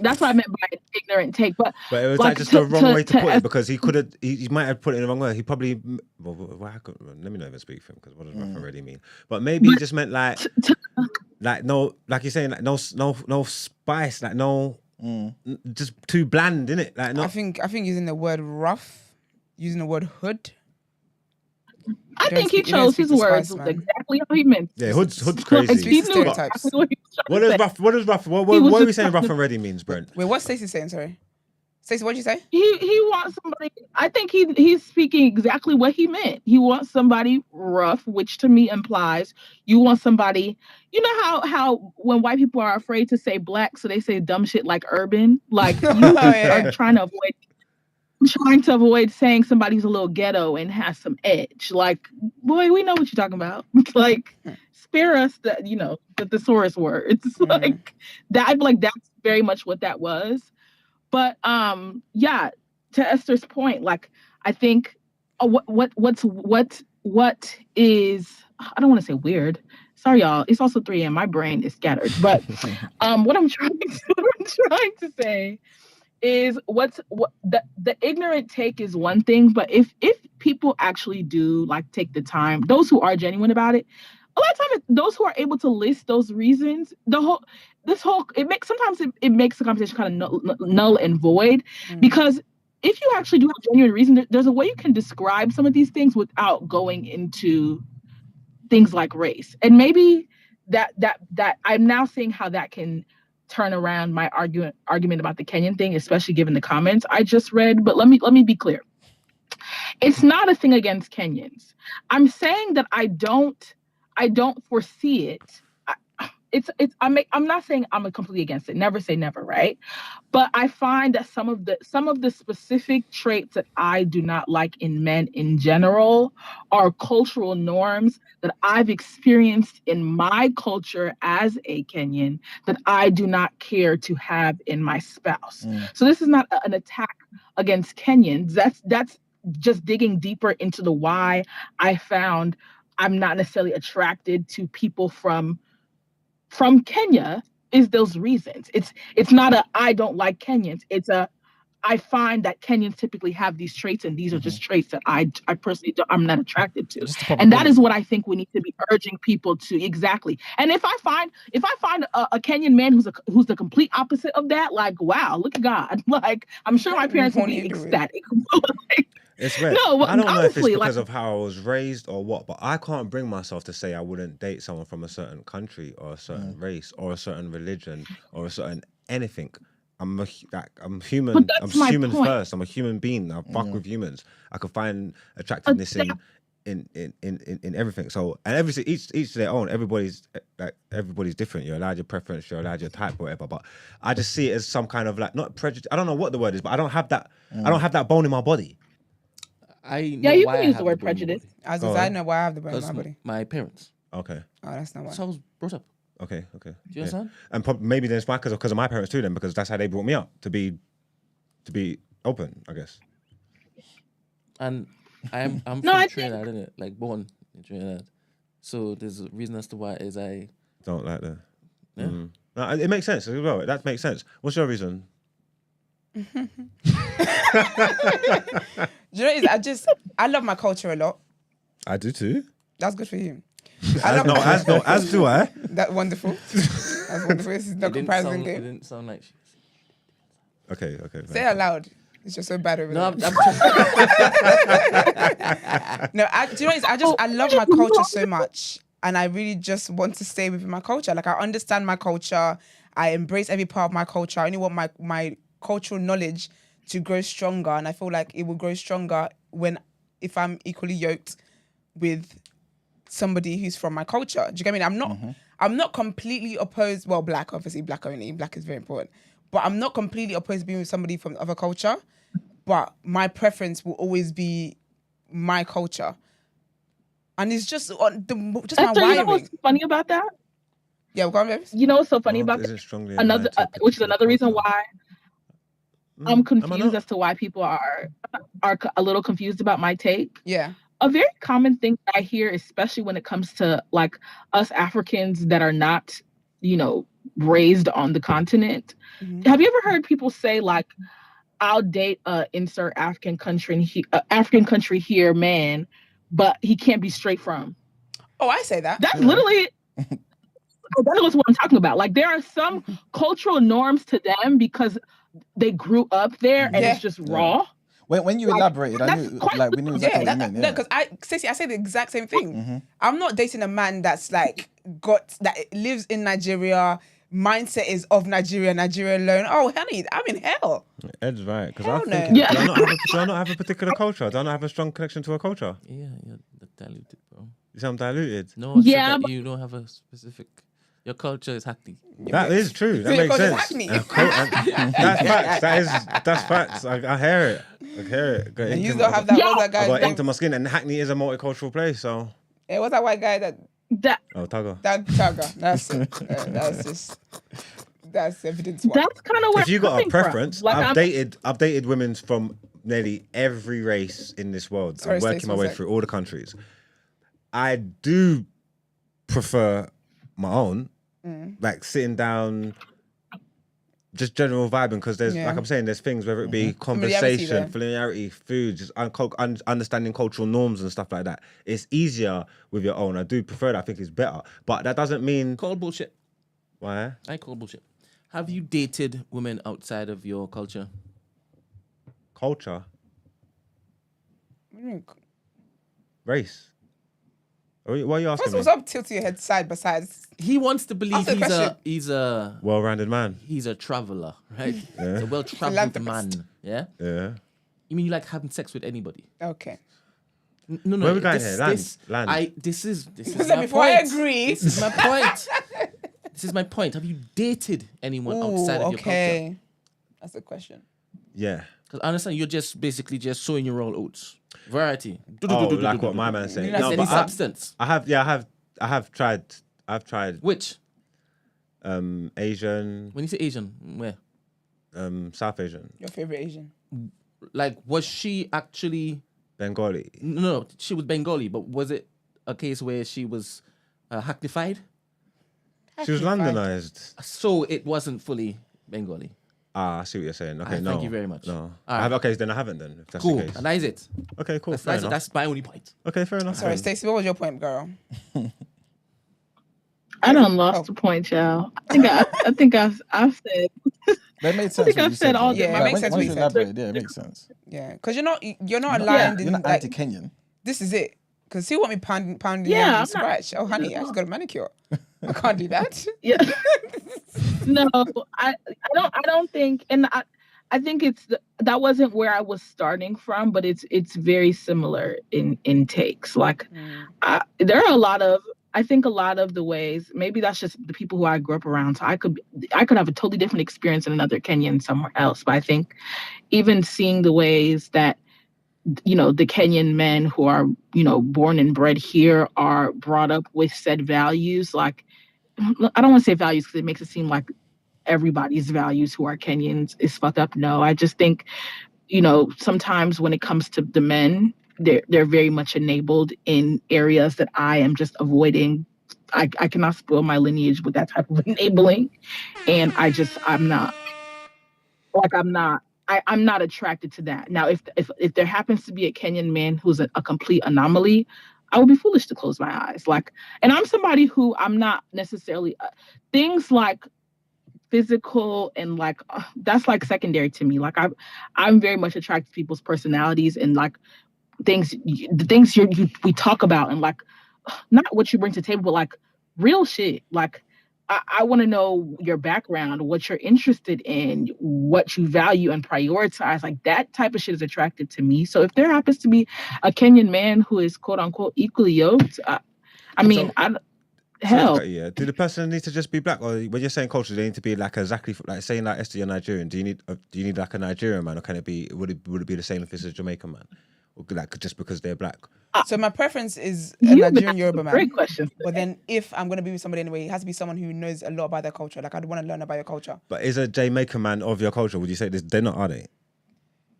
That's what I meant by an ignorant take. But
it was like just the wrong way to put it because he might have put it in the wrong way. He probably let me not even speak for him because what does rough and ready mean? But maybe he just meant like no, like you're saying, like no spice, like no, just too bland, innit? Like no.
I think using the word rough, using the word hood.
I think he chose his words exactly how he meant.
Yeah, hood's crazy.
Like, he knew exactly
what does rough? What are we saying? Rough and ready means, Brent.
Wait, what's Stacey saying? Sorry, Stacey, what did you say?
He wants somebody. I think he's speaking exactly what he meant. He wants somebody rough, which to me implies you want somebody. You know how when white people are afraid to say black, so they say dumb shit like urban. Like you are trying to avoid saying somebody's a little ghetto and has some edge. Like, boy, we know what you're talking about. Like, spare us the thesaurus words. Like that. I feel like that's very much what that was. But yeah, to Esther's point, like I think what is, I don't want to say weird. Sorry, y'all. It's also 3 a.m. My brain is scattered. But what I'm trying to say is the ignorant take is one thing, but if people actually do like take the time, those who are genuine about it, a lot of times those who are able to list those reasons, it makes the conversation kind of null and void, because if you actually do have genuine reason, there's a way you can describe some of these things without going into things like race, and maybe that I'm now seeing how that can turn around my argument about the Kenyan thing, especially given the comments I just read. But let me be clear. It's not a thing against Kenyans. I'm saying that I don't foresee it. I'm not saying I'm completely against it. Never say never, right? But I find that some of the specific traits that I do not like in men in general are cultural norms that I've experienced in my culture as a Kenyan that I do not care to have in my spouse. So this is not an attack against Kenyans. That's just digging deeper into the why I found I'm not necessarily attracted to people from Kenya is those reasons. It's not a I don't like Kenyans. It's a I find that Kenyans typically have these traits, and these are just traits that I personally I'm not attracted to. And that is what I think we need to be urging people to exactly. And if I find a Kenyan man who's the complete opposite of that, like wow, look at God. Like I'm sure my parents will be ecstatic.
It's weird.
No,
I don't know if it's because of how I was raised or what, but I can't bring myself to say I wouldn't date someone from a certain country or a certain race or a certain religion or a certain anything. I'm human. I'm human first. I'm a human being. I fuck with humans. I can find attractiveness in everything. So and each to their own. Everybody's different. You're allowed your preference. You're allowed your type, or whatever. But I just see it as some kind of like not prejudice. I don't know what the word is, but I don't have that. I don't have that bone in my body.
You can use the word prejudice.
I know why I have the bone in my body.
My parents.
Okay.
Oh, that's not why.
So I was brought up.
Okay.
Do you understand?
And maybe then it's why because of my parents too. Then because that's how they brought me up to be open, I guess.
And I'm from Trinidad, innit? Like born in Trinidad. So there's a reason as to why is I
don't like that.
Yeah.
Mm-hmm. No, it makes sense as well. That makes sense. What's your reason?
You know, I love my culture a lot.
I do too.
That's good for you.
As do I.
That's wonderful. That's wonderful. This is the comparison game.
It didn't sound like.
Okay.
Say it out loud. It's just so bad over
there.
No, do you know? I love my culture so much, and I really just want to stay within my culture. Like I understand my culture. I embrace every part of my culture. I only want my cultural knowledge to grow stronger, and I feel like it will grow stronger if I'm equally yoked with somebody who's from my culture. Do you get me? I'm not completely opposed. Well, black, obviously, black only. Black is very important. But I'm not completely opposed to being with somebody from other culture. But my preference will always be my culture. And it's just on just my
Esther,
wiring.
you know what's funny about that?
Yeah, go on, babes.
You know what's so funny about that? Which is another reason why I'm confused as to why people are a little confused about my take.
Yeah.
A very common thing that I hear, especially when it comes to like us Africans that are not, raised on the continent. Mm-hmm. Have you ever heard people say like, I'll date insert African country here man, but he can't be straight from?
Oh, I say that.
That's literally that is what I'm talking about. Like there are some cultural norms to them because they grew up there and it's just raw.
When you elaborated, I knew we knew exactly what you meant.
No, because I say the exact same thing. Mm-hmm. I'm not dating a man that's like that lives in Nigeria. Mindset is of Nigeria alone. Oh, honey, I'm in hell.
Ed's right. Because I think,
no.
do I not have a particular culture? Do I not have a strong connection to a culture?
Yeah, you're diluted, bro.
You say I'm diluted?
No, yeah, but you don't have a specific... Your culture is Hackney.
That is true. That makes sense. That's facts. That's facts. I hear it.
And you don't have that other guy.
I got into my skin, and Hackney is a multicultural place, so...
Hey, what's that white guy that...
Tugger.
Tugger. That's it. That's evidence.
That's kind of where
if you got a preference, like I've dated women from nearly every race in this world. I'm working my way through all the countries. I do prefer my own, like sitting down, just general vibing, because there's like I'm saying, there's things, whether it be conversation, familiarity, food, just understanding cultural norms and stuff like that. It's easier with your own. I do prefer that. I think it's better, but that doesn't mean
call bullshit.
Why?
I call bullshit. Have you dated women outside of your culture?
Culture?
What do you mean?
Race? What are you asking me?
What's up? Tilt your head side by side.
He wants to believe he's a
well-rounded man.
He's a traveler, right?
Yeah.
He's a well-traveled man. Yeah.
Yeah.
You mean you like having sex with anybody?
Okay.
No.
Where we going here? Land.
This is
my
before
point. I agree.
This is my point. This is my point. Have you dated anyone outside of your culture?
That's the question.
Yeah.
Because I understand you're just basically just sowing your own oats. Variety.
Like what my man's saying.
No, any substance.
I have tried. I've tried.
Which?
Asian.
When you say Asian, where?
South Asian.
Your favorite Asian?
Like, was she actually
Bengali?
No, she was Bengali, but was it a case where she was hacknified?
She was Londonized.
So it wasn't fully Bengali.
I see what you're saying. Okay, no.
Thank you very much.
No.
Right.
Okay, then I haven't then, if that's
cool.
the case.
And that is it.
Okay, cool.
That's my only point.
Okay, fair enough.
Sorry, Stacey, what was your point, girl?
I done lost the point, y'all. I think I've said.
That made sense.
I think I've said all.
Yeah, it makes sense.
Once you elaborate, it makes sense.
Yeah, because you're not aligned.
You're not anti-Kenyan.
This is it. Because he want me pounding
yeah,
scratch. Oh, honey, I just got a manicure. I can't do that.
Yeah. No, I don't think, and I think that wasn't where I was starting from, but it's very similar in takes. Like, there are I think a lot of the ways, maybe that's just the people who I grew up around. So I could have a totally different experience in another Kenyan somewhere else. But I think even seeing the ways that, the Kenyan men who are, born and bred here are brought up with said values. Like, I don't want to say values because it makes it seem like everybody's values who are Kenyans is fucked up. No, I just think, sometimes when it comes to the men, they're very much enabled in areas that I am just avoiding. I cannot spoil my lineage with that type of enabling. And I'm not attracted to that. Now, if there happens to be a Kenyan man who's a complete anomaly, I would be foolish to close my eyes. Like, and I'm somebody who I'm not necessarily things like physical and like that's like secondary to me. Like I'm very much attracted to people's personalities and like the things we talk about and like not what you bring to the table, but like real shit. Like I want to know your background, what you're interested in, what you value and prioritize. Like that type of shit is attractive to me. So if there happens to be a Kenyan man who is quote unquote equally yoked, I mean, hell.
Yeah. Do the person need to just be black, or when you're saying culture, they need to be like exactly like saying like Esther, you're Nigerian. Do you need like a Nigerian man, or can it be? Would it be the same if it's a Jamaican man, or like just because they're black?
So my preference is a Nigerian Yoruba man.
Great question.
But then if I'm gonna be with somebody anyway, it has to be someone who knows a lot about their culture. Like I'd want to learn about your culture.
But is a Jamaican man of your culture? Would you say this? They're not, are they?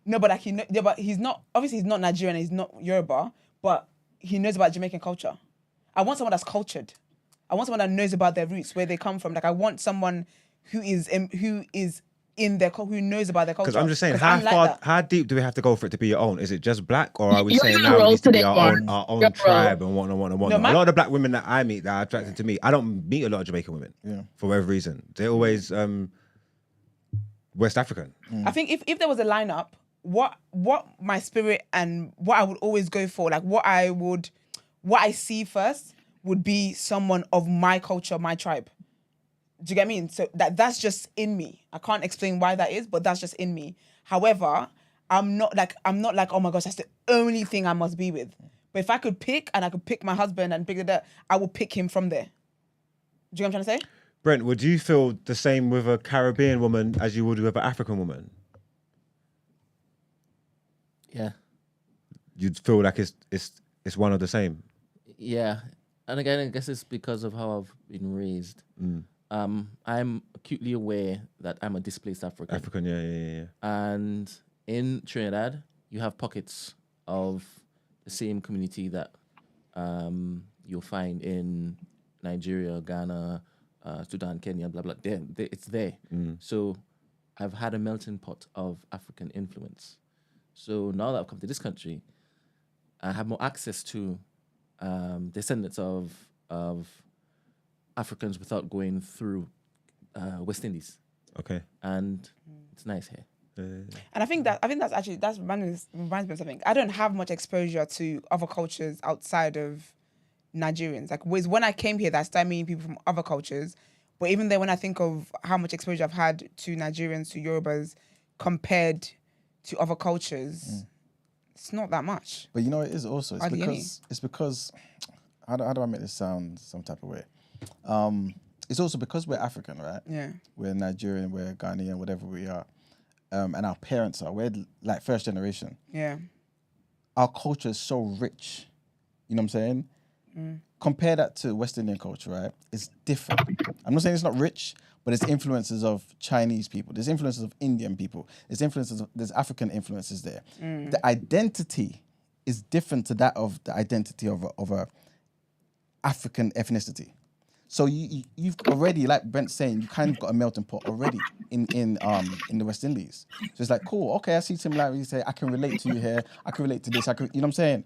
No, but like but he's not. Obviously, he's not Nigerian. He's not Yoruba, but he knows about Jamaican culture. I want someone that's cultured. I want someone that knows about their roots, where they come from. Like I want someone who is in their who knows about their culture.
Because I'm just saying, how deep do we have to go for it to be your own? Is it just black, or are we saying now we need to be our own tribe and whatnot? No, a lot of the black women that I meet that are attracted to me, I don't meet a lot of Jamaican women for whatever reason. They're always West African.
I think if there was a lineup, what my spirit and what I would always go for, like what I see first would be someone of my culture, my tribe. Do you get me? So that's just in me. I can't explain why that is, but that's just in me. However, I'm not like, oh my gosh, that's the only thing I must be with. But if I could pick, and I could pick my husband and pick that, I would pick him from there. Do you know what I'm trying to say?
Brent, would you feel the same with a Caribbean woman as you would with an African woman?
Yeah.
You'd feel like it's one of the same?
Yeah. And again, I guess it's because of how I've been raised. I'm acutely aware that I'm a displaced African.
Yeah.
And in Trinidad, you have pockets of the same community that you'll find in Nigeria, Ghana, Sudan, Kenya, blah, blah. It's there. So I've had a melting pot of African influence. So now that I've come to this country, I have more access to descendants of Africans without going through West Indies.
Okay.
And it's nice here.
And I think that's reminds me of something. I don't have much exposure to other cultures outside of Nigerians. Like when I came here, I started meeting people from other cultures. But even then, when I think of how much exposure I've had to Nigerians, to Yorubas, compared to other cultures, it's not that much.
But you know, it is also it's because how do I make this sound some type of way? It's also because we're African, right?
Yeah.
We're Nigerian, we're Ghanaian, whatever we are. And our parents we're like first generation.
Yeah.
Our culture is so rich. You know what I'm saying? Compare that to West Indian culture, right? It's different. I'm not saying it's not rich, but there's influences of Chinese people. There's influences of Indian people. There's African influences there. The identity is different to that of the identity of a African ethnicity. So you've already, like Brent's saying, you kind of got a melting pot already in the West Indies. So it's like, cool, okay, I see similarities here. I can relate to you here. I can relate to this. You know what I'm saying?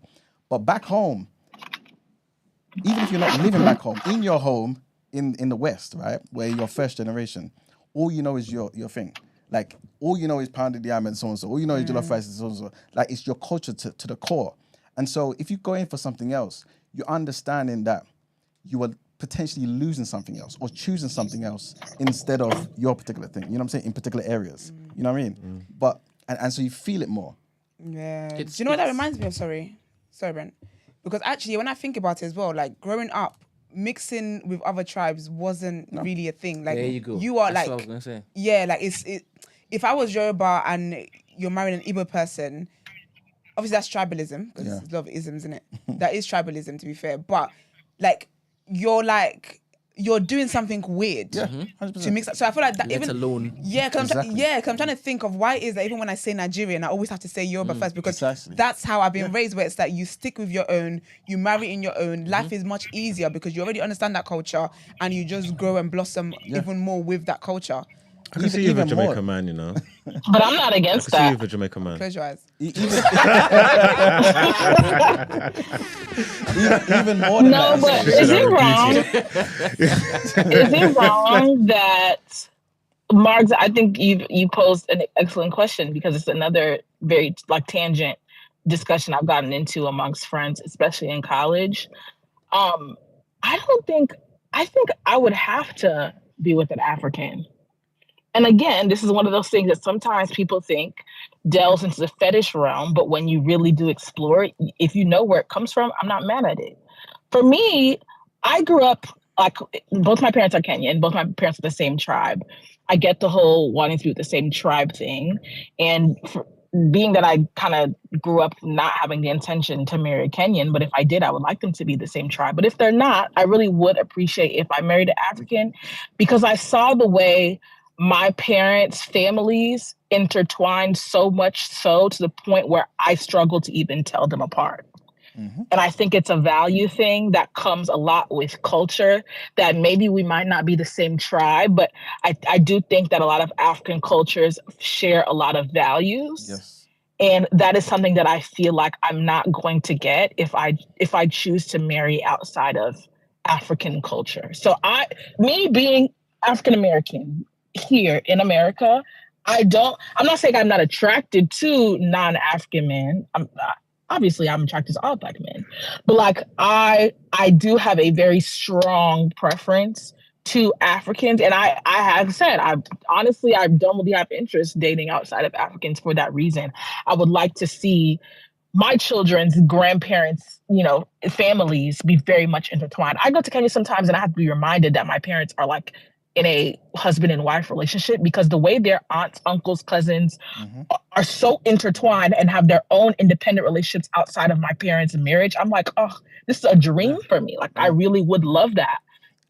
But back home, even if you're not living back home, in your home in the West, right, where you're first generation, all you know is your thing. Like, all you know is pounded yam and so-and-so. All you know is jollof rice and so-and-so. Like, it's your culture to the core. And so if you go in for something else, you're understanding that you are potentially losing something else or choosing something else instead of your particular thing. You know what I'm saying? In particular areas. You know what I mean? But, and so you feel it more.
Yeah. Do you know what that reminds me of? Sorry, Brent. Because actually, when I think about it as well, like growing up, mixing with other tribes wasn't really a thing. Like,
there you go.
You are
That's
like,
what I was gonna say.
Yeah, like if I was Yoruba and you're marrying an Igbo person, obviously that's tribalism because there's a lot of isms, isn't it? That is tribalism, to be fair. But like, you're doing something weird to mix up. So I feel like that
Let alone.
Yeah, because I'm trying to think of why is that even when I say Nigerian, I always have to say Yoruba first because that's how I've been raised, where it's that you stick with your own, you marry in your own. Life is much easier because you already understand that culture and you just grow and blossom even more with that culture.
I can see you with a Jamaican man, you know.
But I'm not against that.
I can see you with a Jamaican man.
Close your eyes.
Even more than
that. No, but is it wrong? Is it wrong that Marks? I think you posed an excellent question because it's another very tangent discussion I've gotten into amongst friends, especially in college. I think I would have to be with an African. And again, this is one of those things that sometimes people think delves into the fetish realm, but when you really do explore it, if you know where it comes from, I'm not mad at it. For me, I grew up, like, both my parents are Kenyan, both my parents are the same tribe. I get the whole wanting to be with the same tribe thing. And being that I kind of grew up not having the intention to marry a Kenyan, but if I did, I would like them to be the same tribe. But if they're not, I really would appreciate if I married an African, because I saw the way my parents' families intertwined so much so to the point where I struggle to even tell them apart. And I think it's a value thing that comes a lot with culture, that maybe we might not be the same tribe, but I do think that a lot of African cultures share a lot of values.
Yes.
And that is something that I feel like I'm not going to get if I choose to marry outside of African culture. So me being African American here in America, I'm not saying I'm not attracted to non-African men. Obviously, I'm attracted to all Black men, but like I do have a very strong preference to Africans, and I have said I don't really have interest dating outside of Africans for that reason. I would like to see my children's grandparents, families be very much intertwined. I go to Kenya sometimes, and I have to be reminded that my parents are like in a husband and wife relationship, because the way their aunts, uncles, cousins are so intertwined and have their own independent relationships outside of my parents' marriage. I'm like, oh, this is a dream for me. Like, I really would love that,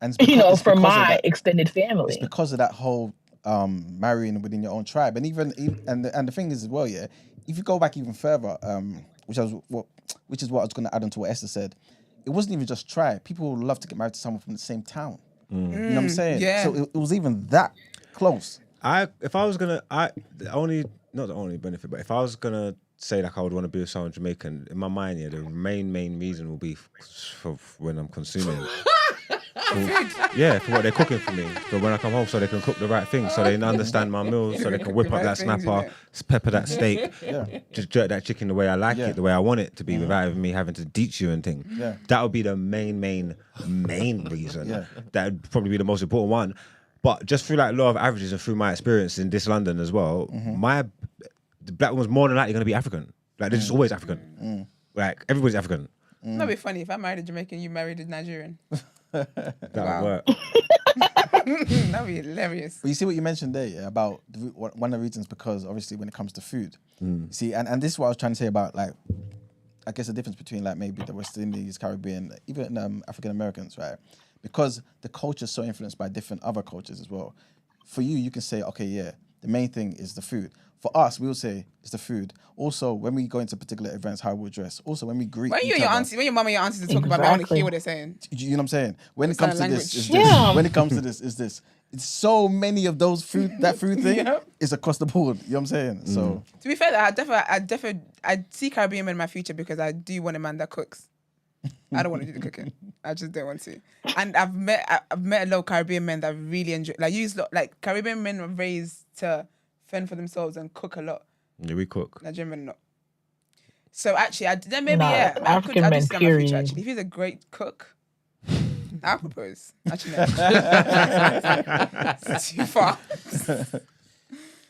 and
for my extended family.
It's because of that whole marrying within your own tribe. And and the thing is as well, yeah, if you go back even further, which is what I was going to add on to what Esther said, it wasn't even just tribe. People would love to get married to someone from the same town. You know what I'm saying?
Yeah.
So it was even that close.
Not the only benefit, but if I was gonna say like I would want to be with someone Jamaican, in my mind, yeah, the main reason will be for when I'm consuming. For what they're cooking for me. So when I come home, so they can cook the right thing, so they understand my meals, so they can whip up that snapper, pepper that steak, just jerk that chicken the way I like it, the way I want it to be, without me having to teach you and things.
Yeah.
That would be the main reason. That would probably be the most important one. But just through like law of averages and through my experience in this London as well, the Black woman's more than likely going to be African. Like they're just always African. Like everybody's African.
That'd be funny if I married a Jamaican, you married a Nigerian.
That would work.
That'd be hilarious.
But you see what you mentioned there, about one of the reasons, because obviously when it comes to food, see, and this is what I was trying to say about, like, I guess the difference between like maybe the West Indies, Caribbean, even African Americans, right? Because the culture is so influenced by different other cultures as well. For you can say, okay, yeah, the main thing is the food. For us, we'll say it's the food. Also, when we go into particular events, how we'll dress. Also, when we greet
when your mum and your aunties talk about me, I want to hear what they're saying.
You know what I'm saying? When it comes to this, is
Yeah.
this. When it comes to this, is this. It's so many of those that food thing is across the board. You know what I'm saying? So
to be fair, I see Caribbean men in my future, because I do want a man that cooks. I don't want to do the cooking. I just don't want to. And I've met a lot of Caribbean men that really enjoy, like Caribbean men are raised to fend for themselves and cook a lot.
Yeah, we cook.
Nigerian men not. So actually,
African men,
future,
period.
actually. If he's a great cook, I'll propose. Actually, no. It's too far.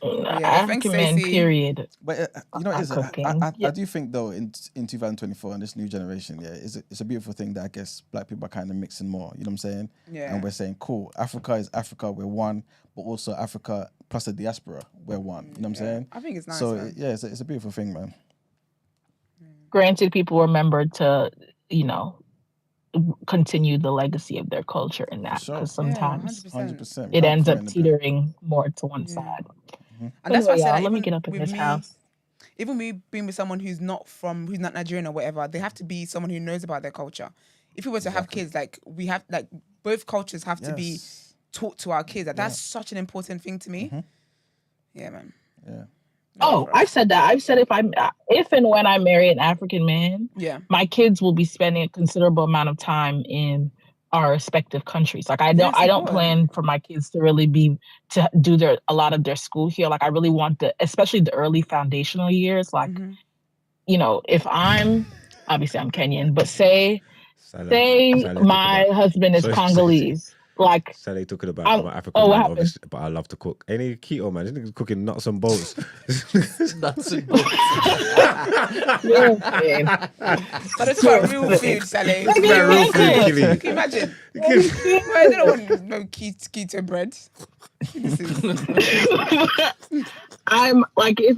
African men, period.
But you know, I do think though in 2024 and this new generation, it's a beautiful thing that I guess Black people are kind of mixing more. You know what I'm saying?
Yeah.
And we're saying, cool, Africa is Africa, we're one, but also Africa plus the diaspora, we're one. You know what I'm saying?
I think it's nice.
So
man.
it's a beautiful thing, man.
Granted, people remember to, continue the legacy of their culture in that, because sometimes
100%.
it ends up teetering more to one side.
And that's why I said,
let me get up in this house.
Even me being with someone who's not Nigerian or whatever, they have to be someone who knows about their culture. If we were to have kids, like we have, like both cultures have to be taught to our kids. Like, that's such an important thing to me. Yeah, man.
Yeah.
Oh, I've said that. I've said if and when I marry an African man, my kids will be spending a considerable amount of time in our respective countries. Like I don't plan for my kids to really to do a lot of their school here. Like I really want especially the early foundational years. Like, if obviously I'm Kenyan, but say my husband is Congolese.
Like,
So they talking about
I'm-
I'm an African
oh, what
man,
happened?
obviously, but I love to cook. Any keto man, this nigga's cooking nuts and bolts.
Nuts and bolts.
But it's about real food, Sally.
Maybe
about real
you
food,
can
Killy.
Can you imagine? Well, I don't want no keto bread. This is
I'm like, if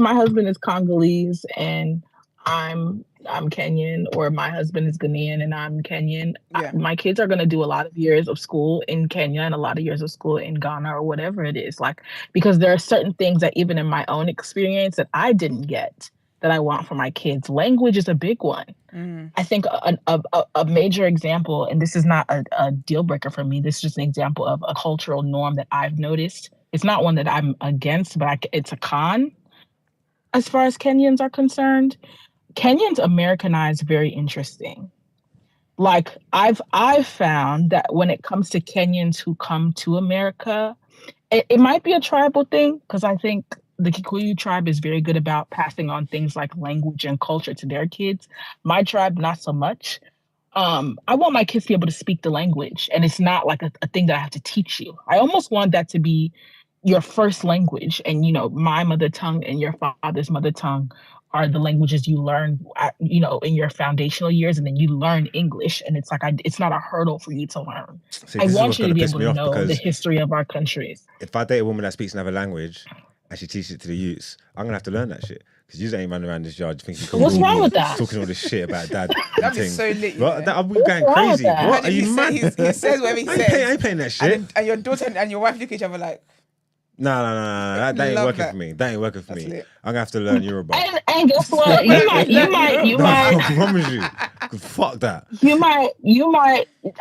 my husband is Congolese and I'm Kenyan, or my husband is Ghanaian and I'm Kenyan,
Yeah.
my kids are going to do a lot of years of school in Kenya and a lot of years of school in Ghana or whatever it is. Like, because there are certain things that even in my own experience that I didn't get that I want for my kids. Language is a big one. I think a major example, and this is not a deal breaker for me, this is just an example of a cultural norm that I've noticed. It's not one that I'm against, but it's a con as far as Kenyans are concerned. Kenyans Americanize very interesting. Like, I've found that when it comes to Kenyans who come to America, it might be a tribal thing, because I think the Kikuyu tribe is very good about passing on things like language and culture to their kids. My tribe, not so much. I want my kids to be able to speak the language, and it's not like a thing that I have to teach you. I almost want that to be your first language, and my mother tongue and your father's mother tongue are the languages you learn, in your foundational years, and then you learn English, and it's like it's not a hurdle for you to learn.
See,
I
this is
want
what's
you to
gonna
be
piss
able
me
to
off,
know the
because
history of our countries.
if I date a woman that speaks another language and she teaches it to the youths, I'm gonna have to learn that shit. Because you ain't running around this yard thinking,
What's wrong with that?
talking all this shit about dad.
That'd be so lit. You know?
I'm going
wrong
crazy.
with that?
What? Are you
He
mad?
he says whatever he
I
says.
ain't paying that shit.
And your daughter and your wife look at each other like,
No. That ain't
Love
working
that.
for me. That ain't working for
That's
me.
lit.
I'm gonna have to learn Yoruba.
And guess what? You might
I promise you. Fuck that.
you might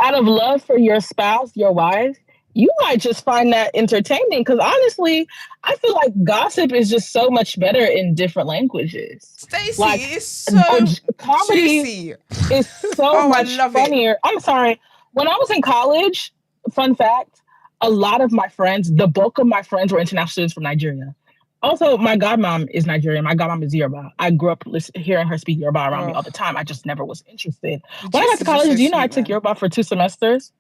out of love for your spouse, your wife, you might just find that entertaining, because honestly, I feel like gossip is just so much better in different languages.
Stacey,
Like,
it's so
comedy
juicy.
is so
Oh, I
much
love it.
funnier. I'm sorry. When I was in college, fun fact, a lot of my friends, the bulk of my friends were international students from Nigeria. Also, my godmom is Nigerian. My godmom is Yoruba. I grew up hearing her speak Yoruba around me all the time. I just never was interested. When I got to college, do you know I took Yoruba for 2 semesters?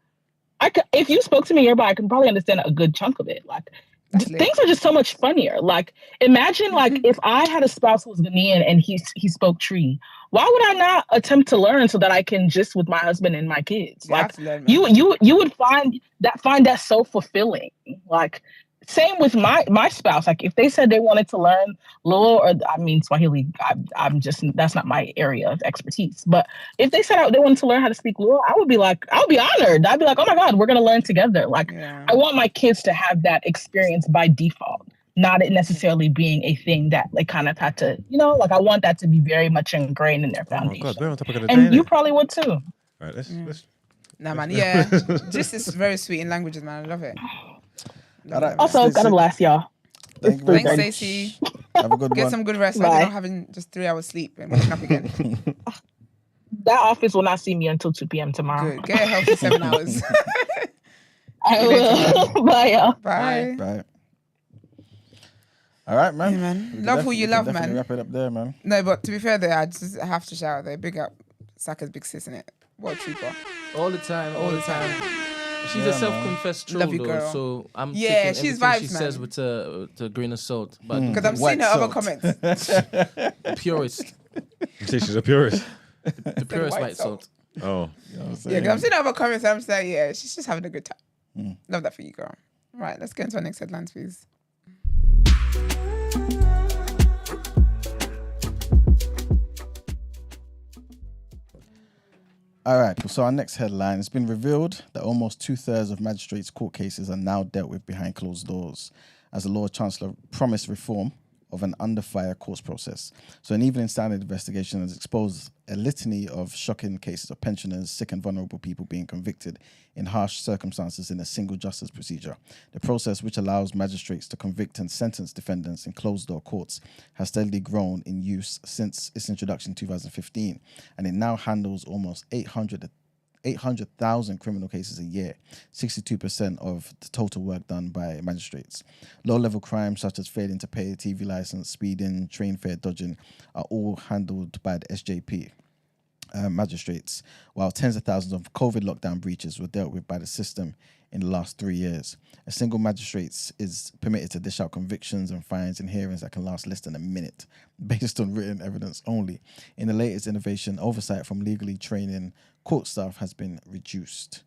If you spoke to me Yoruba, I can probably understand a good chunk of it. Like, things are just so much funnier. Like, imagine like if I had a spouse who was Ghanaian and he spoke Tree, why would I not attempt to learn so that I can just with my husband and my kids? Like, you would find that so fulfilling. Like, same with my spouse. Like, if they said they wanted to learn Luo, or Swahili, I'm just, that's not my area of expertise. But if they said they wanted to learn how to speak Luo, I would be honored. I'd be like, oh my God, we're gonna learn together. Like, I want my kids to have that experience by default, not it necessarily being a thing that they kind of had to, like, I want that to be very much ingrained in their foundation.
Oh my God, we're on top of the
And
day,
you
innit?
probably would too.
All right, let's.
Nah, man, yeah. This is very sweet in languages, man. I love it.
Also, gotta blast y'all.
Thank you
Thanks,
very much.
Stacey.
Have a good
Get
one.
some good rest.
Bye.
I'm not having just 3 hours sleep and waking up again.
That office will not see me until 2 p.m. tomorrow.
Good. Get a healthy 7 hours.
I will. Bye, y'all.
Bye.
Bye. All right, man.
Hey, man.
We can
Love who you
we can
love,
definitely
man.
Wrap it up there, man.
No, but to be fair, though, I just have to shout out there. Big up Saka's big sis, innit? What a trooper.
All the time, all the time. She's
Yeah,
a self-confessed troll,
Love you,
though,
girl.
so I'm
Yeah,
taking
she's
everything she
vibes,
says
man.
with a grain of salt. But
Because I'm
White
seeing her other
salt.
comments.
purist,
You say she's a purist.
the purest
white
white salt.
Oh.
Yeah, because I'm seeing her other comments and I'm saying, yeah, she's just having a good time. Love that for you, girl. Right, let's get into our next headlines, please.
All right, so our next headline. It's been revealed that almost 2/3 of magistrates' court cases are now dealt with behind closed doors, as the Lord Chancellor promised reform of an under-fire courts process. So an Evening Standard investigation has exposed a litany of shocking cases of pensioners, sick and vulnerable people being convicted in harsh circumstances in a single justice procedure. The process, which allows magistrates to convict and sentence defendants in closed-door courts, has steadily grown in use since its introduction in 2015, and it now handles almost 800,000 criminal cases a year, 62% of the total work done by magistrates. Low-level crimes such as failing to pay a TV license, speeding, train fare dodging are all handled by the SJP. magistrates, while tens of thousands of COVID lockdown breaches were dealt with by the system in the last 3 years. A single magistrate is permitted to dish out convictions and fines in hearings that can last less than a minute, based on written evidence only. In the latest innovation, oversight from legally training court staff has been reduced.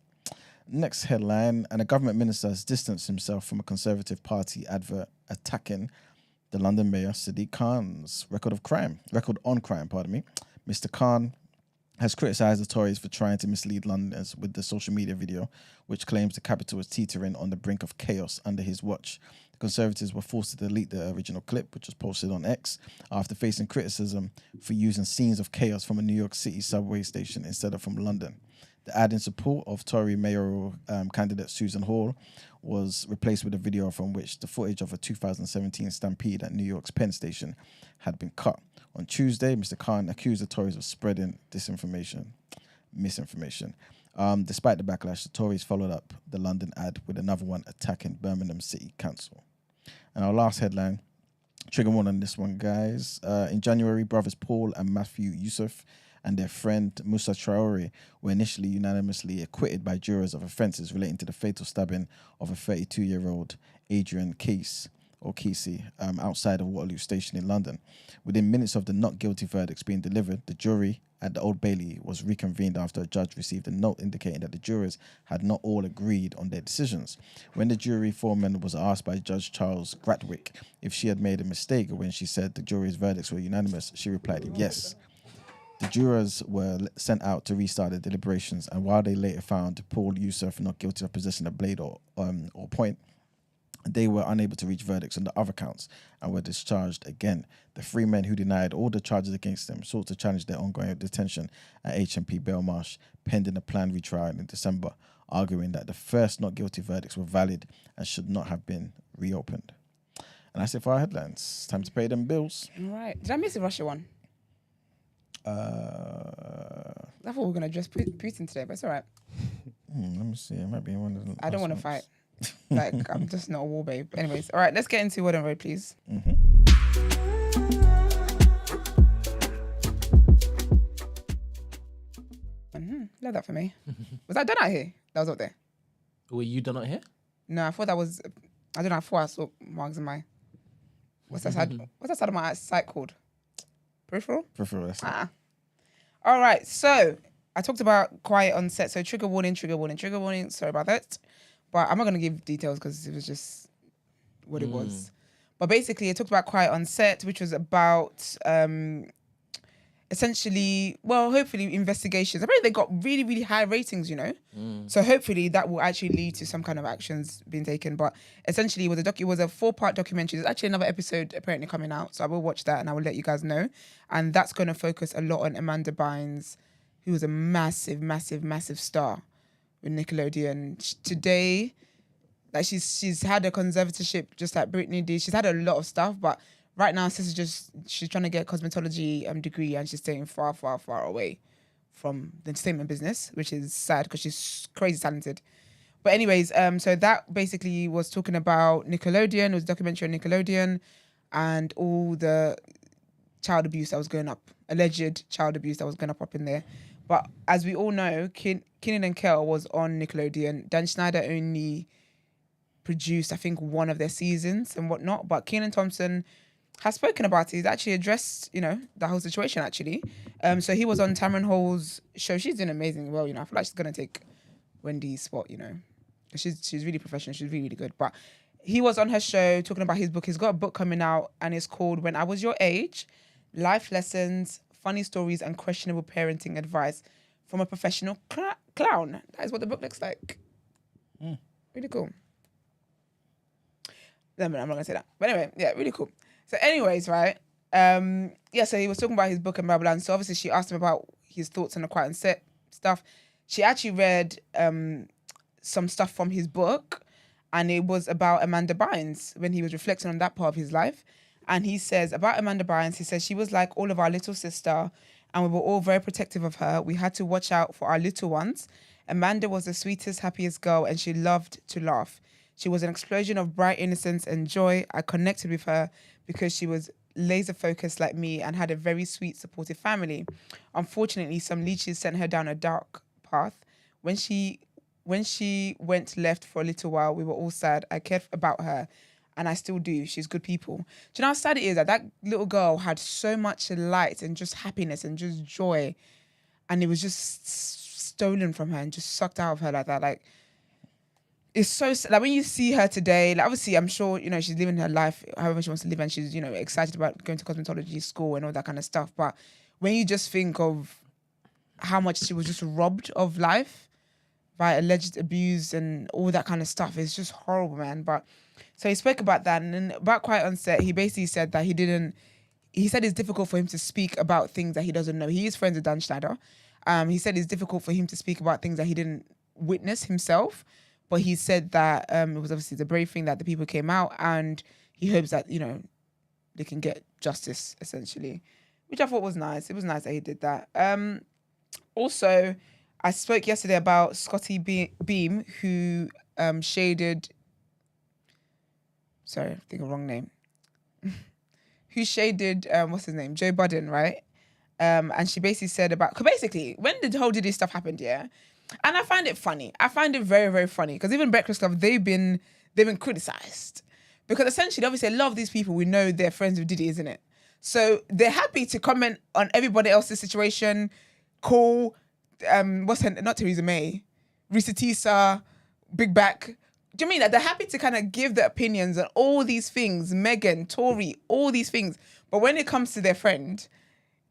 Next headline, and a government minister has distanced himself from a Conservative Party advert attacking the London Mayor Sadiq Khan's record on crime. Mr. Khan has criticised the Tories for trying to mislead Londoners with the social media video, which claims the capital was teetering on the brink of chaos under his watch. The Conservatives were forced to delete the original clip, which was posted on X, after facing criticism for using scenes of chaos from a New York City subway station instead of from London. The ad in support of Tory mayoral candidate Susan Hall was replaced with a video from which the footage of a 2017 stampede at New York's Penn Station had been cut. On Tuesday, Mr. Khan accused the Tories of spreading misinformation. Despite the backlash, the Tories followed up the London ad with another one attacking Birmingham City Council. And our last headline, trigger warning on this one, guys. In January, brothers Paul and Matthew Yusuf and their friend Musa Traore were initially unanimously acquitted by jurors of offences relating to the fatal stabbing of a 32-year-old Adrian Casey outside of Waterloo Station in London. Within minutes of the not guilty verdicts being delivered, the jury at the Old Bailey was reconvened after a judge received a note indicating that the jurors had not all agreed on their decisions. When the jury foreman was asked by Judge Charles Gratwick if she had made a mistake when she said the jury's verdicts were unanimous, she replied yes. The jurors were sent out to restart their deliberations, and while they later found Paul Yusuf not guilty of possessing a blade or point, they were unable to reach verdicts on the other counts and were discharged again. The three men who denied all the charges against them sought to challenge their ongoing detention at HMP Belmarsh pending a planned retrial in December, arguing that the first not guilty verdicts were valid and should not have been reopened. And that's it for our headlines. Time to pay them bills.
All right. Did I miss the Russia one? I thought we were going to address Putin today, but it's all right.
Let me see. It might be one of the
I don't want to fight. Like, I'm just not a war babe. Anyways, all right, let's get into Woden Road, please. Love that for me. Was that done out here? That was up there.
Were you done out here?
No, I thought that was. I don't know. I thought I saw marks in my. What's that side? What's that side of my site called? Peripheral.
Peripheral.
All right. So I talked about quiet on set. So trigger warning. Sorry about that. But I'm not going to give details because it was just what it was. But basically, I talked about quiet on set, which was about essentially, well, hopefully investigations. Apparently, they got really, really high ratings, you know. So hopefully that will actually lead to some kind of actions being taken. But essentially, it was a 4-part documentary. There's actually another episode apparently coming out. So I will watch that and I will let you guys know. And that's going to focus a lot on Amanda Bynes, who was a massive, massive, massive star with Nickelodeon. Today, like she's had a conservatorship just like Britney did. She's had a lot of stuff, but right now she's trying to get a cosmetology degree and she's staying far, far, far away from the entertainment business, which is sad because she's crazy talented. But anyways, so that basically was talking about Nickelodeon. It was a documentary on Nickelodeon and all the child abuse that was going up, alleged child abuse that was going up in there. But as we all know, Kenan and Kel was on Nickelodeon. Dan Schneider only produced, I think, one of their seasons and whatnot. But Kenan Thompson has spoken about it. He's actually addressed, you know, the whole situation, actually. So he was on Tamron Hall's show. She's doing amazing well, you know. I feel like she's going to take Wendy's spot, you know. She's really professional. She's really, really good. But he was on her show talking about his book. He's got a book coming out and it's called When I Was Your Age, Life Lessons, Funny Stories and Questionable Parenting Advice from a Professional Clown. That is what the book looks like. Really cool. No, I'm not going to say that. But anyway, yeah, really cool. So anyways, right, so he was talking about his book and blah, blah, blah. And so obviously she asked him about his thoughts on the quiet and set stuff. She actually read some stuff from his book and it was about Amanda Bynes when he was reflecting on that part of his life. And he says about Amanda Bynes, he says, she was like all of our little sister and we were all very protective of her. We had to watch out for our little ones. Amanda was the sweetest, happiest girl and she loved to laugh. She was an explosion of bright innocence and joy. I connected with her because she was laser focused like me and had a very sweet, supportive family. Unfortunately, some leeches sent her down a dark path. When she went left for a little while, we were all sad. I cared about her, and I still do. She's good people. Do you know how sad it is that little girl had so much light and just happiness and just joy, and it was just stolen from her and just sucked out of her like that. Like, it's so like when you see her today, like obviously I'm sure, you know, she's living her life however she wants to live, and she's, you know, excited about going to cosmetology school and all that kind of stuff. But when you just think of how much she was just robbed of life by alleged abuse and all that kind of stuff, it's just horrible, man. But so he spoke about that, and then about Quiet on Set, he basically said that he said it's difficult for him to speak about things that he doesn't know. He is friends with Dan Schneider. He said it's difficult for him to speak about things that he didn't witness himself. But he said that it was obviously the brave thing that the people came out, and he hopes that, you know, they can get justice, essentially, which I thought was nice. It was nice that he did that. Also, I spoke yesterday about Scottie Beam, who shaded... Sorry, I think of the wrong name. Who shaded, what's his name? Joe Budden, right? And she basically said about... Because basically, when the whole Diddy stuff happened, yeah... And I find it funny. I find it very, very funny. Because even Breakfast Club, they've been criticised. Because essentially, obviously, a lot of these people, we know they're friends with Diddy, isn't it? So they're happy to comment on everybody else's situation, call, what's her, not Theresa May, Risa Tisa, Big Back. Do you mean that they're happy to kind of give their opinions on all these things, Meghan, Tory, all these things. But when it comes to their friend,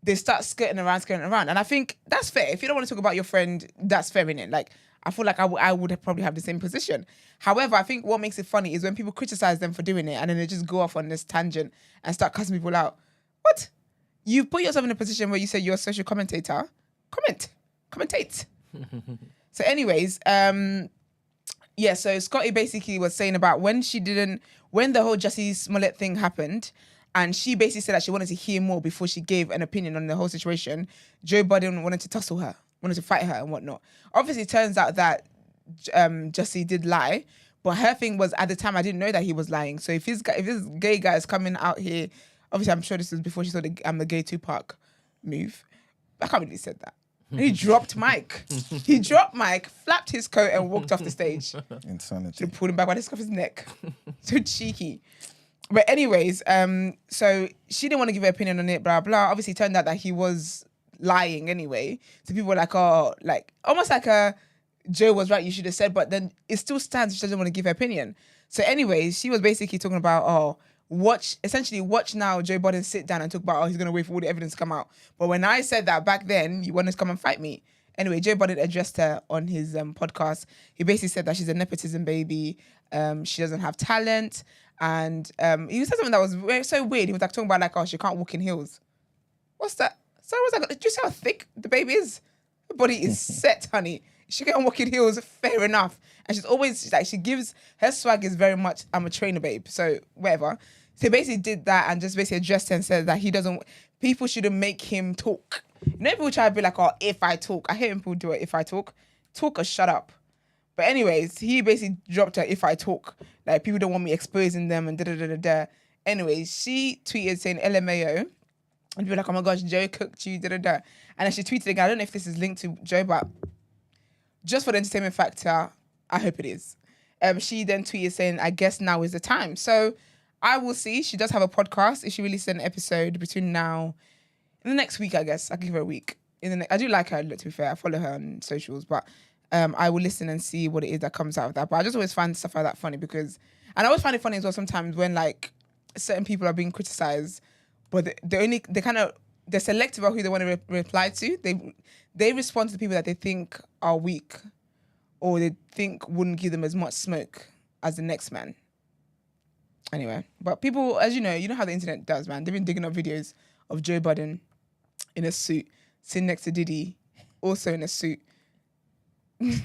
they start skirting around. And I think that's fair. If you don't want to talk about your friend, that's fair, innit? Like, I feel like I would probably have the same position. However, I think what makes it funny is when people criticize them for doing it and then they just go off on this tangent and start cussing people out. What? You put yourself in a position where you say you're a social commentator. Commentate. So anyways, yeah, so Scottie basically was saying about when the whole Jussie Smollett thing happened, and she basically said that she wanted to hear more before she gave an opinion on the whole situation. Joe Budden wanted to tussle her, wanted to fight her and whatnot. Obviously, it turns out that Jussie did lie, but her thing was, at the time, I didn't know that he was lying. So if this gay guy is coming out here, obviously, I'm sure this was before she saw the I'm the gay Tupac move. I can't believe he said that. He dropped Mike. Flapped his coat and walked off the stage.
Insanity.
Should have pulled him back by the scruff of his neck. So cheeky. But anyways, so she didn't want to give her opinion on it, blah, blah. Obviously, it turned out that he was lying anyway. So people were like, oh, like, almost like Joe was right, you should have said, but then it still stands, she doesn't want to give her opinion. So anyways, she was basically talking about, watch now Joe Budden sit down and talk about, he's going to wait for all the evidence to come out. But when I said that back then, you wanted to come and fight me. Anyway, Joe Budden addressed her on his podcast. He basically said that she's a nepotism baby. She doesn't have talent. And he said something that was so weird. He was like talking about like, she can't walk in heels. What's that? So I was like, did you see how thick the baby is? Her body is set, honey. She can't walk in heels, fair enough. And she gives, her swag is very much, I'm a trainer babe. So whatever. So he basically did that and just basically addressed her and said that people shouldn't make him talk. You know, people try to be like, if I talk. I hate when people do it, if I talk. Talk or shut up. But anyways, he basically dropped her, if I talk. Like, people don't want me exposing them and da-da-da-da-da. Anyways, she tweeted saying LMAO. And people were like, oh my gosh, Joe cooked you, da-da-da. And then she tweeted again, I don't know if this is linked to Joe, but just for the entertainment factor, I hope it is. She then tweeted saying, I guess now is the time. So I will see. She does have a podcast. If she releases an episode between now in the next week, I guess. I can give her a week. I do like her, to be fair. I follow her on socials, but I will listen and see what it is that comes out of that. But I just always find stuff like that funny and I always find it funny as well sometimes when like certain people are being criticized, but they're selective about who they want to reply to. They respond to the people that they think are weak or they think wouldn't give them as much smoke as the next man. Anyway, but people, as you know how the internet does, man. They've been digging up videos of Joe Budden in a suit, sitting next to Diddy, also in a suit. He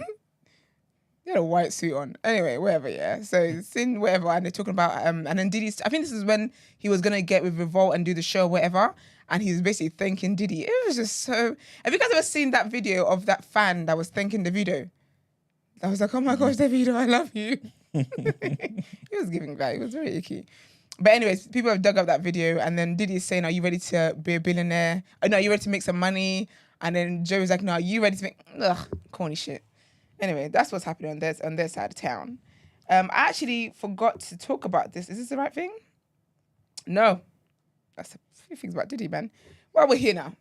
had a white suit on. Anyway, whatever, yeah. So sitting whatever, and they're talking about, and then Diddy's, I think this is when he was going to get with Revolt and do the show, whatever, and he was basically thanking Diddy. It was just so... Have you guys ever seen that video of that fan that was thanking Davido? I was like, oh my gosh, Davido, I love you. He was giving that. It was very icky. But anyways, people have dug up that video, and then Diddy is saying, "Are you ready to be a billionaire? Oh, no, are you ready to make some money?" And then Joe was like, "No, are you ready to make corny shit?" Anyway, that's what's happening on their side of town. I actually forgot to talk about this. Is this the right thing? No, that's a few things about Diddy, man. Well, we're here now.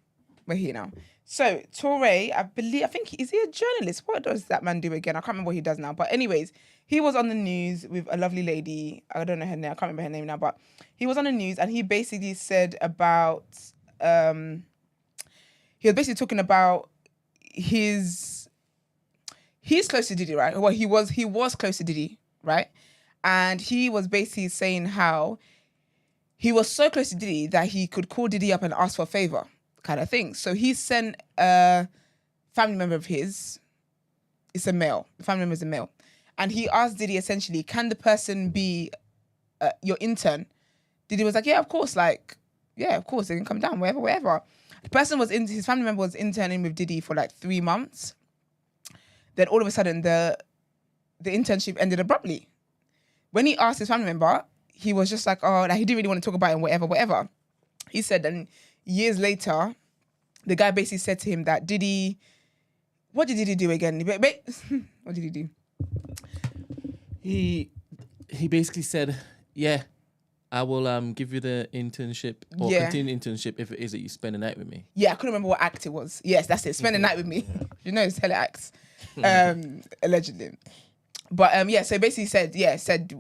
So Touré, I think, is he a journalist? What does that man do again? I can't remember what he does now. But anyways, he was on the news with a lovely lady. I don't know her name. I can't remember her name now. But he was on the news and he basically said about, he was basically talking about he's close to Diddy, right? Well, he was close to Diddy, right? And he was basically saying how he was so close to Diddy that he could call Diddy up and ask for a favor, kind of thing. So he sent a family member of his. It's a male. The family member is a male. And he asked Diddy essentially, can the person be your intern? Diddy was like, yeah, of course. Like, yeah, of course. They can come down, wherever. The person his family member was interning with Diddy for like 3 months. Then all of a sudden, the internship ended abruptly. When he asked his family member, he was just like, oh, like he didn't really want to talk about it and whatever. He said, then years later, the guy basically said to him that Diddy, what did Diddy do again? What did he do?
He basically said, yeah, I will give you the internship or continue internship if it is that you spend the night with me.
Yeah, I couldn't remember what act it was. Yes, that's it. Spend the night with me. You know, it's hella acts. Allegedly. But yeah, so basically said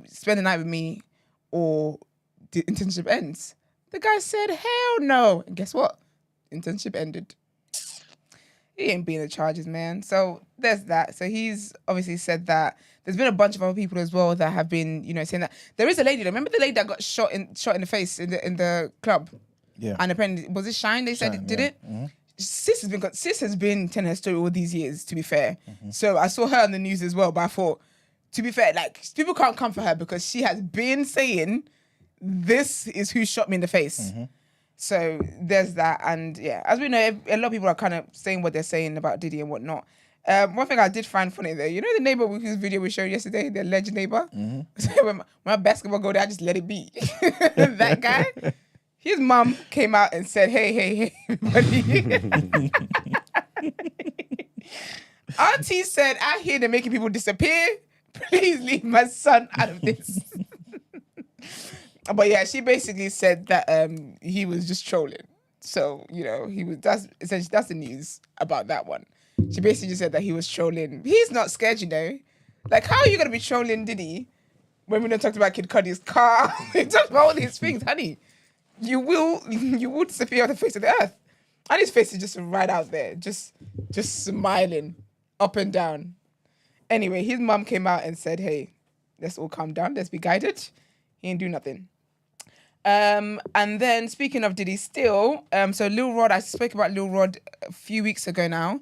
spend the night with me or the internship ends. The guy said, hell no. And guess what? Internship ended. He ain't being the charges, man. So there's that. So he's obviously said that. There's been a bunch of other people as well that have been, saying that. There is a lady. Remember the lady that got shot in the face in the club? Yeah. And apparently, was it Shine? They said it did it. Mm-hmm. Sis has been telling her story all these years, to be fair. Mm-hmm. So I saw her on the news as well, but I thought, to be fair, like, people can't come for her because she has been saying, this is who shot me in the face. Mm-hmm. So there's that. And yeah, as we know, a lot of people are kind of saying what they're saying about Diddy and whatnot. One thing I did find funny though, you know the neighbour whose video we showed yesterday, the alleged neighbour? Mm-hmm. So when my basketball go there, I just let it be. That guy, his mum came out and said, hey, everybody. Auntie said, I hear they're making people disappear. Please leave my son out of this. But yeah, she basically said that he was just trolling. So, that's the news about that one. She basically just said that he was trolling. He's not scared, Like, how are you going to be trolling Diddy when we don't talk about Kid Cudi's car? We talked about all these things, honey. You will disappear off the face of the earth. And his face is just right out there, just smiling up and down. Anyway, his mum came out and said, hey, let's all calm down. Let's be guided. He ain't do nothing. And then speaking of Diddy still, so Lil Rod, I spoke about Lil Rod a few weeks ago now.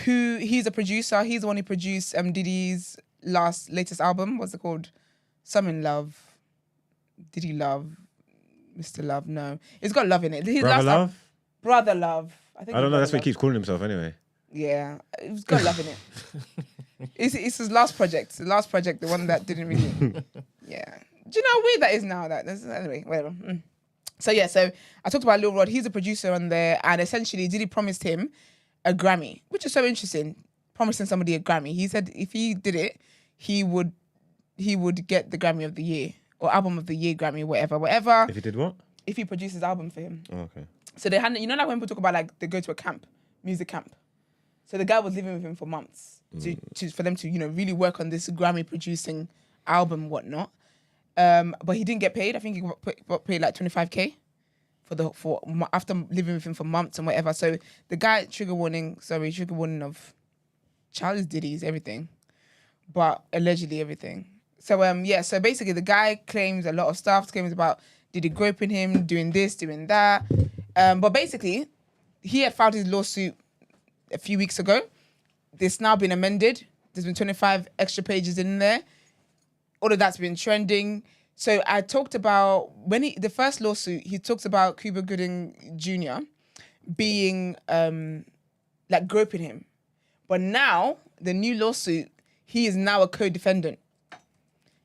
He's a producer. He's the one who produced Diddy's latest album. What's it called? Some Love. Diddy Love. Mr. Love. No. It's got love in it. His
Brother Love?
Brother Love.
I don't know. That's what he keeps calling himself anyway.
Yeah. It's got love in it. It's his last project. The last project, the one that didn't really... Yeah. Do you know how weird that is now? Anyway, whatever. So yeah, so I talked about Lil Rod. He's a producer on there, and essentially Diddy promised him a Grammy, which is so interesting. Promising somebody a Grammy. He said if he did it, he would get the Grammy of the Year or Album of the Year Grammy, whatever.
If he did what?
If he produces album for him.
Oh, okay.
So they had, like when people talk about like they go to a camp, music camp. So the guy was living with him for months for them to really work on this Grammy producing album, whatnot. But he didn't get paid. I think he got paid like 25K for after living with him for months and whatever. So the guy, trigger warning of Charles Diddy's everything, but allegedly everything. So so basically the guy claims a lot of stuff. Claims about Diddy groping him, doing this, doing that. But basically, he had filed his lawsuit a few weeks ago. It's now been amended. There's been 25 extra pages in there. All of that's been trending. So I talked about the first lawsuit, he talks about Cuba Gooding Jr. being like groping him. But now, the new lawsuit, he is now a co-defendant.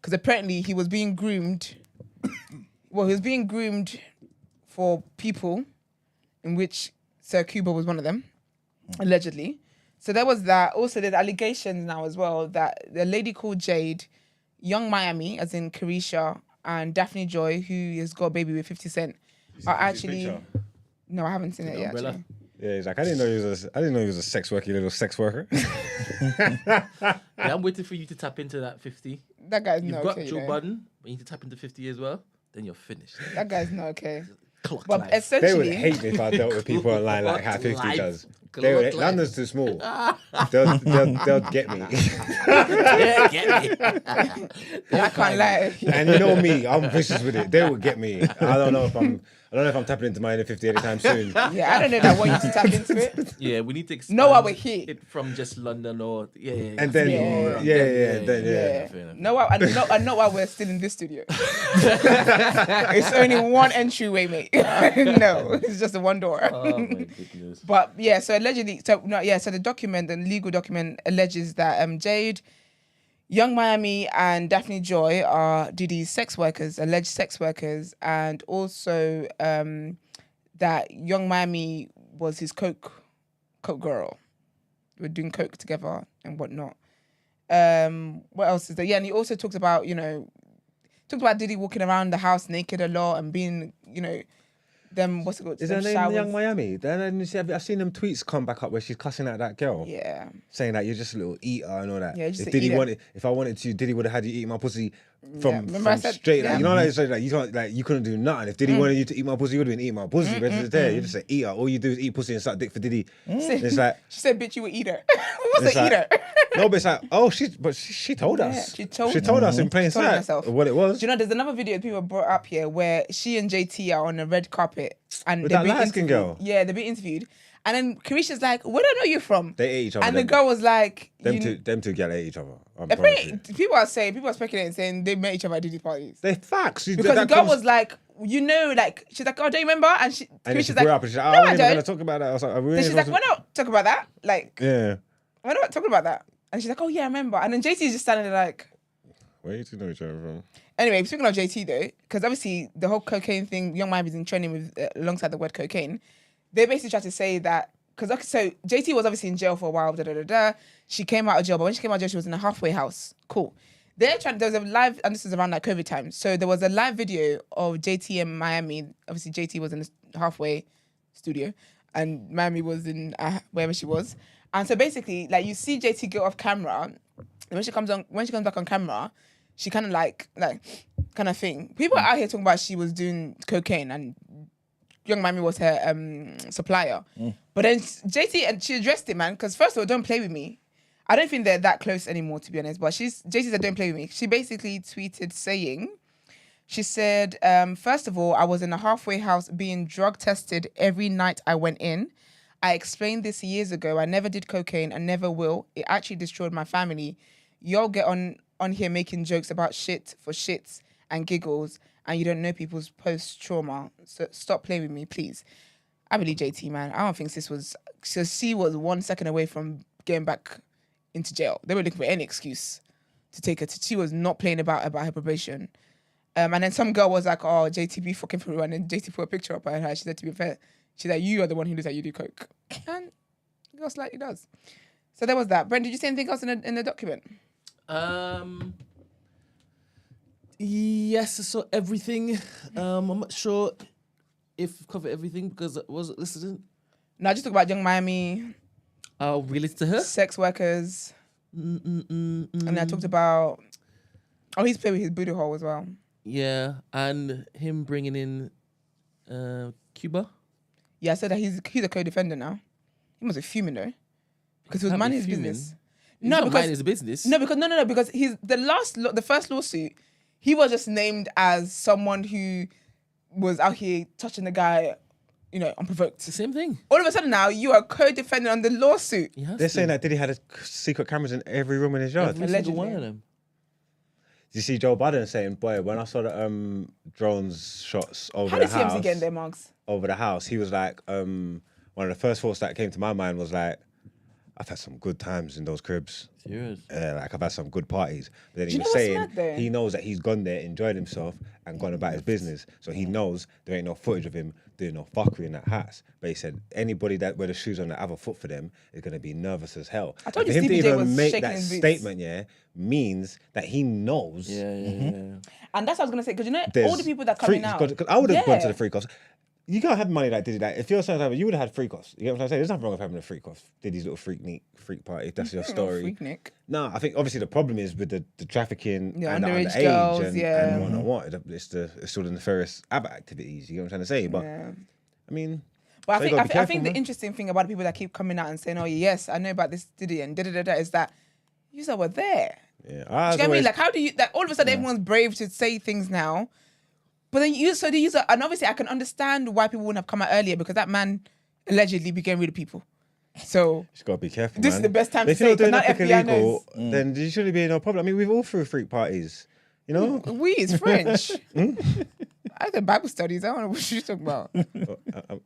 Because apparently he was being groomed Well, he was being groomed for people, in which Sir Cuba was one of them, allegedly. So there was that. Also, there's allegations now as well that the lady called Jade, Young Miami, as in Carisha, and Daphne Joy, who has got a baby with 50 Cent, are actually. No, I haven't seen it yet. Actually.
Yeah, he's like, I didn't know he was a sex worker, you little sex worker.
Yeah, I'm waiting for you to tap into that 50.
That guy's
You've
not
got
okay.
Joe Budden, but you need to tap into 50 as well. Then you're finished.
That guy's not okay.
Clock
But
life.
essentially,
They would hate me if I dealt with people online like how 50
life.
does.
Clock
London's too small. They'll get me.
Yeah, get me.
I can't lie.
And you know me, I'm vicious with it. They will get me. I don't know if I'm tapping into my inner 50 anytime soon.
Yeah, I don't know if I want you to tap into it.
Yeah, we need to expand
No, I will here.
it from just London or yeah.
And then
No, I know why we're still in this studio. It's only one entryway, mate. No, it's just a one door.
Oh my goodness.
But yeah, so allegedly, so the legal document alleges that Jade, Young Miami, and Daphne Joy are Diddy's alleged sex workers, and also that Young Miami was his coke girl. They were doing coke together and whatnot. What else is there? Yeah, and he also talks about Diddy walking around the house naked a lot and being, them, what's it called?
Is her name Young Miami? Then I've seen them tweets come back up where she's cussing at that girl.
Yeah.
Saying that you're just a little eater and all that.
Yeah, just
if I wanted to, Diddy would have had you eat my pussy from
remember I said,
straight.
yeah.
Like, you know, like you can't, like you couldn't do nothing. If Diddy wanted you to eat my pussy, you would have been eating my pussy. But you're just an eater. All you do is eat pussy and suck dick for Diddy. It's like
she said, "Bitch, you a eater." Who was an eater?
No, but it's like, oh, she told us.
She told
us in plain sight what it was.
Do you know, there's another video people brought up here where she and JT are on the red carpet and
With
they're
that
being
light-skinned
interviewed.
girl?
Yeah, they're being interviewed. And then Carisha's like, "Where do I know you from?"
They ate each other.
And the girl was like,
them two get at each other.
people are speculating, saying they met each other at Diddy parties.
They're facts.
Because the girl was like, she's like, "Oh, don't you remember?" And Carisha's like,
up and she's like,
"No,
we're
I
not
don't."
going to talk about that. I was like,
Then she's like, "We're not talking about that." Like,
yeah.
we're not talking about that. And she's like, "Oh yeah, I remember." And then JT is just standing there like,
where you two know each other from?
Anyway, speaking of JT though, because obviously the whole cocaine thing, Young Miami's in trending with alongside the word cocaine. They basically tried to say that so JT was obviously in jail for a while. She came out of jail, but when she came out of jail, she was in a halfway house. Cool. There was a live, and this is around like COVID time. So there was a live video of JT in Miami. Obviously, JT was in the halfway studio, and Miami was in wherever she was. And so basically, like you see JT go off camera, and when she comes back on camera, she kind of thing. People are out here talking about she was doing cocaine and Young Miami was her supplier. But then JT, and she addressed it, man, because first of all, don't play with me. I don't think they're that close anymore, to be honest. But JT said, don't play with me. She basically tweeted saying, she said, first of all, I was in a halfway house being drug tested every night I went in. I explained this years ago. I never did cocaine and never will. It actually destroyed my family. Y'all get on here making jokes about shit for shits and giggles, and you don't know people's post-trauma. So stop playing with me, please. I believe JT, man. I don't think she was 1 second away from getting back into jail. They were looking for any excuse to take her to. She was not playing about her probation. And then some girl was like, "Oh, JT be fucking for everyone." And JT put a picture up of her. She said, to be fair, she's like, "You are the one who looks like you do coke." And the girl slightly does. So there was that. Brent, did you say anything else in the document?
Yes, I saw everything. I'm not sure if I've covered everything because I wasn't listening.
No, I just talk about Young Miami.
Related to her?
Sex workers. And then I talked about... Oh, he's played with his booty hole as well.
Yeah, and him bringing in Cuba.
Yeah, I said that he's a co-defendant now. He must be fuming though. Because he was minding his business.
He's not minding his business.
No, because he's the first lawsuit, he was just named as someone who was out here touching the guy, unprovoked.
It's the same thing.
All of a sudden now, you are co-defendant on the lawsuit.
They're saying that Diddy had secret cameras in every room in his yard.
Every single one of them.
Did you see Joe Budden saying, "Boy, when I saw the drones shots over
How
the
did
house,
CMC get in there, Marks?
over the house, he was like, one of the first thoughts that came to my mind was like, I've had some good times in those cribs.
Serious?
Like I've had some good parties. But then
Do
he
you
was
know what's
saying
mad though?
he knows that he's gone there, enjoyed himself, and gone about his business. So he knows there ain't no footage of him doing no fuckery in that house. But he said anybody that wear the shoes on the other foot for them is gonna be nervous as hell.
I told
And
you
for him to
Stevie J
even
was
make
shaking
that
his boots.
statement, means that he knows.
Yeah.
And that's what I was gonna say, because you know
there's
all the people that coming
freaks.
out.
'Cause I would have gone to
Yeah.
the free cost. You can't have money like Diddy. Like, if you're something, you would have had free costs. You get what I'm saying? There's nothing wrong with having a free cost. Diddy's little freak party. If that's your story.
Freak Nick.
No, I think obviously the problem is with the trafficking
Yeah,
and the
underage
underage
girls,
and,
yeah.
and what. It's all the nefarious ABBA activities. You get what I'm trying to say? But
Yeah.
I mean,
But
so you
I
gotta be
think
careful,
the
man.
interesting thing about the people that keep coming out and saying, "Oh yes, I know about this Diddy and da is that you were there."
Yeah,
Do you get what I mean? Like, how do you? Like, all of a sudden, everyone's brave to say things now, but then and obviously, I can understand why people wouldn't have come out earlier because that man allegedly began with the people. So
Just gotta be careful.
this
man.
is the best time to
If
say
you're
it,
doing
'cause now
nothing
FBI
illegal,
knows.
then there shouldn't be no problem. I mean, we've all threw freak parties. You know,
we is French. I did Bible studies. I don't know what you're talking about.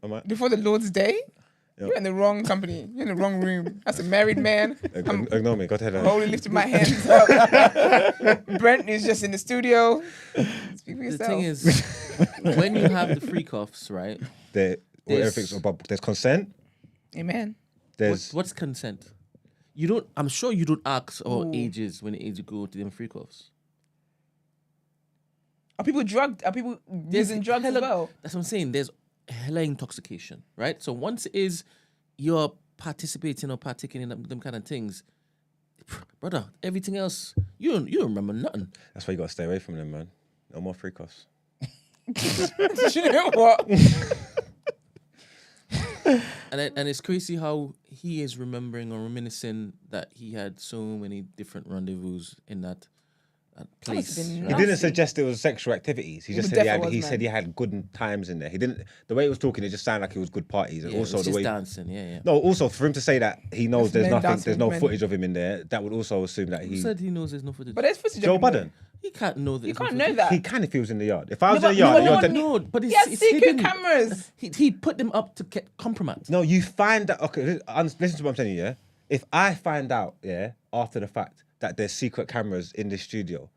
Am I?
Before the Lord's Day,
Yeah.
you're in the wrong company. You're in the wrong room. That's a married man. I'm
Ignore me. Go ahead.
holy lifting my hands up. Brent is just in the studio. Speak for
The
yourself.
thing is, when you have the freak offs, right?
Everything's about. There's consent.
Amen.
There's
What's consent? You don't. I'm sure you don't ask our
Ooh.
ages when the age you go to them freak offs.
Are people drugged? Are people using drugs as well?
That's what I'm saying. There's hella intoxication, right? So once it is you're participating or partaking in them kind of things, brother, everything else, you don't remember nothing.
That's why you gotta stay away from them, man. No more freak offs.
You know what?
And it's crazy how he is remembering or reminiscing that he had so many different rendezvous in that place.
been
He
right?
didn't suggest it was sexual activities. He just said
definitely
he
was,
said he
man.
had good times in there. He didn't. The way he was talking, it just sounded like it was good parties. And
Yeah,
also
it was
the
just
way.
dancing, yeah.
No, also for him to say that he knows
That's men dancing
there's no
with men.
footage of him in there. That would also assume that
Who
he.
said he knows there's no footage?
But there's footage.
Joe
of him.
Budden.
He can't know that.
You
there's no
can't know
footage.
that.
He can if he was in the yard. If I was
No,
in the
but
yard,
no
and you're
one
then-
No, but
He
it's,
has
it's
secret
hidden.
cameras.
He put them up to get compromised.
No, you find that. Okay, listen to what I'm telling you. Yeah, if I find out, after the fact that there's secret cameras in this studio,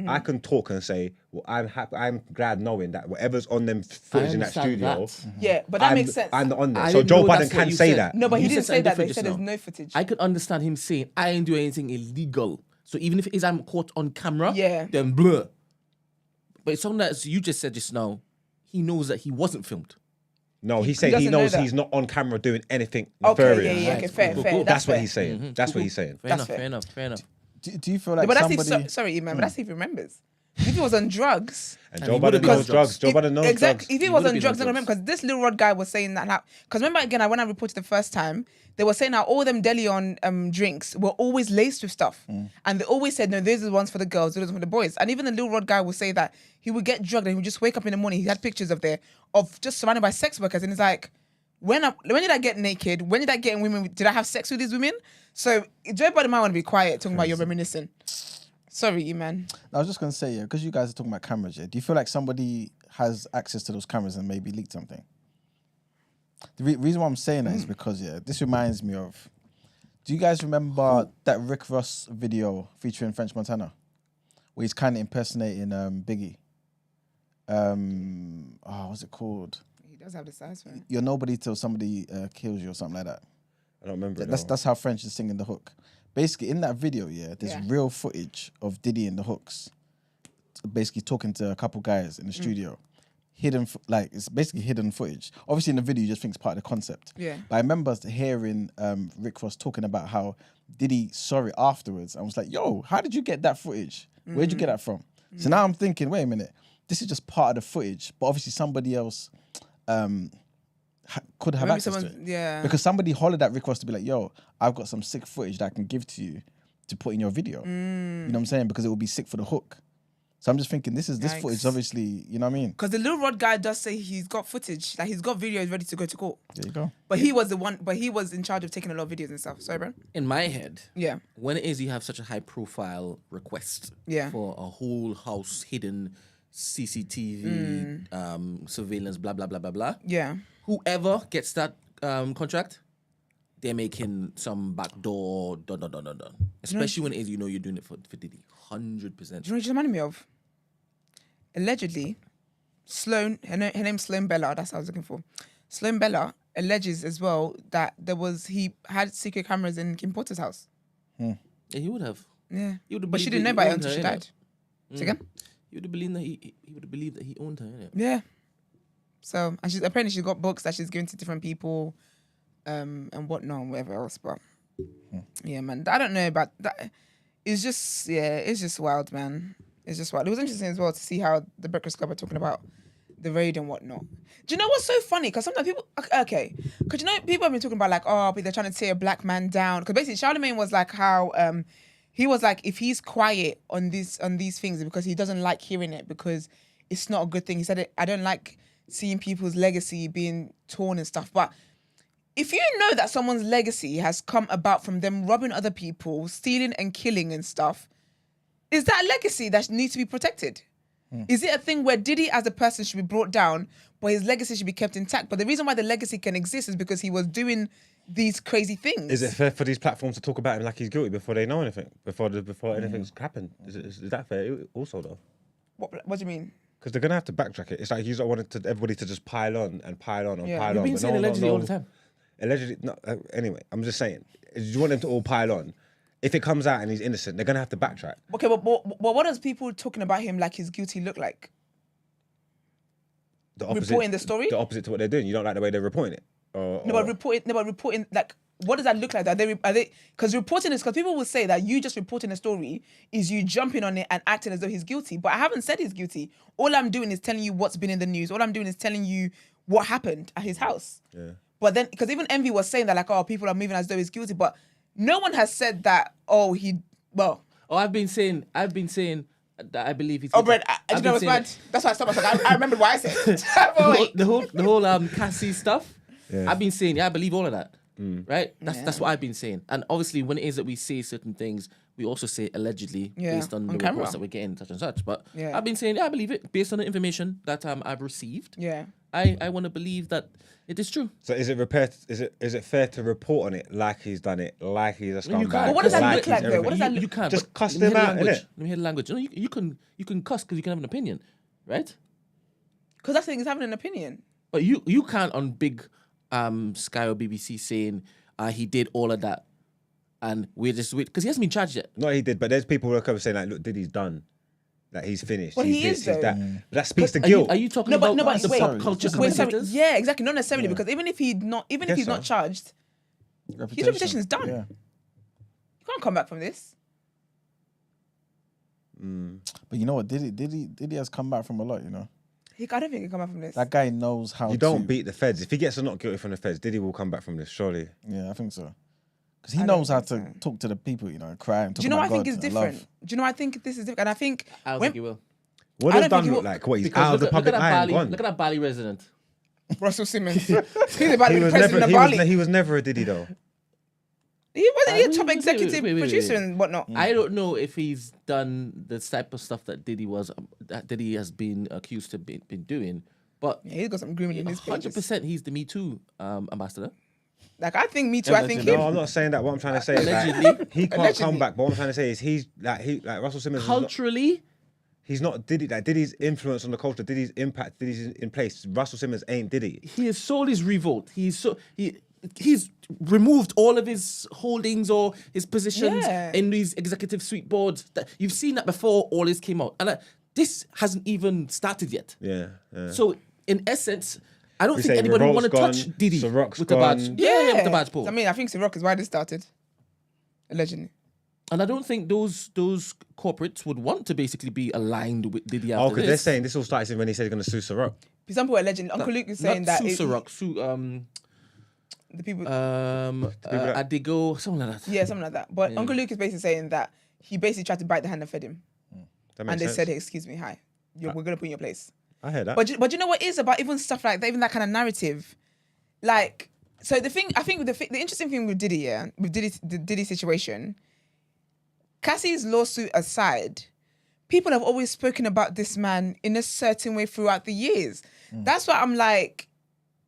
I can talk and say, well, I'm happy. I'm glad knowing that whatever's on them footage in that
understand
studio,
that.
Yeah, but that
I'm,
makes sense.
I'm not on there.
I
So
didn't
Joe
know
Budden
that's what
can
you
say
said.
that.
No, but he
You
didn't
said
say that.
something
He said
different
there's
just
no footage.
I could understand him saying, I ain't doing anything illegal. So even if it is I'm caught on camera,
Yeah.
then blur. But it's something that you just said just now, he knows that he wasn't filmed.
No,
He
he's saying he
doesn't know
knows
that.
he's not on camera doing anything
Okay,
nefarious.
yeah, okay, fair,
Cool,
fair.
cool.
That's what
fair.
he's saying. That's what he's saying.
Fair
That's
enough,
fair.
fair enough.
Do you feel like
But that's
somebody?
if, sorry, man, but that's if he remembers. If he was on drugs,
And
And
Joe
he
Budden
would've been
knows
on drugs.
drugs. Joe Budden knows
exactly.
drugs.
If he was on drugs, I remember because this Lil Rod guy was saying that. Because remember again, when I reported the first time, they were saying how all them deli on drinks were always laced with stuff, and they always said no, these are the ones for the girls, these are the ones for the boys. And even the Lil Rod guy would say that he would get drugged and he would just wake up in the morning. He had pictures of just surrounded by sex workers, and it's like, when did I get naked? When did I get in women? Did I have sex with these women? So Joe Budden might want to be quiet talking about your reminiscing. Sorry, you man.
I was just gonna say, because you guys are talking about cameras, do you feel like somebody has access to those cameras and maybe leaked something? The reason why I'm saying that is because this reminds me of. Do you guys remember that Rick Ross video featuring French Montana, where he's kind of impersonating Biggie? What's it called?
He does have the size for it.
You're nobody till somebody kills you or something like that.
I don't remember.
That's how French is singing the hook. Basically, in that video, there's real footage of Diddy in the hooks, basically talking to a couple guys in the studio. Hidden, it's basically hidden footage. Obviously, in the video, you just think it's part of the concept.
Yeah.
But I remember hearing Rick Ross talking about how Diddy sorry afterwards. I was like, yo, how did you get that footage? Where'd you get that from? So now I'm thinking, wait a minute, this is just part of the footage, but obviously somebody else could have
Maybe
access to it.
someone- yeah.
Because somebody hollered at Rick Ross to be like, yo, I've got some sick footage that I can give to you to put in your video. You know what I'm saying? Because it will be sick for the hook. So I'm just thinking, this
Yikes.
footage, obviously, you know what I mean?
Because the Lil Rod guy does say he's got footage, like he's got videos ready to go to court.
There you go.
But he was the one. But he was in charge of taking a lot of videos and stuff. Sorry, bro.
In my head,
Yeah.
when it is you have such a high profile request for a whole house hidden CCTV surveillance, blah, blah, blah, blah, blah.
Yeah.
Whoever gets that contract, they're making some backdoor done. Especially when it is you're doing it for Diddy. 100%.
Do you know what you just reminded me of? Allegedly, Sloan, her name's Sloan Bella, that's what I was looking for. Sloan Bella alleges as well that he had secret cameras in Kim Porter's house.
Yeah, he would have.
Yeah.
He would have
But she didn't know about it until she died. Say again?
He would have believed that he would have believed that he owned her, innit?
Yeah. So, and apparently she's got books that she's giving to different people, and whatnot, and whatever else. But yeah, man, I don't know about that. It's just wild, man. It's just wild. It was interesting as well to see how the Breakfast Club are talking about the raid and whatnot. Do you know what's so funny? Because sometimes people, because people have been talking about like, oh, they're trying to tear a black man down. Because basically, Charlemagne was like how he was like, if he's quiet on these things because he doesn't like hearing it because it's not a good thing. He said, I don't like seeing people's legacy being torn and stuff. But if you know that someone's legacy has come about from them robbing other people, stealing and killing and stuff, is that a legacy that needs to be protected? Is it a thing where Diddy as a person should be brought down, but his legacy should be kept intact? But the reason why the legacy can exist is because he was doing these crazy things.
Is it fair for these platforms to talk about him like he's guilty before they know anything? Before anything's happened? Is that fair also, though?
What do you mean?
Because they're going to have to backtrack it. It's like you don't want everybody to just pile on and pile on and pile on.
You've been saying allegedly all the time.
Allegedly, no, anyway, I'm just saying. You want them to all pile on. If it comes out and he's innocent, they're going to have to backtrack.
Okay, but what does people talking about him like he's guilty look like?
The opposite,
reporting the story?
The opposite to what they're doing. You don't like the way they're reporting it?
But reporting, like, what does that look like? Are they, because reporting is, because people will say that you just reporting a story is you jumping on it and acting as though he's guilty. But I haven't said he's guilty. All I'm doing is telling you what's been in the news. All I'm doing is telling you what happened at his house.
Yeah.
But then, because even Envy was saying that, like, oh, people are moving as though he's guilty. But no one has said that,
I've been saying that I believe he's.
Oh, Brett, do you know what's bad? That's why I stopped myself. I remembered why I said it.
the whole Cassie stuff. Yeah. I've been saying, I believe all of that. Right? That's what I've been saying. And obviously, when it is that we say certain things, we also say allegedly based on the reports that we're getting, such and such. But I've been saying, I believe it based on the information that I've received.
Yeah.
I want to believe that it is true.
So is it fair to report on it like he's done it, like he's a scumbag?
But what does that look like though? What does that look?
You can't
just cuss them out, innit?
Let me hear the language. You can cuss because you can have an opinion, right?
Because that thing is having an opinion.
But you can't on big Sky or BBC saying he did all of that, and we're just because he hasn't been charged yet.
No, he did, but there's people who are coming saying like, look, Diddy's done. Like he's finished.
Well,
he's
he is, though.
That speaks to guilt.
Are you talking about the pop culture commentators?
Yeah, exactly. Not necessarily because even if he's not charged, his reputation is done.
Yeah.
You can't come back from this.
But you know what? Diddy has come back from a lot. You know.
I don't think he can come back from this.
That guy knows how.
You don't beat the feds. If he gets a not guilty from the feds, Diddy will come back from this. Surely.
Yeah, I think so. Because he knows how to talk to the people, you know, cry and talk.
Do you know
about
what I think
God
is different?
love.
Do you know I think this is different? And I think
I don't think he will.
What does Dunn look like? What, he's out of the public eye and gone?
Look at that Bali resident.
Russell Simmons. He's about to be president of Bali.
He was never a Diddy though.
He wasn't a top executive producer and whatnot.
I don't know if he's done the type of stuff that Diddy has been accused of been doing, but
he's got some grooming in his pages.
100% he's the Me Too ambassador.
Like, I think Me Too, I think him.
No, I'm not saying that. What I'm trying to say is that he can't come back. But what I'm trying to say is he's like Russell Simmons.
Culturally,
he's not Diddy. Like Diddy's influence on the culture, Diddy's impact, Diddy's in place. Russell Simmons ain't Diddy.
He has sold his revolt. He's removed all of his holdings or his positions in these executive suite boards. You've seen that before all this came out. And this hasn't even started yet.
Yeah.
So, in essence, I don't think anybody would want to touch Diddy with the badge. Yeah, with the badge pull.
I mean, I think Ciroc is why this started. Allegedly.
And I don't think those corporates would want to basically be aligned with Diddy after
because they're saying this all started when he said he's going to sue Ciroc.
Some people allegedly. Uncle Luke is saying that...
Sue Ciroc,
the people...
Adigo, something like that.
Yeah, something like that. But Uncle Luke is basically saying that he basically tried to bite the hand that fed him. And they said, hey, excuse me, hi. We're going to put you in your place.
I heard that.
But you know what it is about even stuff like that, even that kind of narrative? Like, so the thing, I think the interesting thing with Diddy, with the Diddy situation, Cassie's lawsuit aside, people have always spoken about this man in a certain way throughout the years. That's why I'm like,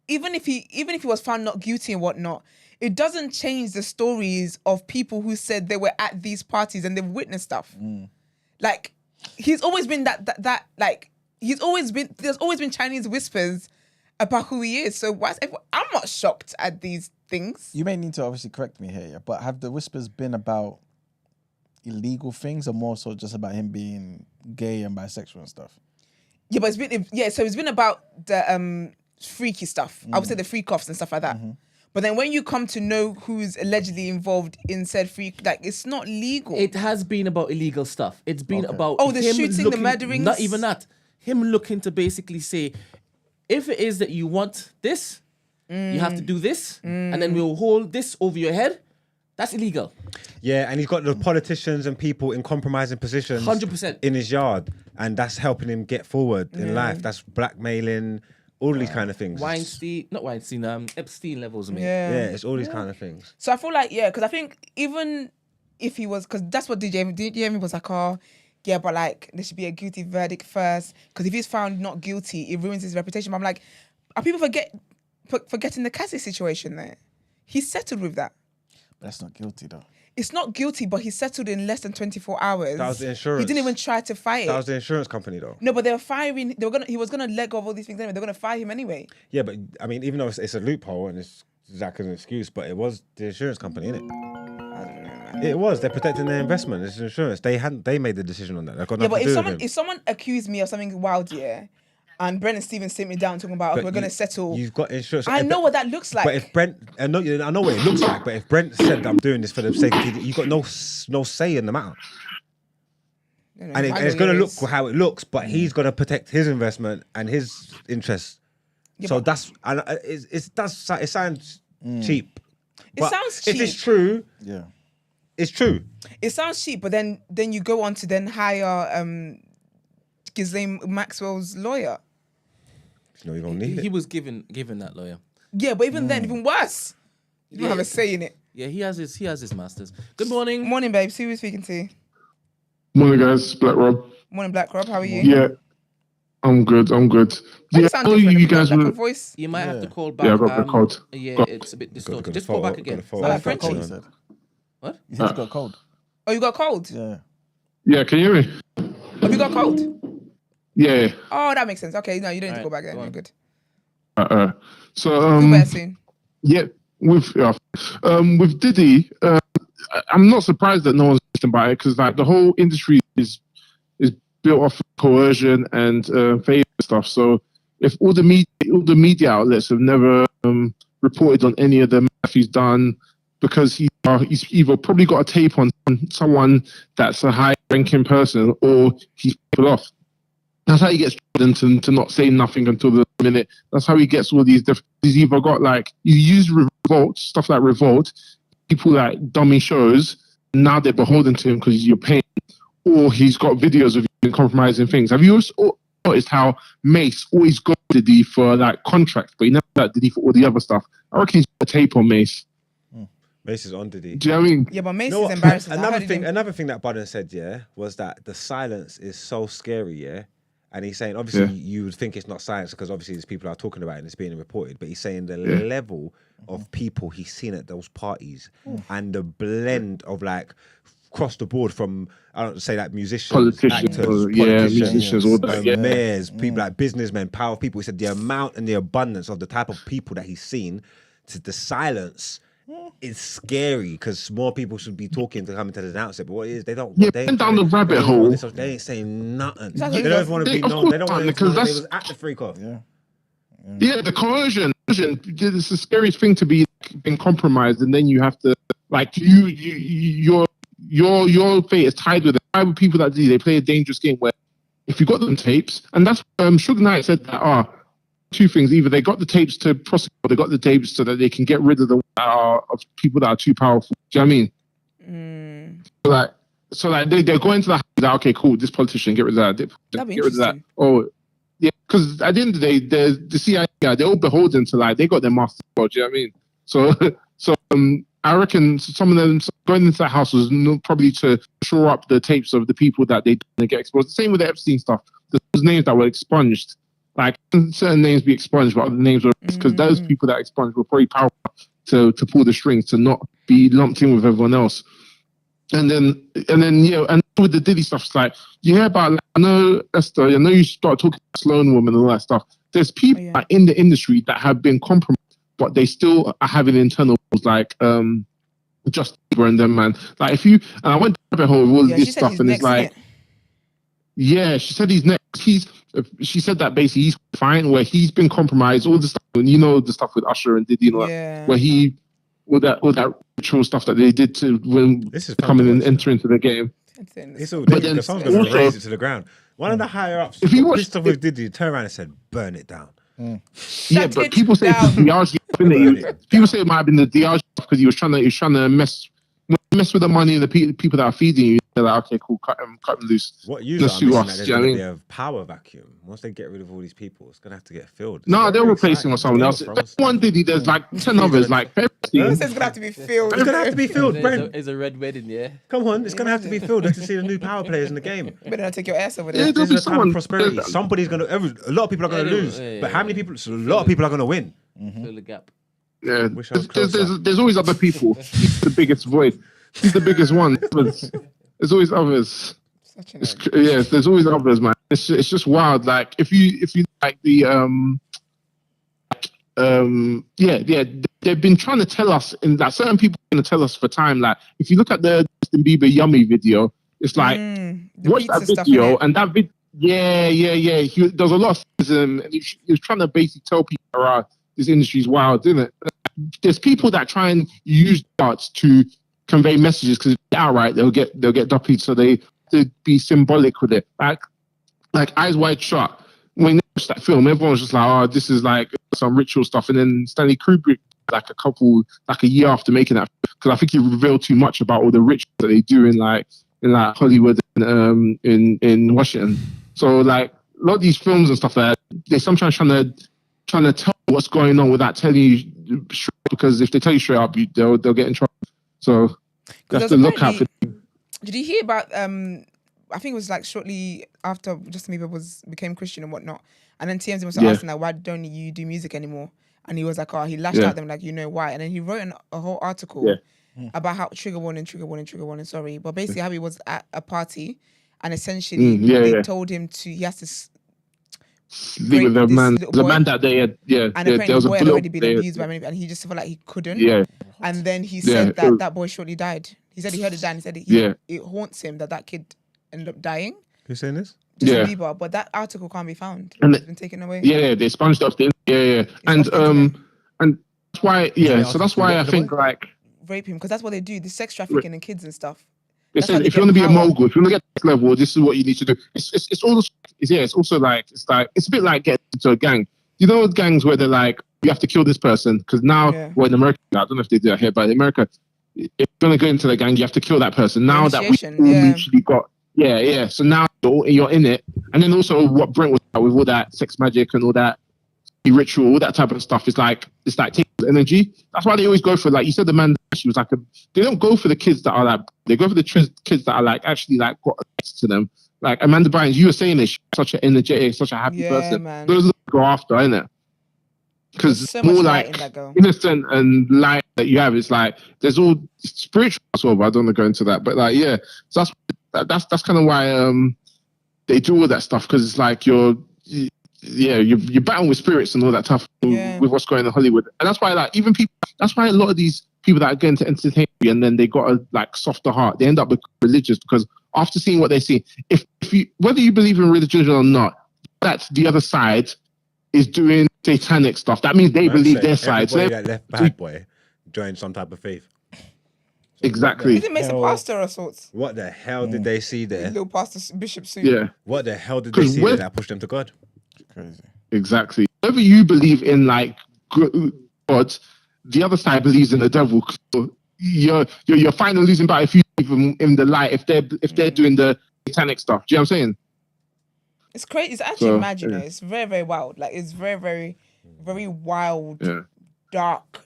even if he was found not guilty and whatnot, it doesn't change the stories of people who said they were at these parties and they've witnessed stuff. Like, he's always been that like, there's always been Chinese whispers about who he is. So I'm not shocked at these things.
You may need to obviously correct me here, yeah, but have the whispers been about illegal things or more so just about him being gay and bisexual and stuff?
Yeah, but it's been about the freaky stuff. I would say the freak offs and stuff like that. But then when you come to know who's allegedly involved in said freak, like, it's not legal.
It has been about illegal stuff. It's been about
the
him
shooting,
looking,
the murderings.
Not even that. Him looking to basically say, if it is that you want this, you have to do this, and then we'll hold this over your head. That's illegal.
Yeah, and he's got the politicians and people in compromising positions
100%
in his yard, and that's helping him get forward in life. That's blackmailing, all these kind of things.
Epstein levels, mate.
Yeah, it's all these kind of things.
So I feel like, because I think even if he was, because that's what DJ was like, oh, yeah, but like, there should be a guilty verdict first, because if he's found not guilty, it ruins his reputation. But I'm like, are people forgetting the Cassie situation there? He's settled with that.
But that's not guilty, though.
It's not guilty, but he settled in less than 24 hours.
That was the insurance.
He didn't even try to fight it.
That was the insurance company, though.
No, but they were firing. He was gonna let go of all these things anyway. They're gonna fire him anyway.
Yeah, but I mean, even though it's a loophole and it's like an excuse, but it was the insurance company, innit?
I don't know, man.
It was. They're protecting their investment. It's insurance. They made the decision on that. They've got nothing to do with him.
If someone accused me of something wild, and Brent and Steven sit me down talking about, we're gonna settle.
You've got insurance.
I know what that looks like.
But if Brent, I know what it looks like. But if Brent said, "I'm doing this for the sake of TV," you've got no say in the matter. And it's going to look how it looks, but he's going to protect his investment and his interests. Yeah, so it sounds cheap.
It sounds cheap.
If it's true, it's true.
It sounds cheap, but then you go on to then hire Ghislaine Maxwell's lawyer.
You know, you're gonna need it.
He was given that lawyer.
Yeah, but even then, even worse. You don't have a say in it.
Yeah, he has his masters. Good morning.
Morning, babes. Who are we speaking to?
Morning, guys. Black Rob.
Morning, Black Rob. How are you?
Yeah, I'm good. Yeah, I know you guys were.
Voice.
You might have to call back.
Yeah, I got the cold.
Yeah, it's a bit distorted. Just call back again.
Frenchie.
What? You said you got a cold.
Oh, you got a cold?
Yeah.
Yeah, can you hear me?
Have you got a cold?
Yeah.
Oh, that makes sense. Okay, no, you don't need to go back then. You're good.
So
Feel better soon.
Yeah, with Diddy, I'm not surprised that no one's listening about it because like the whole industry is built off of coercion and favor stuff. So if all the media outlets have never reported on any of the math he's done because he's either probably got a tape on someone that's a high-ranking person or he's put off. That's how he gets Jordan to not say nothing until the minute. That's how he gets all these different. He's either got like you use Revolt, stuff like Revolt, people like dummy shows. Now they're beholden to him because you're paying, or he's got videos of you compromising things. Have you also noticed how Mace always got Diddy for like contracts, but he never got Diddy for all the other stuff? I reckon he's got a tape on Mace.
Mace is on Diddy.
Do you know what I mean?
Yeah, but Mace is embarrassing.
Another thing that Budden said, was that the silence is so scary, And he's saying, obviously, you would think it's not science because obviously there's people are talking about it and it's being reported. But he's saying the level of people he's seen at those parties and the blend of like across the board from, I don't say like musicians, actors,
musicians, all that,
mayors, people like businessmen, power people. He said the amount and the abundance of the type of people that he's seen, to the silence. It's scary because more people should be talking to come to denounce it, but what it is, they don't.
Yeah, they down the rabbit hole.
They ain't saying nothing. They don't want to be known. They don't want to. They was at the freak off.
Yeah, the coercion. It's the scariest thing to be being compromised, and then you have to like your fate is tied with it. Tied with people that do. They play a dangerous game where if you got them tapes, and that's Suge Knight said that. Two things: either they got the tapes to prosecute, or they got the tapes so that they can get rid of the of people that are too powerful. Do you know what I mean? So they're going to the house. Like, okay, cool. This politician, get rid of that. Get rid of that. Oh, yeah. Because at the end of the day, the CIA guy, they're all beholden to like they got their master. Do you know what I mean? So I reckon some of them going into the house was probably to shore up the tapes of the people that they didn't get exposed. The same with the Epstein stuff. Those names that were expunged. Like certain names be expunged, but other names were because those people that expunged were probably powerful
to pull the strings, to not be lumped in with everyone else. And then and with the Diddy stuff, it's like you hear about. Like, I know Esther. I know you start talking about Sloan woman and all that stuff. There's people in the industry that have been compromised, but they still are having internal like just and them, man. Like if you and I went to rabbit hole with all this stuff, and it's like, yeah, she said he's next. She said that basically he's fine, where he's been compromised, all the stuff, and you know the stuff with Usher and Diddy and all that, where he all that ritual stuff that they did to when coming and enter into the game.
It's all dangerous. Someone's going to raise it to the ground. One of the higher ups, if you pissed off with Diddy, turned around and said, "Burn it down."
Yeah, but people say people say it might have been the Diageo because he was trying to mess with the money and the people that are feeding you. They're like, okay, cool, cut them loose.
What you are missing that there's going to be a power vacuum. Once they get rid of all these people, it's going to have to get filled.
No, they're replacing with someone else. One Diddy, there's like 10 others. Like,
it's going to have to be filled.
It's going to have to be filled, Brent.
It's a red wedding, yeah.
Come on, it's going to have to be filled to see the new power players in the game.
You better not take your ass over there.
This is a time of prosperity. Somebody's going to. A lot of people are going to lose, but how many people? So a lot of people are going to win.
Fill the gap.
Yeah, there's always other people. He's the biggest void. He's the biggest one. There's always others. There's always others, man. It's just wild. Like if you like the they've been trying to tell us, and like certain people are going to tell us for time. Like if you look at the Justin Bieber Yummy video, it's like watch that video and that video. Yeah. There's a lot of things, and he was trying to basically tell people, this industry's wild, isn't it? There's people that try and use arts to convey messages because outright they'll get duppied, so they be symbolic with it. Like Eyes Wide Shut. When they watched that film, everyone was just like, "Oh, this is like some ritual stuff." And then Stanley Kubrick, like a year after making that, because I think he revealed too much about all the rituals that they do in Hollywood and in Washington. So like a lot of these films and stuff like that, they sometimes trying to tell what's going on without telling you straight, because if they tell you straight up, they'll get in trouble. So you have to look out for them.
Did you hear about I think it was like shortly after Justin Bieber became Christian and whatnot, and then TMZ was asking like, why don't you do music anymore? And he was like, he lashed out at them like, you know why? And then he wrote a whole article about how trigger warning, sorry, but basically how he was at a party and essentially they told him he has to
sleep with the man that they had,
and apparently
there was
the boy
a
had already
bloke
been abused by many, and he just felt like he couldn't. And then he said that boy shortly died. He said he heard it die, and he said it haunts him that kid ended up dying.
Who's saying this?
Justin Bieber, but that article can't be found.
And
it's been taken away.
Yeah, they sponged off the and that's why so that's why I think like
rape him, because that's what they do, the sex trafficking and kids and stuff.
If you want to be a mogul, if you want to get to this level, this is what you need to do. It's also like it's a bit like getting into a gang. You know gangs where they're like, you have to kill this person because now we're in America. I don't know if they do that here, but in America, if you're gonna go into the gang, you have to kill that person. Now that we all mutually got so now you're in it, and then also what Brent was about with all that sex magic and all that ritual, all that type of stuff is like taking energy. That's why they always go for, like you said, the man. She was like they don't go for the kids that are like, they go for the kids that are like actually like got next to them. Like Amanda Bynes, you were saying this, she's such an energetic, such a happy person.
Man.
Those go after, isn't it? Because
so
more like innocent and light that you have, it's like there's all spiritual as well. But I don't want to go into that. But like so that's kind of why they do all that stuff, because it's like you're battling with spirits and all that stuff with what's going on in Hollywood. And that's why like even people, that's why a lot of these people that are going to entertain and then they got a like softer heart, they end up becoming religious, because after seeing what they see, if you, whether you believe in religion or not, that's the other side is doing satanic stuff. That means they believe their side. So
that left Bad Boy joined some type of faith.
Exactly.
Isn't Mason pastor of sorts?
What the hell did they see there?
Little pastor bishop suit.
Yeah.
What the hell did they see there that pushed them to God?
Crazy.
Exactly. Whether you believe in like God, the other side believes in the devil. So you're fine on losing battle if you believe in the light. If they're doing the satanic stuff. Do you know what I'm saying?
It's crazy. It's actually mad, you know. It's very, very wild. Like it's very, very, very wild. Dark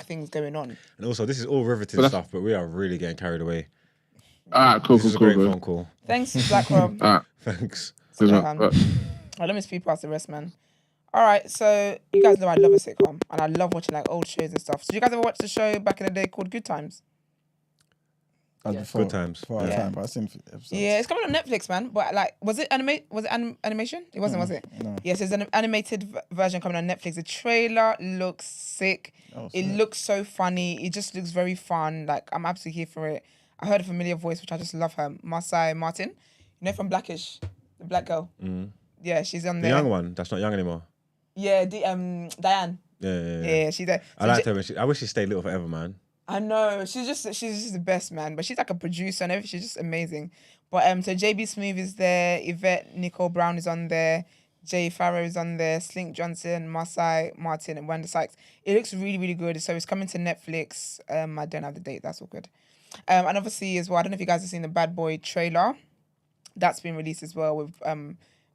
things going on.
And also, this is all riveting stuff, but we are really getting carried away.
Cool.
This is a great phone call.
Thanks, Black Rob.
Thanks.
Let me speed past the rest, man. All right, so you guys know I love a sitcom and I love watching like old shows and stuff. So you guys ever watched a show back in the day called Good Times?
Good times.
Before our time, but I've seen episodes.
Yeah, it's coming on Netflix, man. But like, was it animation? It wasn't, was it?
No.
Yes, there's an animated version coming on Netflix. The trailer looks sick. It looks so funny. It just looks very fun. Like, I'm absolutely here for it. I heard a familiar voice, which I just love her, Masai Martin. You know, from Blackish, the black girl. Yeah, she's on
The
there.
young one that's not young anymore.
Yeah, Diane.
Yeah,
she's there.
I liked her. I wish she stayed little forever, man.
I know she's just the best, man. But she's like a producer and everything. She's just amazing. But so JB Smooth is there. Yvette Nicole Brown is on there. Jay Farrow is on there. Slink Johnson, Masai Martin, and Wanda Sykes. It looks really, really good. So it's coming to Netflix. I don't have the date. That's all good. And obviously as well, I don't know if you guys have seen the Bad Boy trailer. That's been released as well with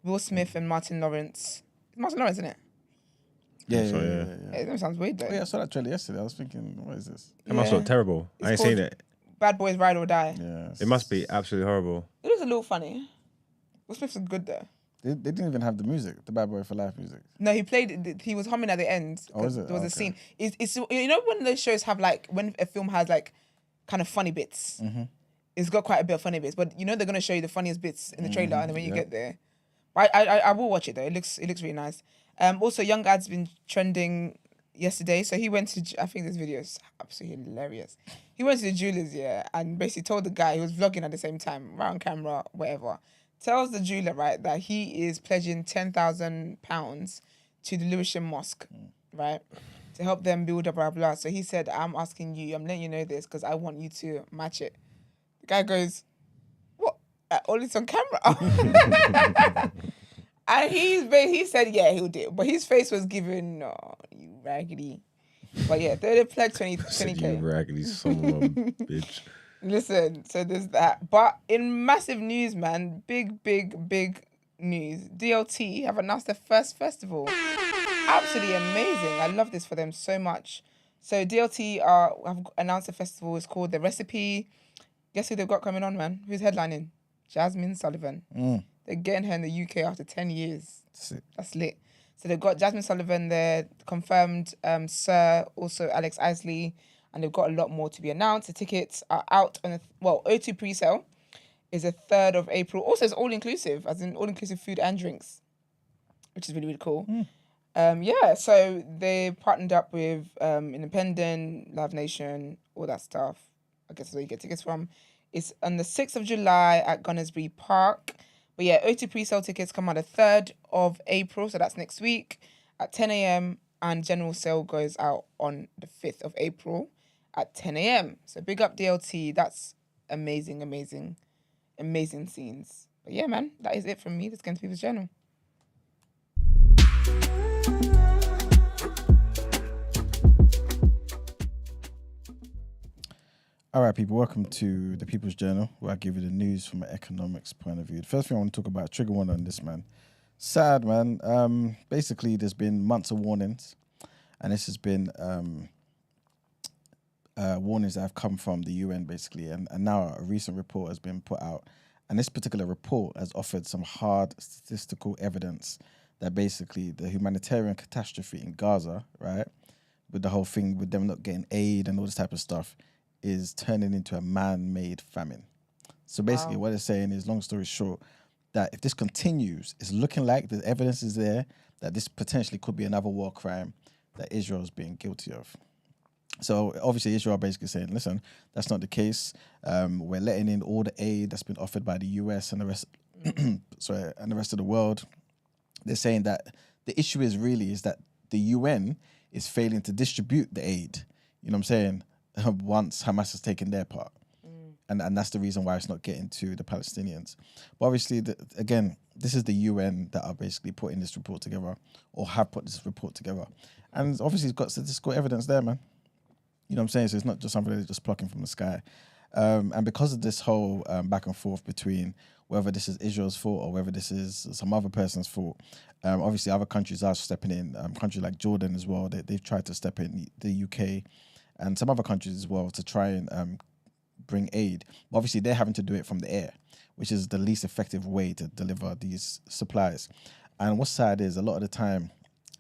Will Smith and Martin Lawrence. Martin Lawrence, isn't it?
Yeah.
That sounds weird though.
Oh, yeah, I saw that trailer yesterday. I was thinking, what is this?
It must look terrible. I ain't seen it.
Bad Boys Ride or Die.
Yeah.
It must be absolutely horrible.
It looks a little funny. Will Smith's good though.
They didn't even have the music, the Bad Boy for Life music.
No, he played. He was humming at the end.
Oh, is it?
There was a
Okay.
scene. It's you know when those shows have like when a film has like kind of funny bits. It's got quite a bit of funny bits, but you know they're gonna show you the funniest bits in the trailer, and then when you get there, I will watch it though. It looks really nice. Also, Young Ad's been trending yesterday, so he went to. I think this video is absolutely hilarious. He went to the jewelers, and basically told the guy he was vlogging at the same time, right on camera, whatever. Tells the jeweler right that he is pledging £10,000 to the Lewisham Mosque, right, to help them build up, blah blah. So he said, "I'm asking you, I'm letting you know this because I want you to match it." The guy goes, "What? All it's on camera." And he said, yeah, he'll do it. But his face was given, no, you raggedy. But yeah, they pledged 20K.
You raggedy son of a bitch.
Listen, so there's that. But in massive news, man, big news. DLT have announced their first festival. Absolutely amazing. I love this for them so much. So DLT have announced a festival. It's called The Recipe. Guess who they've got coming on, man? Who's headlining? Jasmine Sullivan. They're getting her in the UK after 10 years. That's lit. So they've got Jasmine Sullivan there, confirmed Sir, also Alex Isley, and they've got a lot more to be announced. The tickets are out on O2 pre-sale is the 3rd of April. Also, it's all-inclusive, as in all-inclusive food and drinks, which is really, really cool. So they partnered up with Independent, Live Nation, all that stuff. I guess that's where you get tickets from. It's on the 6th of July at Gunnersbury Park. But yeah, O2 pre-sale tickets come out the 3rd of April, so that's next week at 10 a.m. And general sale goes out on the 5th of April at 10 a.m. So big up DLT. That's amazing scenes. But yeah, man, that is it from me. Let's get into People's Journal.
All right, people, welcome to the People's Journal, where I give you the news from an economics point of view. The first thing I want to talk about, trigger one on this, man. Sad, man. Basically, there's been months of warnings, and this has been warnings that have come from the UN, basically, and now a recent report has been put out, and this particular report has offered some hard statistical evidence that basically the humanitarian catastrophe in Gaza, right, with the whole thing with them not getting aid and all this type of stuff, is turning into a man-made famine. So basically what they're saying is, long story short, that if this continues, it's looking like the evidence is there that this potentially could be another war crime that Israel is being guilty of. So obviously Israel are basically saying, listen, that's not the case. We're letting in all the aid that's been offered by the US and the rest, and the rest of the world. They're saying that the issue is that the UN is failing to distribute the aid. You know what I'm saying? Once Hamas has taken their part. And that's the reason why it's not getting to the Palestinians. But obviously, again, this is the UN that are basically putting this report together, or have put this report together. And obviously it's got statistical evidence there, man. You know what I'm saying? So it's not just something they're just plucking from the sky. And because of this whole back and forth between whether this is Israel's fault or whether this is some other person's fault, obviously other countries are stepping in. Countries like Jordan as well, they've tried to step in, the UK, and some other countries as well, to try and bring aid. But obviously they're having to do it from the air, which is the least effective way to deliver these supplies. And what's sad is a lot of the time,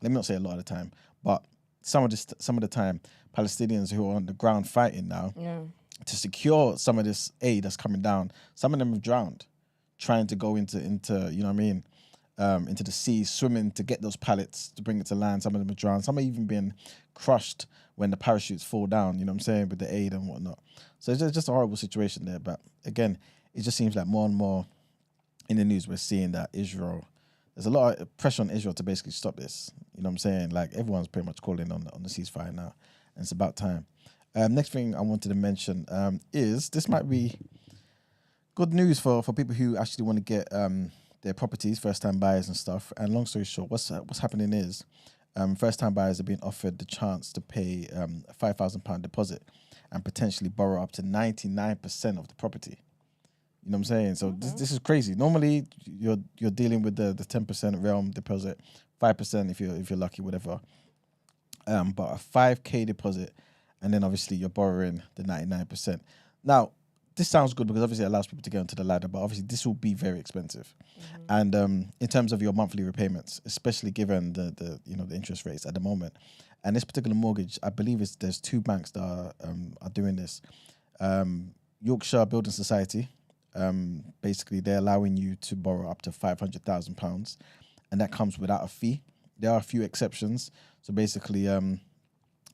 let me not say a lot of the time, but some of the time, Palestinians who are on the ground fighting now to secure some of this aid that's coming down, some of them have drowned, trying to go into you know what I mean, into the sea, swimming to get those pallets to bring it to land. Some of them have drowned. Some have even been crushed when the parachutes fall down, you know what I'm saying, with the aid and whatnot. So it's just a horrible situation there. But again, it just seems like more and more in the news we're seeing that Israel, there's a lot of pressure on Israel to basically stop this. You know what I'm saying? Like everyone's pretty much calling on the ceasefire now, and it's about time. Next thing I wanted to mention is this might be good news for people who actually want to get their properties, first-time buyers and stuff. And long story short, what's happening is first-time buyers are being offered the chance to pay a £5,000 deposit and potentially borrow up to 99% of the property. You know what I'm saying? So this is crazy. Normally, you're dealing with the 10% realm deposit, 5% if you're lucky, whatever. But a 5K deposit, and then obviously you're borrowing the 99%. Now, this sounds good because obviously it allows people to get onto the ladder, but obviously this will be very expensive. And in terms of your monthly repayments, especially given the interest rates at the moment, and this particular mortgage, I believe there's two banks that are doing this. Yorkshire Building Society, basically they're allowing you to borrow up to £500,000, and that comes without a fee. There are a few exceptions. So basically,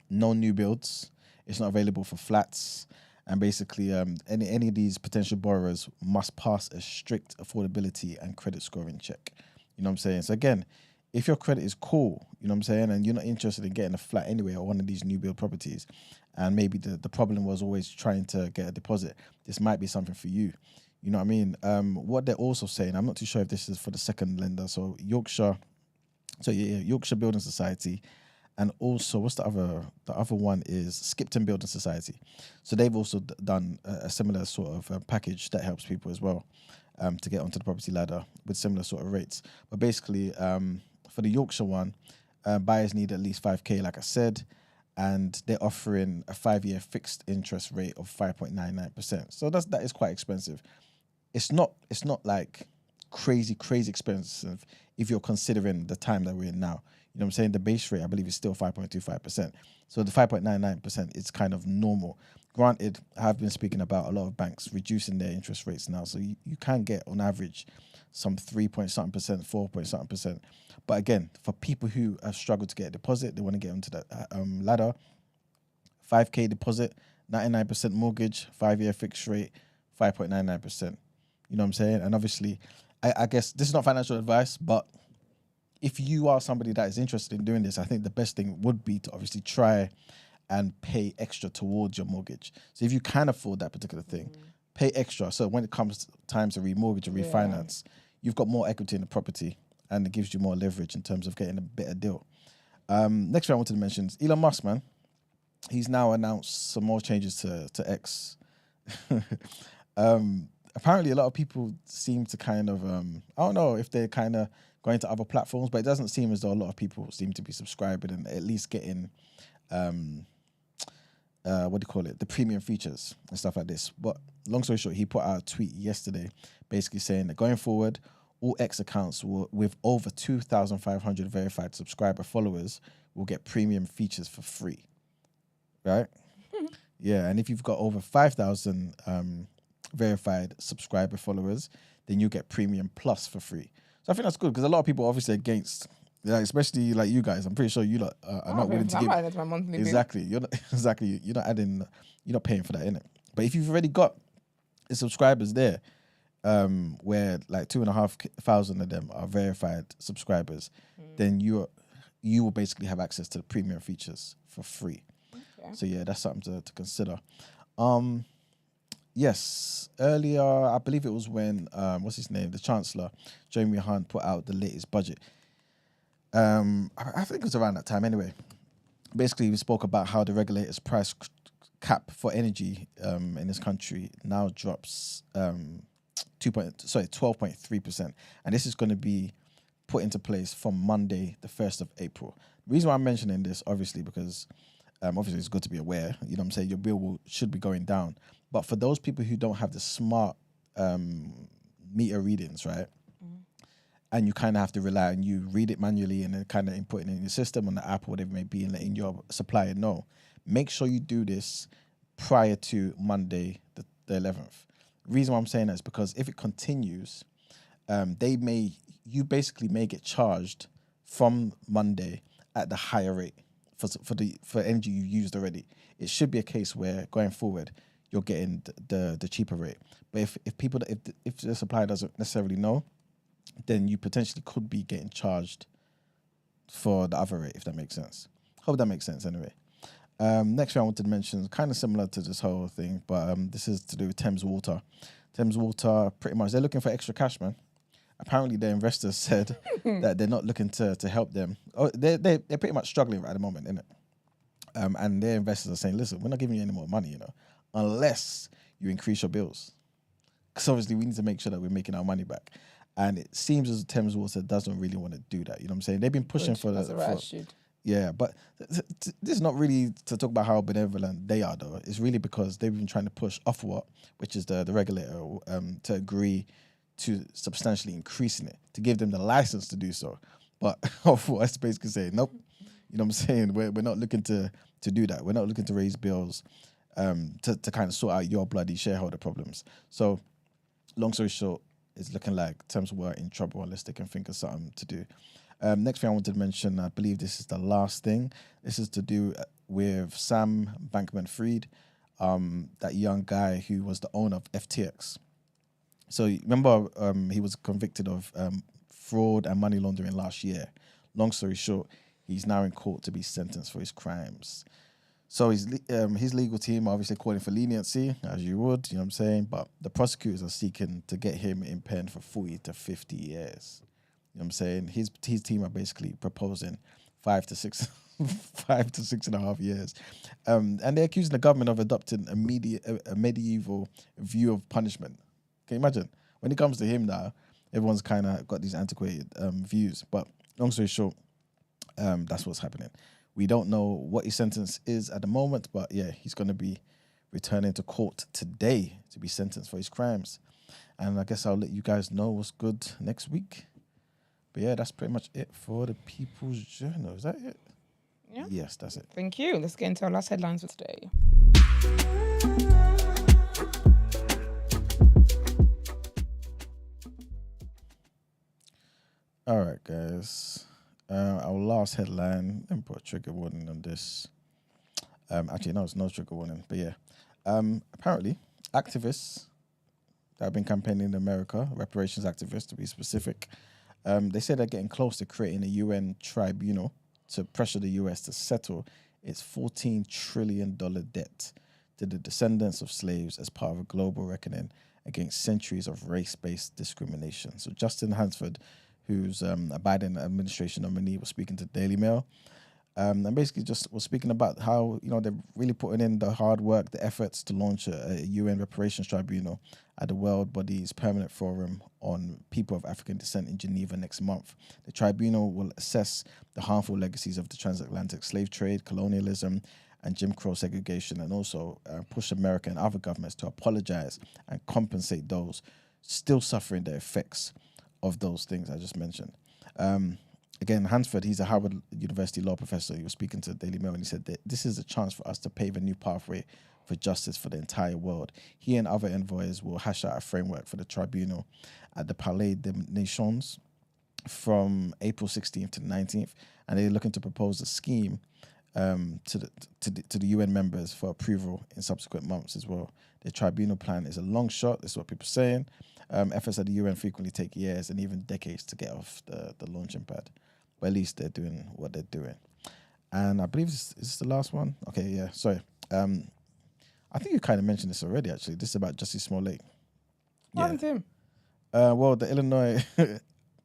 no new builds. It's not available for flats. And basically, any of these potential borrowers must pass a strict affordability and credit scoring check. You know what I'm saying? So again, if your credit is cool, you know what I'm saying, and you're not interested in getting a flat anyway or one of these new build properties, and maybe the problem was always trying to get a deposit, this might be something for you. You know what I mean? What they're also saying, I'm not too sure if this is for the second lender. So Yorkshire Building Society. And also, what's the other one is Skipton Building Society. So they've also done a similar sort of package that helps people as well to get onto the property ladder with similar sort of rates. But basically, for the Yorkshire one, buyers need at least 5K, like I said, and they're offering a 5-year fixed interest rate of 5.99%. So that is quite expensive. It's not like crazy expensive if you're considering the time that we're in now. You know what I'm saying? The base rate, I believe, is still 5.25%. So the 5.99% is kind of normal. Granted, I have been speaking about a lot of banks reducing their interest rates now. So you can get, on average, some 3-point-something%, 4-point-something%. But again, for people who have struggled to get a deposit, they want to get onto the ladder, 5K deposit, 99% mortgage, 5-year fixed rate, 5.99%. You know what I'm saying? And obviously, I guess this is not financial advice, but if you are somebody that is interested in doing this, I think the best thing would be to obviously try and pay extra towards your mortgage. So if you can afford that particular thing, pay extra. So when it comes time to remortgage or refinance, you've got more equity in the property and it gives you more leverage in terms of getting a better deal. Next thing I wanted to mention is Elon Musk, man. He's now announced some more changes to X. Apparently a lot of people seem to kind of, I don't know if they're kind of going to other platforms, but it doesn't seem as though a lot of people seem to be subscribing and at least getting, the premium features and stuff like this. But long story short, he put out a tweet yesterday basically saying that going forward, all X accounts with over 2,500 verified subscriber followers will get premium features for free, right? Yeah, and if you've got over 5,000 verified subscriber followers, then you get premium plus for free. So I think that's good because a lot of people are obviously against, especially like you guys. I'm pretty sure you lot are not willing to give.
I'm my monthly
exactly. You're not exactly. You're not adding. You're not paying for that, innit? But if you've already got the subscribers there, where like 2,500 of them are verified subscribers, then you will basically have access to the premium features for free. Okay. So yeah, that's something to consider. Yes, earlier, I believe it was when, what's his name, the Chancellor, Jeremy Hunt, put out the latest budget. I think it was around that time anyway. Basically, we spoke about how the regulator's price cap for energy in this country now drops 12.3%. And this is going to be put into place from Monday, the 1st of April. The reason why I'm mentioning this, obviously, because obviously it's good to be aware, you know what I'm saying, your bill should be going down. But for those people who don't have the smart meter readings, right? and you kind of have to rely on you read it manually and then kind of input it in your system on the app or whatever it may be and letting your supplier know. Make sure you do this prior to Monday, the 11th. The reason why I'm saying that is because if it continues, you basically may get charged from Monday at the higher rate for energy you used already. It should be a case where going forward you're getting the cheaper rate. But if the supplier doesn't necessarily know, then you potentially could be getting charged for the other rate, if that makes sense. Hope that makes sense anyway. Next thing I wanted to mention is kind of similar to this whole thing, but this is to do with Thames Water. Thames Water, pretty much, they're looking for extra cash, man. Apparently, their investors said that they're not looking to help them. Oh, they're pretty much struggling right at the moment, innit? And their investors are saying, listen, we're not giving you any more money, unless you increase your bills. Because obviously, we need to make sure that we're making our money back. And it seems as Thames Water doesn't really want to do that. You know what I'm saying? They've been pushing for
that's a right attitude.
Yeah, but this is not really to talk about how benevolent they are, though. It's really because they've been trying to push Ofwat, which is the regulator, to agree to substantially increasing it, to give them the license to do so. But Ofwat's basically saying, nope. You know what I'm saying? We're not looking to do that. We're not looking to raise bills to kind of sort out your bloody shareholder problems. So, long story short, it's looking like Thames were in trouble unless they can think of something to do. Next thing I wanted to mention, I believe this is the last thing. This is to do with Sam Bankman-Fried, that young guy who was the owner of FTX. So remember, he was convicted of fraud and money laundering last year. Long story short, he's now in court to be sentenced for his crimes. So his legal team are obviously calling for leniency, as you would, you know what I'm saying? But the prosecutors are seeking to get him in pen for 40 to 50 years. You know what I'm saying? His team are basically proposing 5 to 6.5 years. And they're accusing the government of adopting a medieval view of punishment. Can you imagine? When it comes to him now, everyone's kind of got these antiquated views. But long story short, that's what's happening. We don't know what his sentence is at the moment, but yeah, he's going to be returning to court today to be sentenced for his crimes. And I guess I'll let you guys know what's good next week. But yeah, that's pretty much it for the People's Journal. Is that it?
Yeah.
Yes, that's it.
Thank you. Let's get into our last headlines for today.
All right, guys. Our last headline, let me put a trigger warning on this. Actually, no, it's no trigger warning, but yeah. Apparently, activists that have been campaigning in America, reparations activists to be specific, they say they're getting close to creating a UN tribunal to pressure the US to settle its $14 trillion debt to the descendants of slaves as part of a global reckoning against centuries of race-based discrimination. So Justin Hansford, who's a Biden administration nominee, was speaking to Daily Mail, and basically just was speaking about how, they're really putting in the hard work, the efforts to launch a UN reparations tribunal at the World Body's Permanent Forum on People of African Descent in Geneva next month. The tribunal will assess the harmful legacies of the transatlantic slave trade, colonialism, and Jim Crow segregation, and also push America and other governments to apologize and compensate those still suffering the effects of those things I just mentioned. Again, Hansford, he's a Harvard University law professor. He was speaking to Daily Mail and he said that this is a chance for us to pave a new pathway for justice for the entire world. He and other envoys will hash out a framework for the tribunal at the Palais des Nations from April 16th to 19th, and they're looking to propose a scheme to the UN members for approval in subsequent months as well. The tribunal plan is a long shot. This is what people are saying. Efforts at the UN frequently take years and even decades to get off the launching pad. But at least they're doing what they're doing. And I believe is this the last one? Okay, yeah, sorry. I think you kind of mentioned this already, actually. This is about Jussie Smollett.
What happened to him?
Well, the Illinois...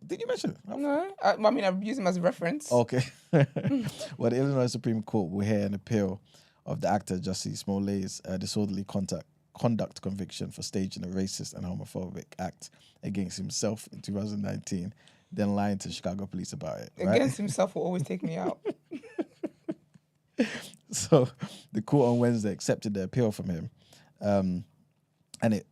Did you mention it?
No. I mean, I've used him as a reference.
Okay. Well, the Illinois Supreme Court will hear an appeal of the actor Jussie Smollett's disorderly conduct conviction for staging a racist and homophobic act against himself in 2019, then lying to Chicago police about it. Right?
Against himself will always take me out.
So the court on Wednesday accepted the appeal from him, and it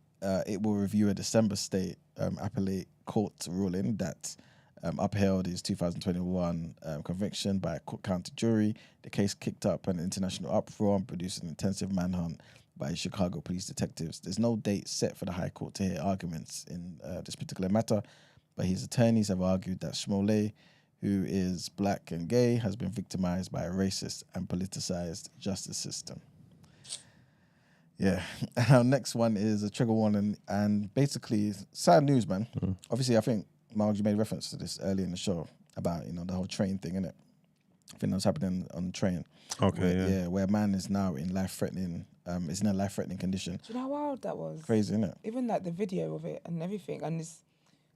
will review a December state appellate court ruling that upheld his 2021 conviction by a Cook County jury. The case kicked up an international uproar and produced an intensive manhunt by Chicago police detectives. There's no date set for the High Court to hear arguments in this particular matter, but his attorneys have argued that Smollett, who is black and gay, has been victimized by a racist and politicized justice system. Yeah. Our next one is a trigger warning, and basically sad news, man. Obviously, I think, Mark, you made reference to this earlier in the show about, the whole train thing, innit? I think that's happening on the train.
Okay,
where a man is now in is in a life-threatening condition.
Do you know how wild that was?
Crazy, innit?
Even like the video of it and everything. And there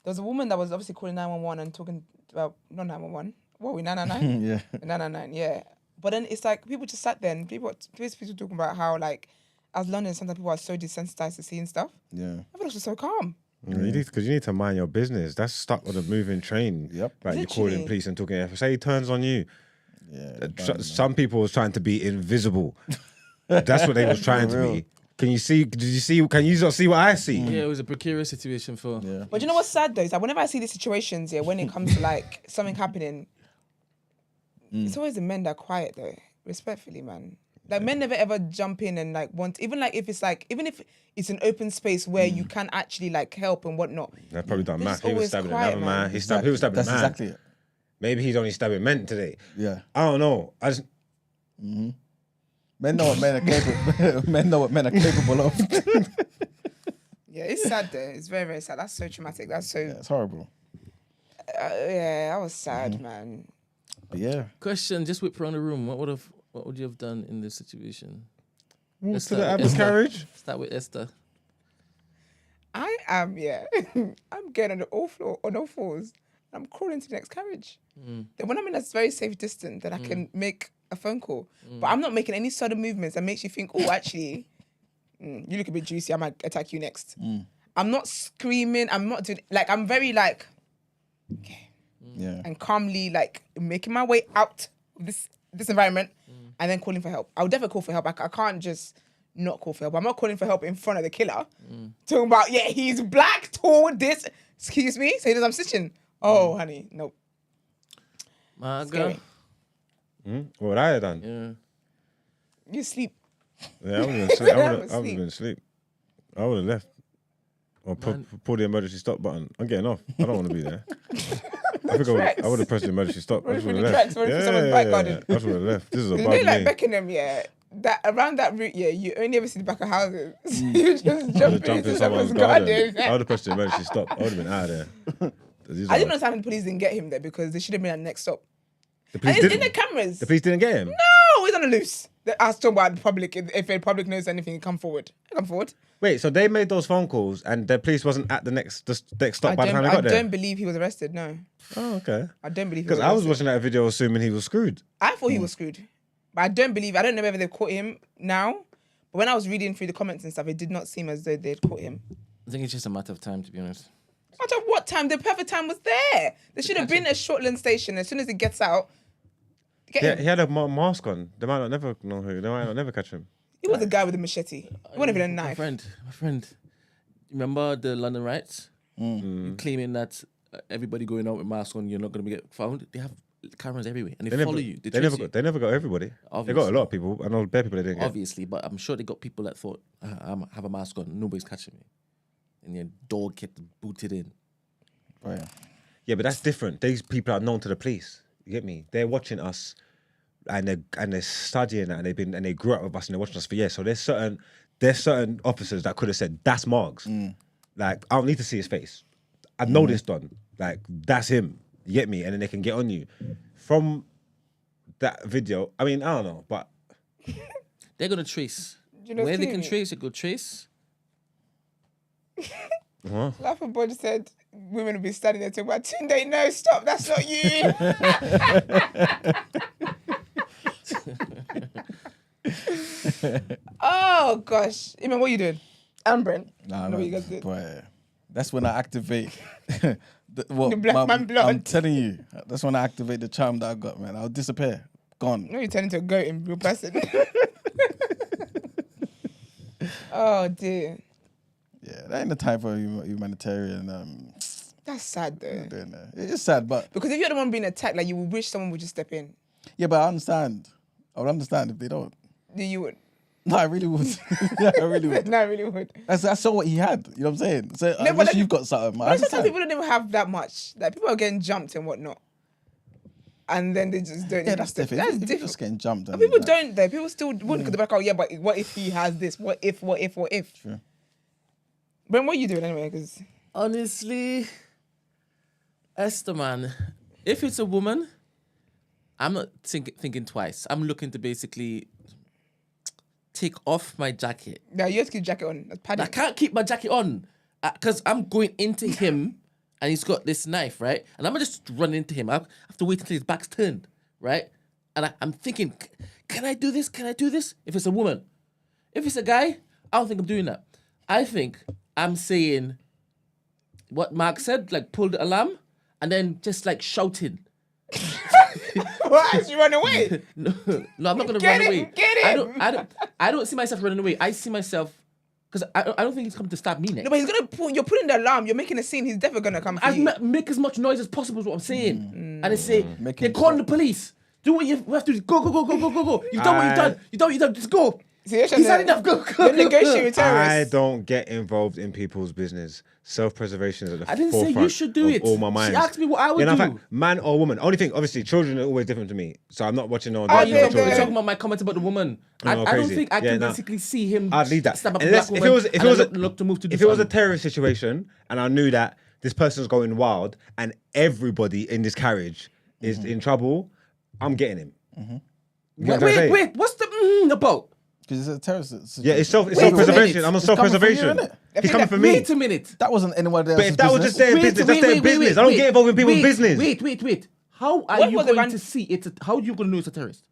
was a woman that was obviously calling 911 and talking about, not 911, what, we 999?
Yeah.
999, yeah. But then it's like, people just sat there and people talking about how, like, as London, sometimes people are so desensitized to seeing stuff.
Yeah.
Everyone was so calm.
Because you need to mind your business. That's stuck on a moving train.
Yep.
Like you're calling police and talking. Say he turns on you.
Yeah.
Some people was trying to be invisible. That's what they was trying to be. Can you see? Did you see? Can you not see what I see?
Yeah, it was a precarious situation for.
Yeah.
But you know what's sad though? Is that whenever I see these situations, when it comes to like something happening, it's always the men that are quiet though. Respectfully, man. Like men never ever jump in and like want, even if it's an open space where you can actually like help and whatnot.
They've probably done math. He was
always
stabbing
quiet,
another man. He was stabbing
That's
a man.
exactly it.
Maybe he's only stabbing men today.
Yeah.
I don't know.
Men know what men are capable. Men know what men are capable of.
Yeah, it's sad though. It's very, very sad. That's so traumatic. That's so.
It's horrible.
Yeah, that was sad, man.
But yeah.
Question: just whip around the room. What would you have done in this situation?
Let's to the Abbott carriage.
Start with Esther.
I am, I'm getting on all fours. I'm crawling to the next carriage. Then when I'm in a very safe distance, then I can make a phone call. But I'm not making any sudden movements that makes you think, oh, actually, you look a bit juicy. I might attack you next. I'm not screaming. I'm not doing I'm very okay.
Yeah.
And calmly making my way out of this environment and then calling for help. I'll definitely call for help. I can't just not call for help. I'm not calling for help in front of the killer. Talking about, he's black, tall, this. Excuse me? So he knows I'm stitching. Oh, honey, nope.
My girl.
What would I have done?
Yeah. You sleep.
Yeah, I would have been asleep. I would have left. Or pull the emergency stop button. I'm getting off. I don't want to be there. I think I would have pressed the emergency stop. I just would have left.
I
just would have left. This is a bug me.
Like Beckenham, that around that route, you only ever see the back of houses. You just jump into someone's garden.
I would have pressed the emergency stop. I would have been out of there.
I didn't understand the police didn't get him there because they should have been at the next stop.
The police
and it's in the cameras.
The police didn't get him?
No, he's on the loose. They asked about the public. If the public knows anything, come forward. Come forward.
Wait, so they made those phone calls and the police wasn't at the next stop by the time they got there?
I don't believe he was arrested, no.
Oh, okay.
I don't believe he was arrested.
Because I was watching that video assuming he was screwed.
I thought he was screwed. But I don't know whether they've caught him now. But when I was reading through the comments and stuff, it did not seem as though they'd caught him.
I think it's just a matter of time, to be honest.
Matter of what time? The perfect time was there. There should have been a Shortland station. As soon as he gets out,
He had a mask on. They might not never know who. They might not never catch him.
He was a guy with a machete. He wasn't even a knife.
My friend. Remember the London riots? Claiming that everybody going out with masks on, you're not going to get found. They have cameras everywhere and they follow you. They
never got everybody.
Obviously.
They got a lot of people. I know bare people they didn't get.
Obviously, but I'm sure they got people that thought, I have a mask on, nobody's catching me. And your dog kept booted in.
Oh, yeah.
Yeah, but that's different. These people are known to the police. You get me? They're watching us and they're studying that and they grew up with us and they're watching us for years. So there's certain officers that could have said, that's Margs. Like, I don't need to see his face. I know this done. Like, that's him. You get me? And then they can get on you. From that video, I mean, I don't know, but...
They're going to trace.
You know,
where they can trace, they go trace.
Laughing boy just said women will be standing there talking about Tunde. No, stop, that's not you. Oh gosh, Iman, what are you doing? I'm Brent.
Nah,
what you guys did.
Boy, that's when I activate
the black man blood.
I'm telling you, that's when I activate the charm that I got, man. I'll disappear, gone.
No, you turn into a goat in real person. Oh dear.
Yeah, that ain't the time for humanitarian
That's sad though.
It is sad, but
because if you're the one being attacked, like you would wish someone would just step in.
yeah, but I understand. I would understand if they don't.
You would.
No, I really would. Yeah, I really would.
No, I really would.
I saw what he had. You know what I'm saying? So
No,
unless
like,
you've got something, I
But sometimes
understand.
people don't even have that much. Like people are getting jumped and whatnot, and then they just don't.
Yeah, that's different.
That's
If you're
different.
just getting jumped.
But people don't though. People still wouldn't because they're like, oh yeah, but what if he has this? What if?
True.
Ben, what are you doing anyway? Because
Honestly, Esther, man, if it's a woman, I'm not thinking twice. I'm looking to basically take off my jacket.
now you have to keep jacket on. That's padding.
I can't keep my jacket on because I'm going into him and he's got this knife, right? And I'm just run into him. I have to wait until his back's turned, right? And I'm thinking, can I do this? Can I do this? If it's a woman. If it's a guy, I don't think I'm doing that. I think I'm saying what Mark said, like pull the alarm and then just like shouting.
What? As you run away?
No, I'm not gonna
Get
run
him,
away.
get him.
I don't see myself running away. I see myself because I don't think he's coming to stab me next.
No, but he's gonna pull. You're putting the alarm. You're making a scene. He's definitely gonna come for you.
Make as much noise as possible is what I'm saying. And they say
Make
they're
him
calling the police. Do what you have to do. Go. You've done what you've done. You've done what you've done. Just go.
See, you're
He's had
trying to-
enough. Go.
You're negotiating with
I
terrorists.
don't get involved in people's business. Self-preservation is at the
I didn't say
forefront
you should do
of
it.
all my
She
minds.
asked me what I would
You know,
do.
in fact, man or woman. Only thing, obviously, children are always different to me. So I'm not watching on.
Oh,
You're
yeah,
talking,
yeah.
talking about my comment about the woman. I don't
crazy.
think I
Yeah,
can
nah.
basically see him
I'd leave that.
stab up a
Unless
black
if
woman.
it was
and I look to move to do
if it was a
something.
terrorist situation and I knew that this person's going wild and everybody in this carriage is in trouble, I'm getting him. You get what I'm saying?
Wait, what's the about?
Because it's a terrorist.
Yeah, it's
Wait a
self-preservation.
minute.
I'm on
It's coming from you,
self-preservation.
innit?
He's coming for me.
Wait a minute.
That wasn't anyone else's
But if that was just
business.
their business, that's their business. I don't get involved in people's business.
Wait. How are
What
you
was the
going
ran-
to see it? How are you going to know it's a terrorist?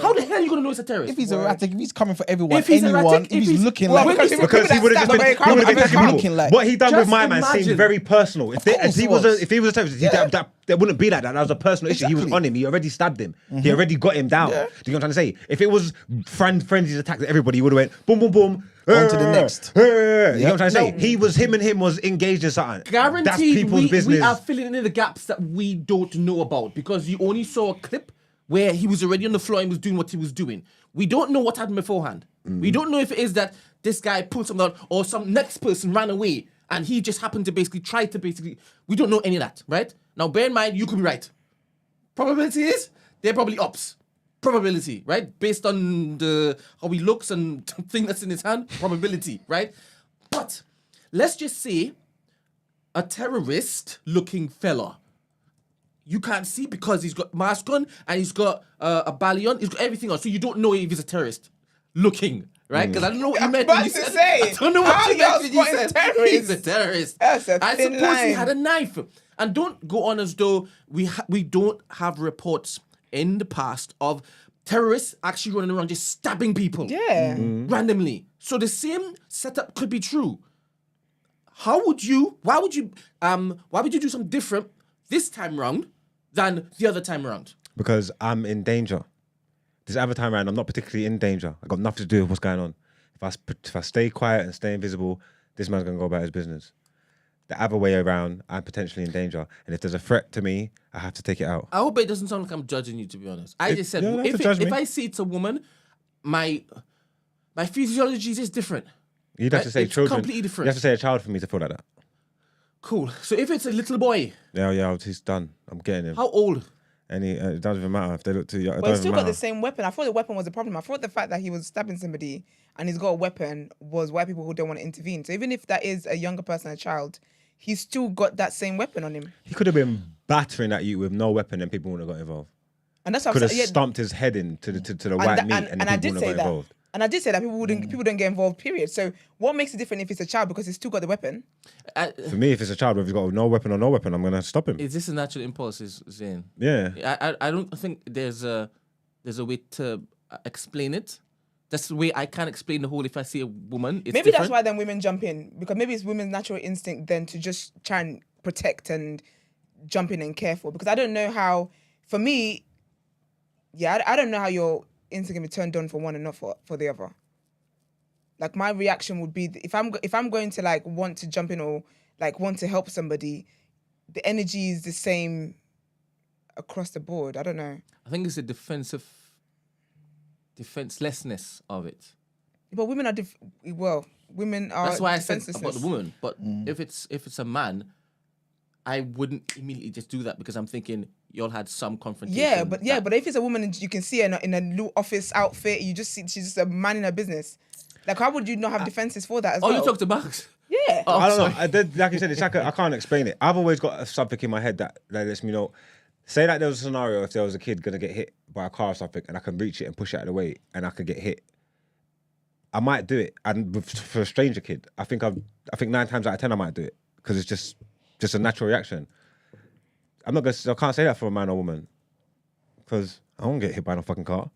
How the hell are you going to know it's a terrorist?
If he's erratic, if he's coming for everyone,
If he's
anyone,
erratic,
if
if
he's
he's-
looking
Well,
like...
Because he would have just been, he would have been
looking like...
what he done with
Just
my man seemed
imagine.
very personal. If
course
he
it
was
was.
if he was a terrorist, that wouldn't be like that. That was a personal issue. He was
Exactly.
on him. He already stabbed him. He already got him down.
Yeah.
Do you know what I'm trying to say? If it was frenzies attack to everybody, he would have went boom, boom, boom.
On to the next.
You know what I'm trying to say?
No.
Him and him was engaged in something. That's
Guaranteed,
people's business.
we are filling in the gaps that we don't know about because you only saw a clip where he was already on the floor and was doing what he was doing. We don't know what happened beforehand. We don't know if it is that this guy pulled something out or some next person ran away and he just happened to we don't know any of that, right? Now, bear in mind, you could be right. Probability is they're probably ops. Probability, right? Based on how he looks and thing that's in his hand, probability, right? But let's just say a terrorist-looking fella. You can't see because he's got mask on and he's got a belly on. He's got everything on, so you don't know if he's a terrorist looking, right? Because I don't know what you meant when you said. I don't know what you meant when you said he's a terrorist.
That's a
I
thin
suppose he
line.
had a knife. And don't go on as though we don't have reports in the past of terrorists actually running around just stabbing people.
Yeah.
Randomly. So the same setup could be true. Why would you do something different this time round than the other time around?
Because I'm in danger. This other time around, I'm not particularly in danger. I got nothing to do with what's going on. If I stay quiet and stay invisible, this man's gonna go about his business. The other way around, I'm potentially in danger, and if there's a threat to me, I have to take it out.
I hope it doesn't sound like I'm judging you, to be honest. I just said,
you don't have to judge
if
me.
I see it's a woman, my physiology is different.
You'd have to say
It's
children.
completely different.
You have to say a child for me to feel like that.
Cool. So if it's a little boy,
Yeah, he's done. I'm getting him.
how old?
And it doesn't even matter if they look too young. It
But he's
doesn't
still
matter.
got the same weapon. I thought the weapon was the problem. I thought the fact that he was stabbing somebody and he's got a weapon was why people who don't want to intervene. So even if that is a younger person, a child, he's still got that same weapon on him.
He could have been battering at you with no weapon, and people wouldn't have got involved.
And that's what
Could
I'm
have
saying.
stomped his head into the white meat, and
I
people
did
wouldn't
say
have got
that.
involved.
And I did say that people don't get involved, period. So what makes it different if it's a child because he's still got the weapon?
For me, if it's a child, whether he's got no weapon or no weapon, I'm gonna stop him.
Is this a natural impulse, is Zayn?
Yeah.
I don't think there's a way to explain it. That's the way I can't explain the whole. If I see a woman, it's
Maybe that's
different.
why then women jump in, because maybe it's women's natural instinct then to just try and protect and jump in and care for. Because I don't know how, for me, I don't know how your instinct can be turned on for one and not for the other. Like my reaction would be if I'm going to like want to jump in or like want to help somebody, the energy is the same across the board. I don't know.
I think it's a defenselessness of it.
But women are women are.
That's why I said
defenselessness.
about the woman. But if it's a man, I wouldn't immediately just do that because I'm thinking y'all had some confrontation.
Yeah, but if it's a woman and you can see her in a little office outfit, you just see she's just a man in her business. Like, how would you not have defenses for that as well?
Oh, you talked about.
Yeah.
I don't know. Like you said, it's like I can't explain it. I've always got something in my head that lets me know. Say that there was a scenario if there was a kid gonna get hit by a car or something, and I can reach it and push it out of the way, and I could get hit. I might do it, and for a stranger kid, I think 9 times out of 10 I might do it because it's just a natural reaction. I can't say that for a man or woman because I won't get hit by no fucking car.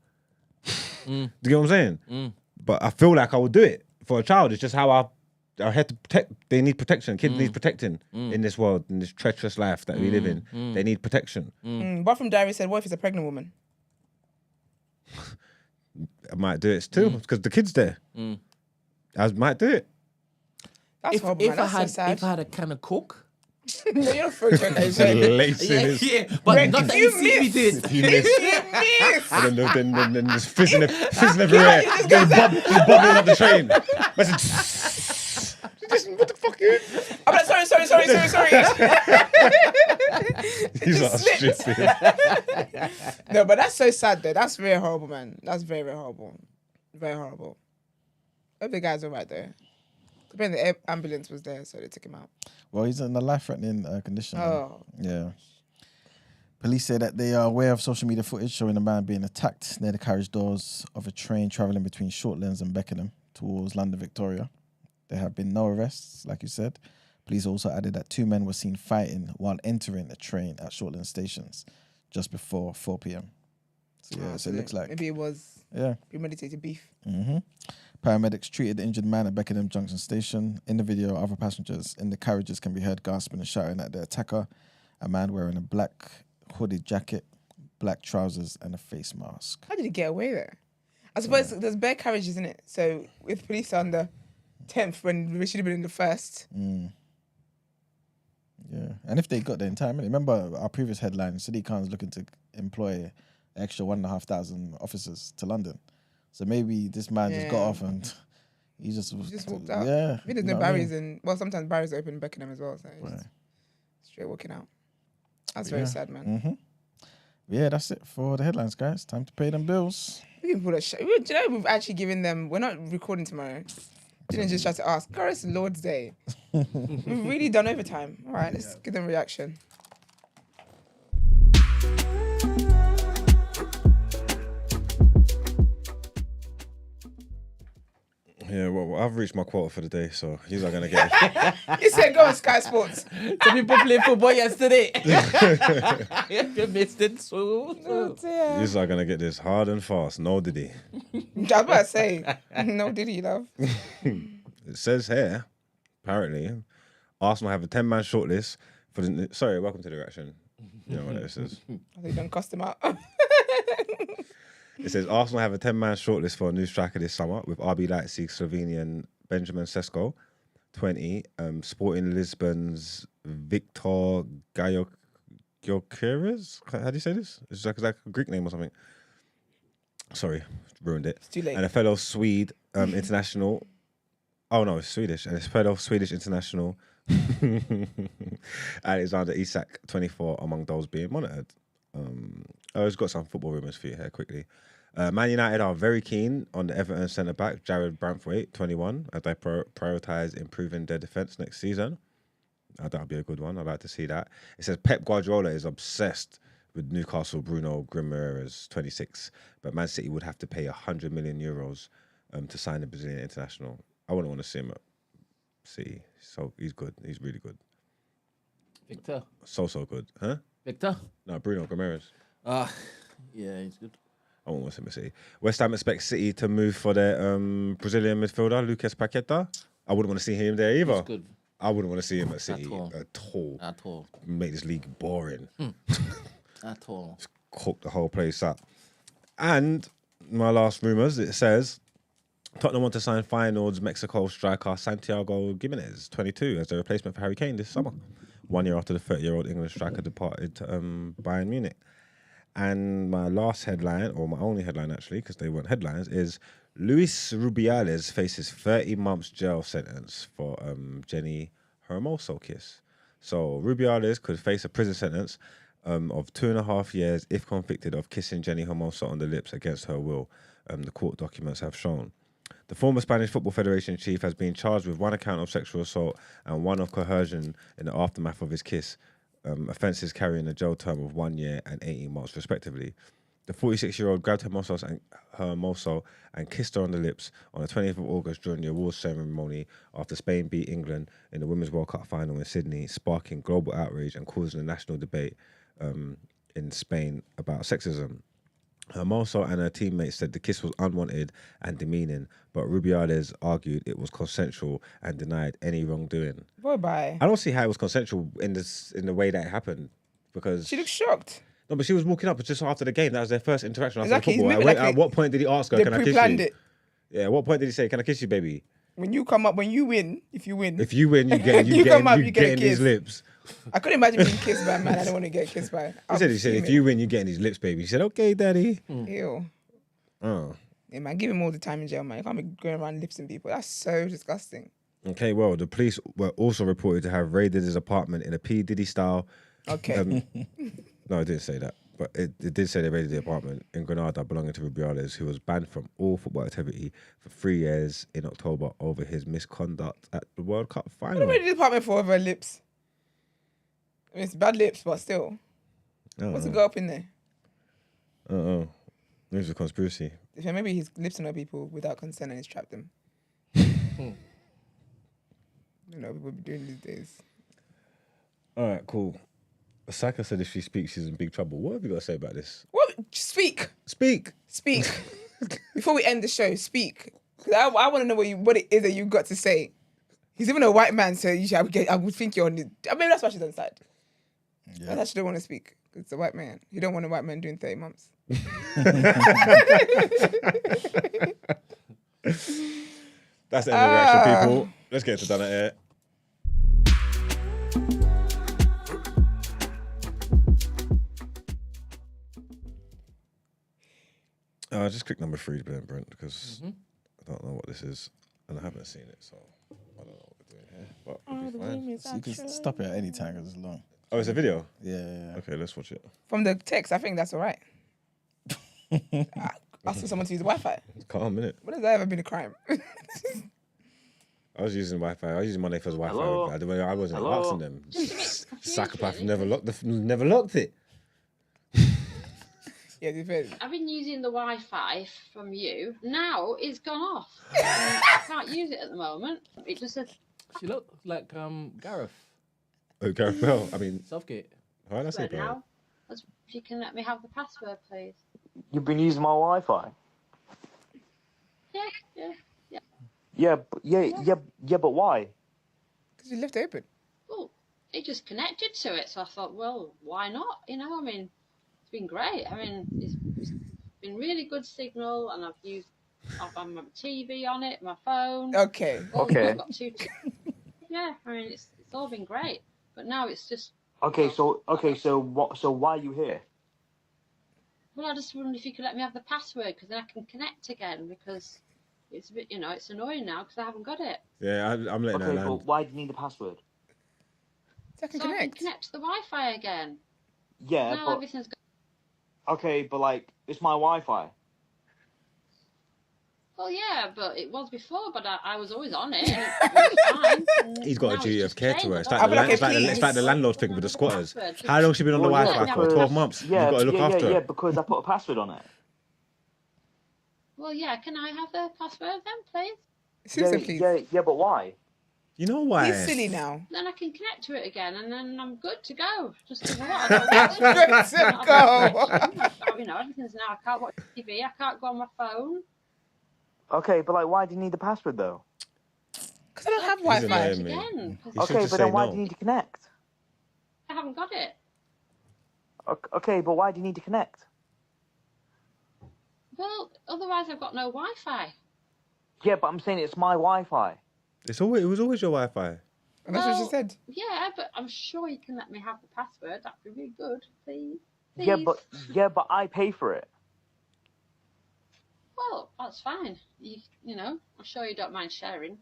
Do you get what I'm saying? But I feel like I would do it for a child. It's just how I had to protect. They need protection. Kids need protecting in this world, in this treacherous life that we live in. They need protection.
Bathroom Diary said, what if it's a pregnant woman?
I might do it too because the kid's there. I might do it.
That's horrible, man. That's so sad.
If I had a can of Coke.
No, you're not throwing that.
Yeah, but not that you see me did.
You missed. And then there's fizzing everywhere. There's bubbling up the train. What the fuck, dude?
I'm like, sorry.
These are stupid.
No, but that's so sad though. That's very horrible, man. That's very, very horrible. Very horrible. Hope the guy's all right though. Apparently the ambulance was there, so they took him out.
Well, he's in a life-threatening condition.
Oh.
Yeah. Police say that they are aware of social media footage showing a man being attacked near the carriage doors of a train travelling between Shortlands and Beckenham towards London Victoria. There have been no arrests, like you said. Police also added that 2 men were seen fighting while entering a train at Shortland stations just before 4 p.m. So, so it looks like...
Maybe it was premeditated beef.
Paramedics treated the injured man at Beckenham Junction Station. In the video, other passengers in the carriages can be heard gasping and shouting at the attacker, a man wearing a black hooded jacket, black trousers and a face mask.
How did he get away there? I suppose there's bare carriages in it. So with police on the 10th when we should have been in the 1st.
Yeah, and if they got there in time, remember our previous headline, Sadiq Khan's looking to employ an extra 1,500 officers to London. So maybe this man just got off and he just
walked out.
Yeah.
I think there's no barriers sometimes barriers open in Beckenham as well. So straight walking out. That's very sad, man.
Yeah, that's it for the headlines, guys. Time to pay them bills.
We can pull a show. Do you know we've actually given them... We're not recording tomorrow. Didn't just try to ask. Girl, it's Lord's Day. We've really done overtime. All right, let's give them a reaction.
Yeah, well, I've reached my quota for the day, so you are going to get it.
You said go on Sky Sports.
Some people played football yesterday. You missed it, so.
dear.
You are going to get this hard and fast. No Diddy.
I was about to say, no Diddy, love.
It says here, apparently, Arsenal have a 10-man shortlist for the... Sorry, welcome to the reaction. You know what it says.
I think don't cost them out.
It says Arsenal have a 10-man shortlist for a new striker this summer with RB Leipzig Slovenian Benjamin Sesko, 20, Sporting Lisbon's Victor Gyökeres. How do you say this? It's like a Greek name or something. Sorry, ruined it.
It's too late.
And a fellow Swede international. Oh no, it's Swedish. And it's fellow Swedish international Alexander Isak, 24, among those being monitored. I've got some football rumours for you here quickly. Man United are very keen on the Everton centre-back, Jared Branthwaite, 21, as they prioritise improving their defence next season. That'll be a good one. I'd like to see that. It says Pep Guardiola is obsessed with Newcastle Bruno Guimaraes, 26, but Man City would have to pay €100 million to sign the Brazilian international. I wouldn't want to see him at City. So he's good. He's really good.
Victor.
So good. Huh?
Victor?
No, Bruno Guimaraes.
Yeah, he's good.
I won't want to see City. West Ham expects City to move for their Brazilian midfielder, Lucas Paqueta. I wouldn't want to see him there either.
He's good.
I wouldn't want to see him at City
At all.
Make this league boring.
At all.
Cook the whole place up. And my last rumours, it says Tottenham want to sign Feyenoord's Mexico striker Santiago Gimenez, 22, as the replacement for Harry Kane this summer. 1 year after the 30-year-old England striker departed to Bayern Munich. And my last headline, or my only headline actually, because they weren't headlines, is Luis Rubiales faces 30 months jail sentence for Jenni Hermoso kiss. So Rubiales could face a prison sentence of 2.5 years if convicted of kissing Jenni Hermoso on the lips against her will, the court documents have shown. The former Spanish Football Federation chief has been charged with 1 account of sexual assault and 1 of coercion in the aftermath of his kiss, offences carrying a jail term of 1 year and 18 months respectively. The 46-year-old grabbed Hermoso and kissed her on the lips on the 20th of August during the awards ceremony after Spain beat England in the Women's World Cup final in Sydney, sparking global outrage and causing a national debate in Spain about sexism. Hermoso and her teammates said the kiss was unwanted and demeaning, but Rubiales argued it was consensual and denied any wrongdoing.
Bye-bye.
I don't see how it was consensual in the way that it happened, because
she looked shocked.
No, but she was walking up just after the game. That was their first interaction after
Exactly.
the football. At what point did he ask her,
they
can I kiss you?
pre-planned it.
Yeah, at what point did he say, can I kiss you, baby?
When you come up, when you win, if you win,
you get in his lips.
I couldn't imagine being kissed by a man I don't want to get kissed by.
He said, if you win, you get in his lips, baby. He said, okay, daddy.
Ew.
Oh.
Yeah, man, give him all the time in jail, man. You can't be going around lipsing people. That's so disgusting.
Okay, well, the police were also reported to have raided his apartment in a P. Diddy style.
Okay.
No, it didn't say that. But it did say they raided the apartment in Granada belonging to Rubiales, who was banned from all football activity for 3 years in October over his misconduct at the World Cup final.
What raided the apartment for over lips? I mean, it's bad lips, but still. What's the girl up in there?
Maybe it's a conspiracy.
Maybe he's lipsing on people without consent and he's trapped them. You know, people be doing these days.
All right, cool. Saka said if she speaks, she's in big trouble. What have you got to say about this?
What? Speak.
Speak.
Before we end the show, speak. Because I want to know what it is that you got to say. He's even a white man, so I would think you're on the... I mean, that's why she's on the side. Yeah. I actually don't want to speak. It's a white man. You don't want a white man doing 30 months.
That's the end of the reaction, people. Let's get to done Out Ere. Just click number 3, Brent, because I don't know what this is, and I haven't seen it, so I don't know what we're doing here. But it'll be fine.
So you can stop it at any time because it's long.
Oh, it's a video?
Yeah.
Okay, let's watch it.
From the text, I think that's all right. Asking someone to use Wi-Fi.
Calm, innit?
When has that ever been a crime?
I was using Wi-Fi. I was using my neighbour's Wi-Fi.
Hello?
I wasn't
Hello?
asking them. Psychopath never locked it.
Yeah,
I've been using the Wi-Fi from you. Now it's gone off. I can't use it at the moment. It just says...
She looked like Gareth.
Oh, Gareth Bell. I mean...
Southgate.
Why did I say Bell?
now. If you can let me have the password, please.
You've been using my Wi-Fi.
Yeah.
But why?
Because you left it open.
Well, it just connected to it, so I thought, well, why not? You know, I mean, it's been great. I mean, it's been really good signal, and I've had my TV on it, my phone.
Okay.
Okay.
I've got yeah, I mean, it's all been great, but now it's just.
So why are you here?
Well, I just wondered if you could let me have the password, because then I can connect again, because it's a bit, it's annoying now because I haven't got it.
Yeah, I'm letting her
Okay,
land.
but why do you need the password?
So I can
I can connect to the Wi-Fi again.
Yeah,
Now
but
everything's good.
okay, but like it's my Wi-Fi.
Well, yeah, but it was before, but I was always on it. And it was fine.
He's got a
Now
duty
it's
of care
just
to her. It's
changed.
like the landlord thing with the squatters. How long has she been on the
Well,
Wi-Fi
yeah,
for? 12 months.
Yeah,
You've got to look after her.
Yeah, because I put a password on it.
Well, yeah, can I have the password then, please?
Susan, please.
Yeah, but why?
You know why?
He's silly now.
Then I can connect to it again, and then I'm good to go. Just as what?
Good to go.
Everything's now. I can't watch TV. I can't go on my phone.
Okay, but like, why do you need the password though?
Because I don't have Wi-Fi.
Again.
Okay, but then why do you need to connect?
I haven't got it.
Okay, but why do you need to connect?
Well, otherwise I've got no Wi-Fi.
Yeah, but I'm saying it's my Wi-Fi.
It was always your Wi-Fi.
And that's what she said.
Yeah, but I'm sure you can let me have the password. That'd be really good, please.
Yeah, but I pay for it.
Well, that's fine. You know, I'm sure you don't mind sharing.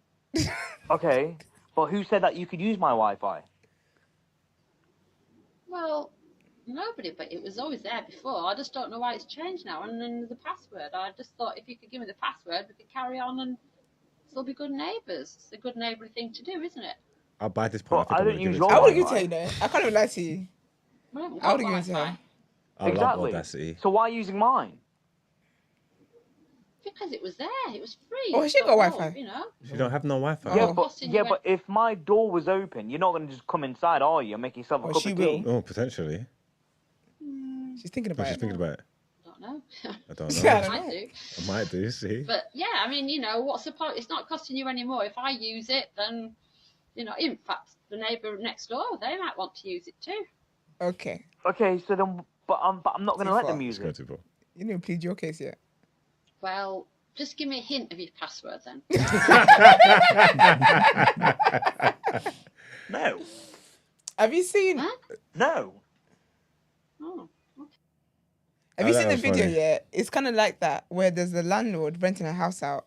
Okay, but who said that you could use my Wi-Fi?
Well, nobody, but it was always there before. I just don't know why it's changed now. And then the password. I just thought if you could give me the password, we could carry on and still be good neighbours. It's a good neighbourly thing to do, isn't it?
I'll buy this point.
I don't use your
I wouldn't
Wi-Fi.
give it to you, though. I can't even lie to you. I wouldn't give it to her.
I love
Exactly.
Audacity.
So why are you using mine?
Because it was there. It was free.
Oh, she got Wi-Fi.
You know.
She don't have no Wi-Fi.
But if my door was open, you're not going to just come inside, are you? And make yourself a cup of tea.
Oh, potentially.
She's thinking about
She's thinking about it.
I don't know.
I don't know.
I might do.
I might do. See.
But yeah, I mean, you know, what's the point? It's not costing you any more. If I use it, then, you know, in fact, the neighbour next door, they might want to use it too.
Okay.
Okay, so then, but I'm not going to let them use it.
You didn't plead your case yet.
Well, just give me a hint of your password then.
No.
Have you seen?
No.
Oh.
Have you
Oh,
seen
that
the
was
video
funny.
yet? It's kind of like that, where there's a landlord renting a house out,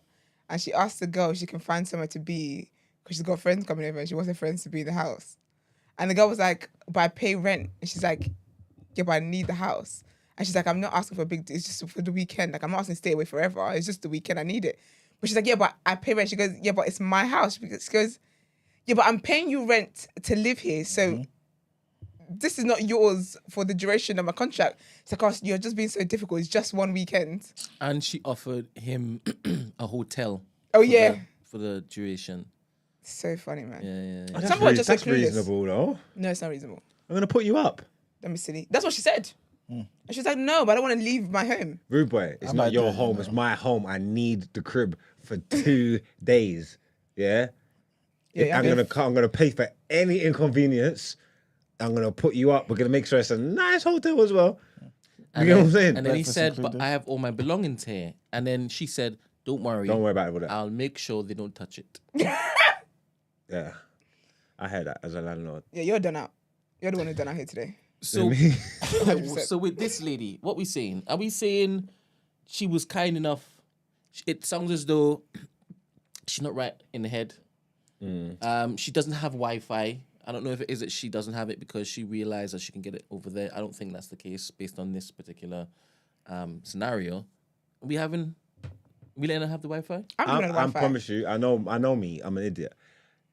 and she asked the girl if she can find somewhere to be, because she's got friends coming over, and she wants her friends to be in the house. And the girl was like, but I pay rent. And she's like, yeah, but I need the house. And she's like, I'm not asking for a big deal. It's just for the weekend. Like, I'm not asking to stay away forever. It's just the weekend. I need it. But she's like, yeah, but I pay rent. She goes, yeah, but it's my house. She goes, yeah, but I'm paying you rent to live here. So this is not yours for the duration of my contract. It's like, oh, you're just being so difficult. It's just one weekend.
And she offered him a hotel.
Oh, yeah.
For the duration.
So funny, man.
Yeah.
That's,
Some people are just
that's
like clueless.
reasonable, though.
No, it's not reasonable.
I'm gonna put you up.
Don't be silly. That's what she said. And she's like, no, but I don't want to leave my home.
Rude boy, it's not your home. It's my home. I need the crib for 2 days. Yeah.
Yeah,
I'm gonna pay for any inconvenience. I'm gonna put you up. We're gonna make sure it's a nice hotel as well. You know what I'm saying?
And then he said, but I have all my belongings here. And then she said, don't worry.
Don't worry about it.
I'll make sure they don't touch it.
Yeah. I heard that as a landlord.
Yeah, you're done out. You're the one who's done out here today.
So,
100%.
so with this lady, what we saying? Are we saying she was kind enough? It sounds as though she's not right in the head. She doesn't have Wi-Fi. I don't know if it is that she doesn't have it because she realized that she can get it over there. I don't think that's the case based on this particular scenario. We letting her have the Wi-Fi?
I promise you, I know me, I'm an idiot.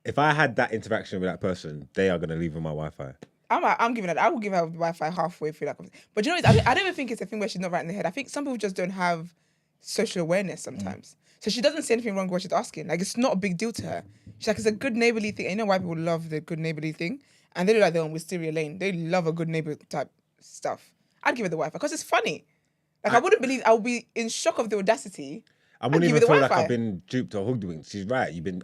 If I had that interaction with that person, they are gonna leave with my Wi-Fi.
I'm giving her. I will give her Wi-Fi halfway through that. But you know, I don't even think it's a thing where she's not right in the head. I think some people just don't have social awareness sometimes. So she doesn't see anything wrong with what she's asking. Like, it's not a big deal to her. She's like, it's a good neighborly thing. And you know why people love the good neighborly thing? And they do like their own Wisteria Lane. They love a good neighbor type stuff. I'd give her the Wi-Fi because it's funny. Like, I wouldn't believe, I would be in shock of the audacity.
I wouldn't
I'd give
even
her the
feel like
Wi-Fi.
I've been duped or hoodwinked. She's right. You've been,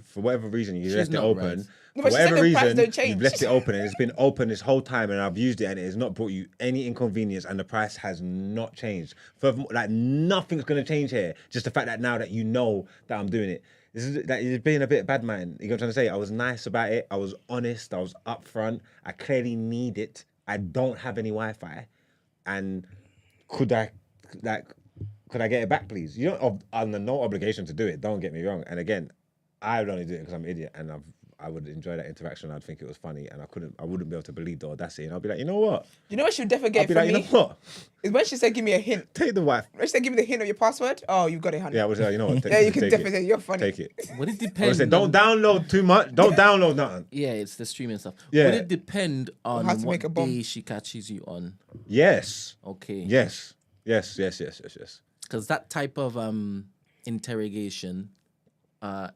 for whatever reason, you
She's
left it
not
open.
right.
No,
For
but she said
whatever
the price
reason,
don't change.
you've left it open and it's been open this whole time and I've used it and it has not brought you any inconvenience and the price has not changed. Furthermore, like nothing's going to change here. Just the fact that now that you know that I'm doing it. This is like you're being a bit bad man. You know what I'm trying to say? I was nice about it. I was honest. I was upfront. I clearly need it. I don't have any Wi-Fi. And could I get it back, please? You don't, under no obligation to do it. Don't get me wrong. And again, I would only do it because I'm an idiot, and I would enjoy that interaction. I'd think it was funny, and I wouldn't be able to believe the audacity. And I'll be like, you know what?
You know what she'll definitely
I'll
get
be
from
like,
me?
you know what?
Is when she said, give me a hint.
Take the Wi-Fi.
When she said, give me the hint of your password. Oh, you got it, honey.
Yeah, I was like, you know what?
Yeah, you can
take
definitely
it.
say, you're funny.
Take it.
Would it
I would
depend?
say, don't download too much. Don't download nothing.
Yeah, it's the streaming stuff.
Yeah.
Would it depend on
how to make a
what
bomb.
day she catches you on?
Yes.
Okay.
Yes.
Because that type of interrogation,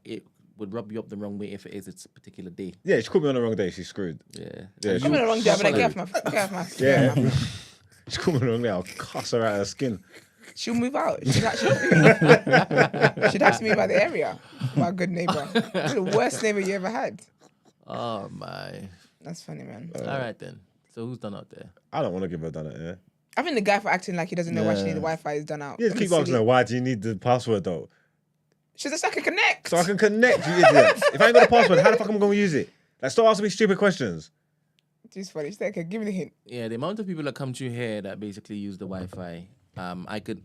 it would rub you up the wrong way if it's a particular day.
Yeah, she caught me on the wrong day. She's screwed.
Yeah.
Come on the wrong day, but get off my
Yeah. She caught me on the wrong day. I'll cuss her out of her skin.
She'll move out. She'd have to move out the area. My good neighbor. The worst neighbor you ever had.
Oh my.
That's funny, man.
All right then. So who's done out there?
I don't want to give her done it, yeah.
I think the guy for acting like he doesn't know why she need the Wi-Fi is done out.
Yeah, just keep asking her, why do you need the password though?
She's just like a connect.
So I can connect, you idiot. If I ain't got a password, how the fuck am I going to use it? Like, stop asking me stupid questions.
She's funny. She's like, okay, give me the hint.
Yeah, the amount of people that come through here that basically use the Wi-Fi, I could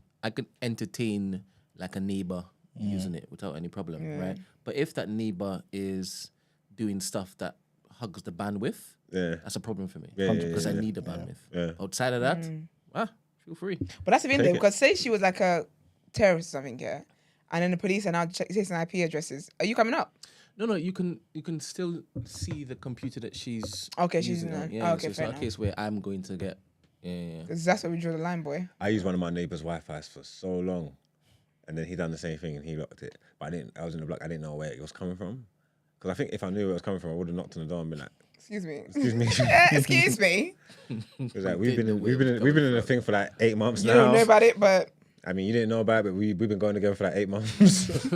entertain like a neighbour using it without any problem, right? But if that neighbour is doing stuff that hugs the bandwidth, that's a problem for me. Because I need the bandwidth.
Yeah.
Outside of that, feel free.
But that's the thing, though, because say she was like a terrorist or something, yeah, and then the police are now chasing IP addresses. Are you coming up?
No, you can still see the computer that she's
she's
using.
in there.
Yeah,
Okay,
so it's
fair
not a case where I'm going to get. Yeah.
Because that's where we draw the line, boy.
I used one of my neighbour's Wi-Fi's for so long, and then he done the same thing and he locked it. But I was in the block. I didn't know where it was coming from. Because I think if I knew where it was coming from, I would have knocked on the door and been like,
Excuse me.
Excuse me.
Excuse me.
Because like, we've been in a thing for like 8 months now.
You don't know about it, but
I mean, you didn't know about it, but we've been going together for like 8 months.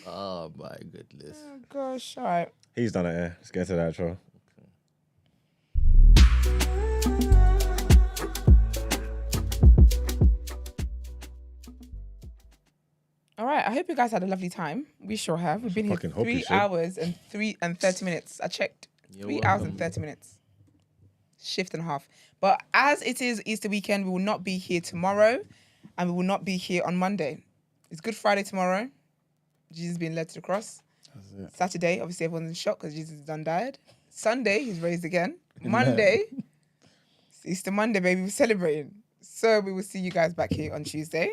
Oh my goodness.
Oh gosh, all right.
He's done it, yeah. Let's get to that, Tro.
All right, I hope you guys had a lovely time. We sure have. We've been here
Fucking hope you
3
should.
hours and 30 minutes. I checked.
You're
3 hours
welcome.
and 30 minutes. Shift and a half. But as it is Easter weekend, we will not be here tomorrow and we will not be here on Monday. It's Good Friday tomorrow. Jesus being led to the cross. Saturday, obviously everyone's in shock because Jesus is done died. Sunday, he's raised again. Monday, it's Easter Monday, baby. We're celebrating. So we will see you guys back here on Tuesday.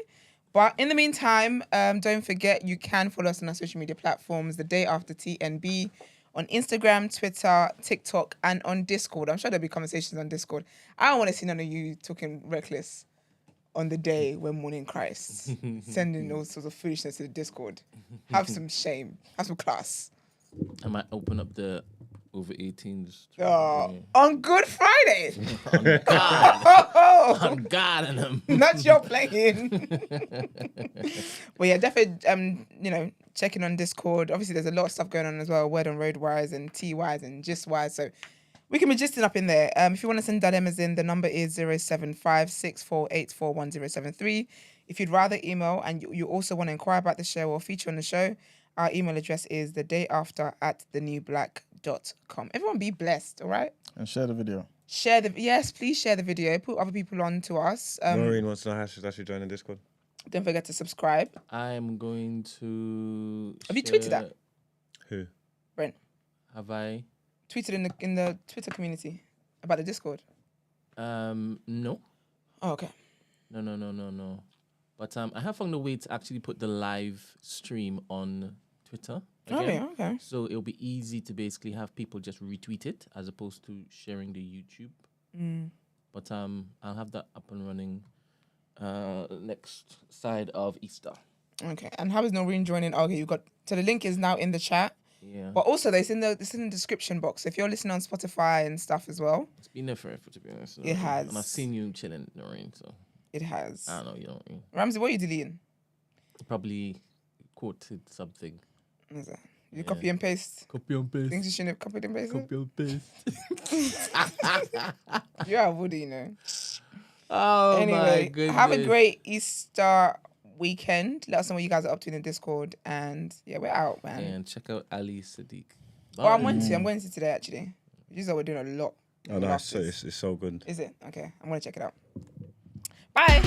But in the meantime, don't forget you can follow us on our social media platforms the day after TNB on Instagram, Twitter, TikTok, and on Discord. I'm sure there'll be conversations on Discord. I don't want to see none of you talking reckless on the day we're mourning Christ, sending all sorts of foolishness to the Discord. Have some shame. Have some class.
I might open up the over 18s.
On Good Friday.
On God. On God and them.
Not your playing. Well, yeah, definitely, checking on Discord. Obviously, there's a lot of stuff going on as well. Word on Road Wise and T Wise and Just Wise. So we can be gisting up in there. If you want to send dilemmas in, the number is 07564841073. If you'd rather email and you also want to inquire about the show or feature on the show, our email address is thedayafter@thenewblack.com. Everyone be blessed, all right?
And share the video.
Yes, please share the video. Put other people on to us.
Maureen wants to know how she's actually joining Discord.
Don't forget to subscribe.
I'm going to.
Have you tweeted that?
Who?
Brent.
Have I?
Tweeted in the Twitter community about the Discord.
No.
Oh, okay.
No. But I have found a way to actually put the live stream on Twitter. Again.
Okay.
So it'll be easy to basically have people just retweet it as opposed to sharing the YouTube. But I'll have that up and running next side of Easter.
Okay. And how is Noreen joining? Okay, so the link is now in the chat.
Yeah.
But also it's in the description box. If you're listening on Spotify and stuff as well.
It's been there forever, to be honest.
It has.
And I've seen you chilling, Noreen, so.
It has.
I don't know, you know.
Ramsey, what are you deleting?
Probably quoted something.
What is that? You copy and paste?
Copy and paste.
Things you shouldn't have copied and pasted?
Copy and paste.
You're a woody, you know.
Oh, my
anyway,
goodness.
have a great Easter weekend. Let us know what you guys are up to in the Discord. And yeah, we're out, man.
And check out Ali Sadiq.
Oh, I'm going to today, actually. You know, we're doing a lot.
Oh, nice. It's so good.
Is it? Okay. I'm going to check it out. Bye.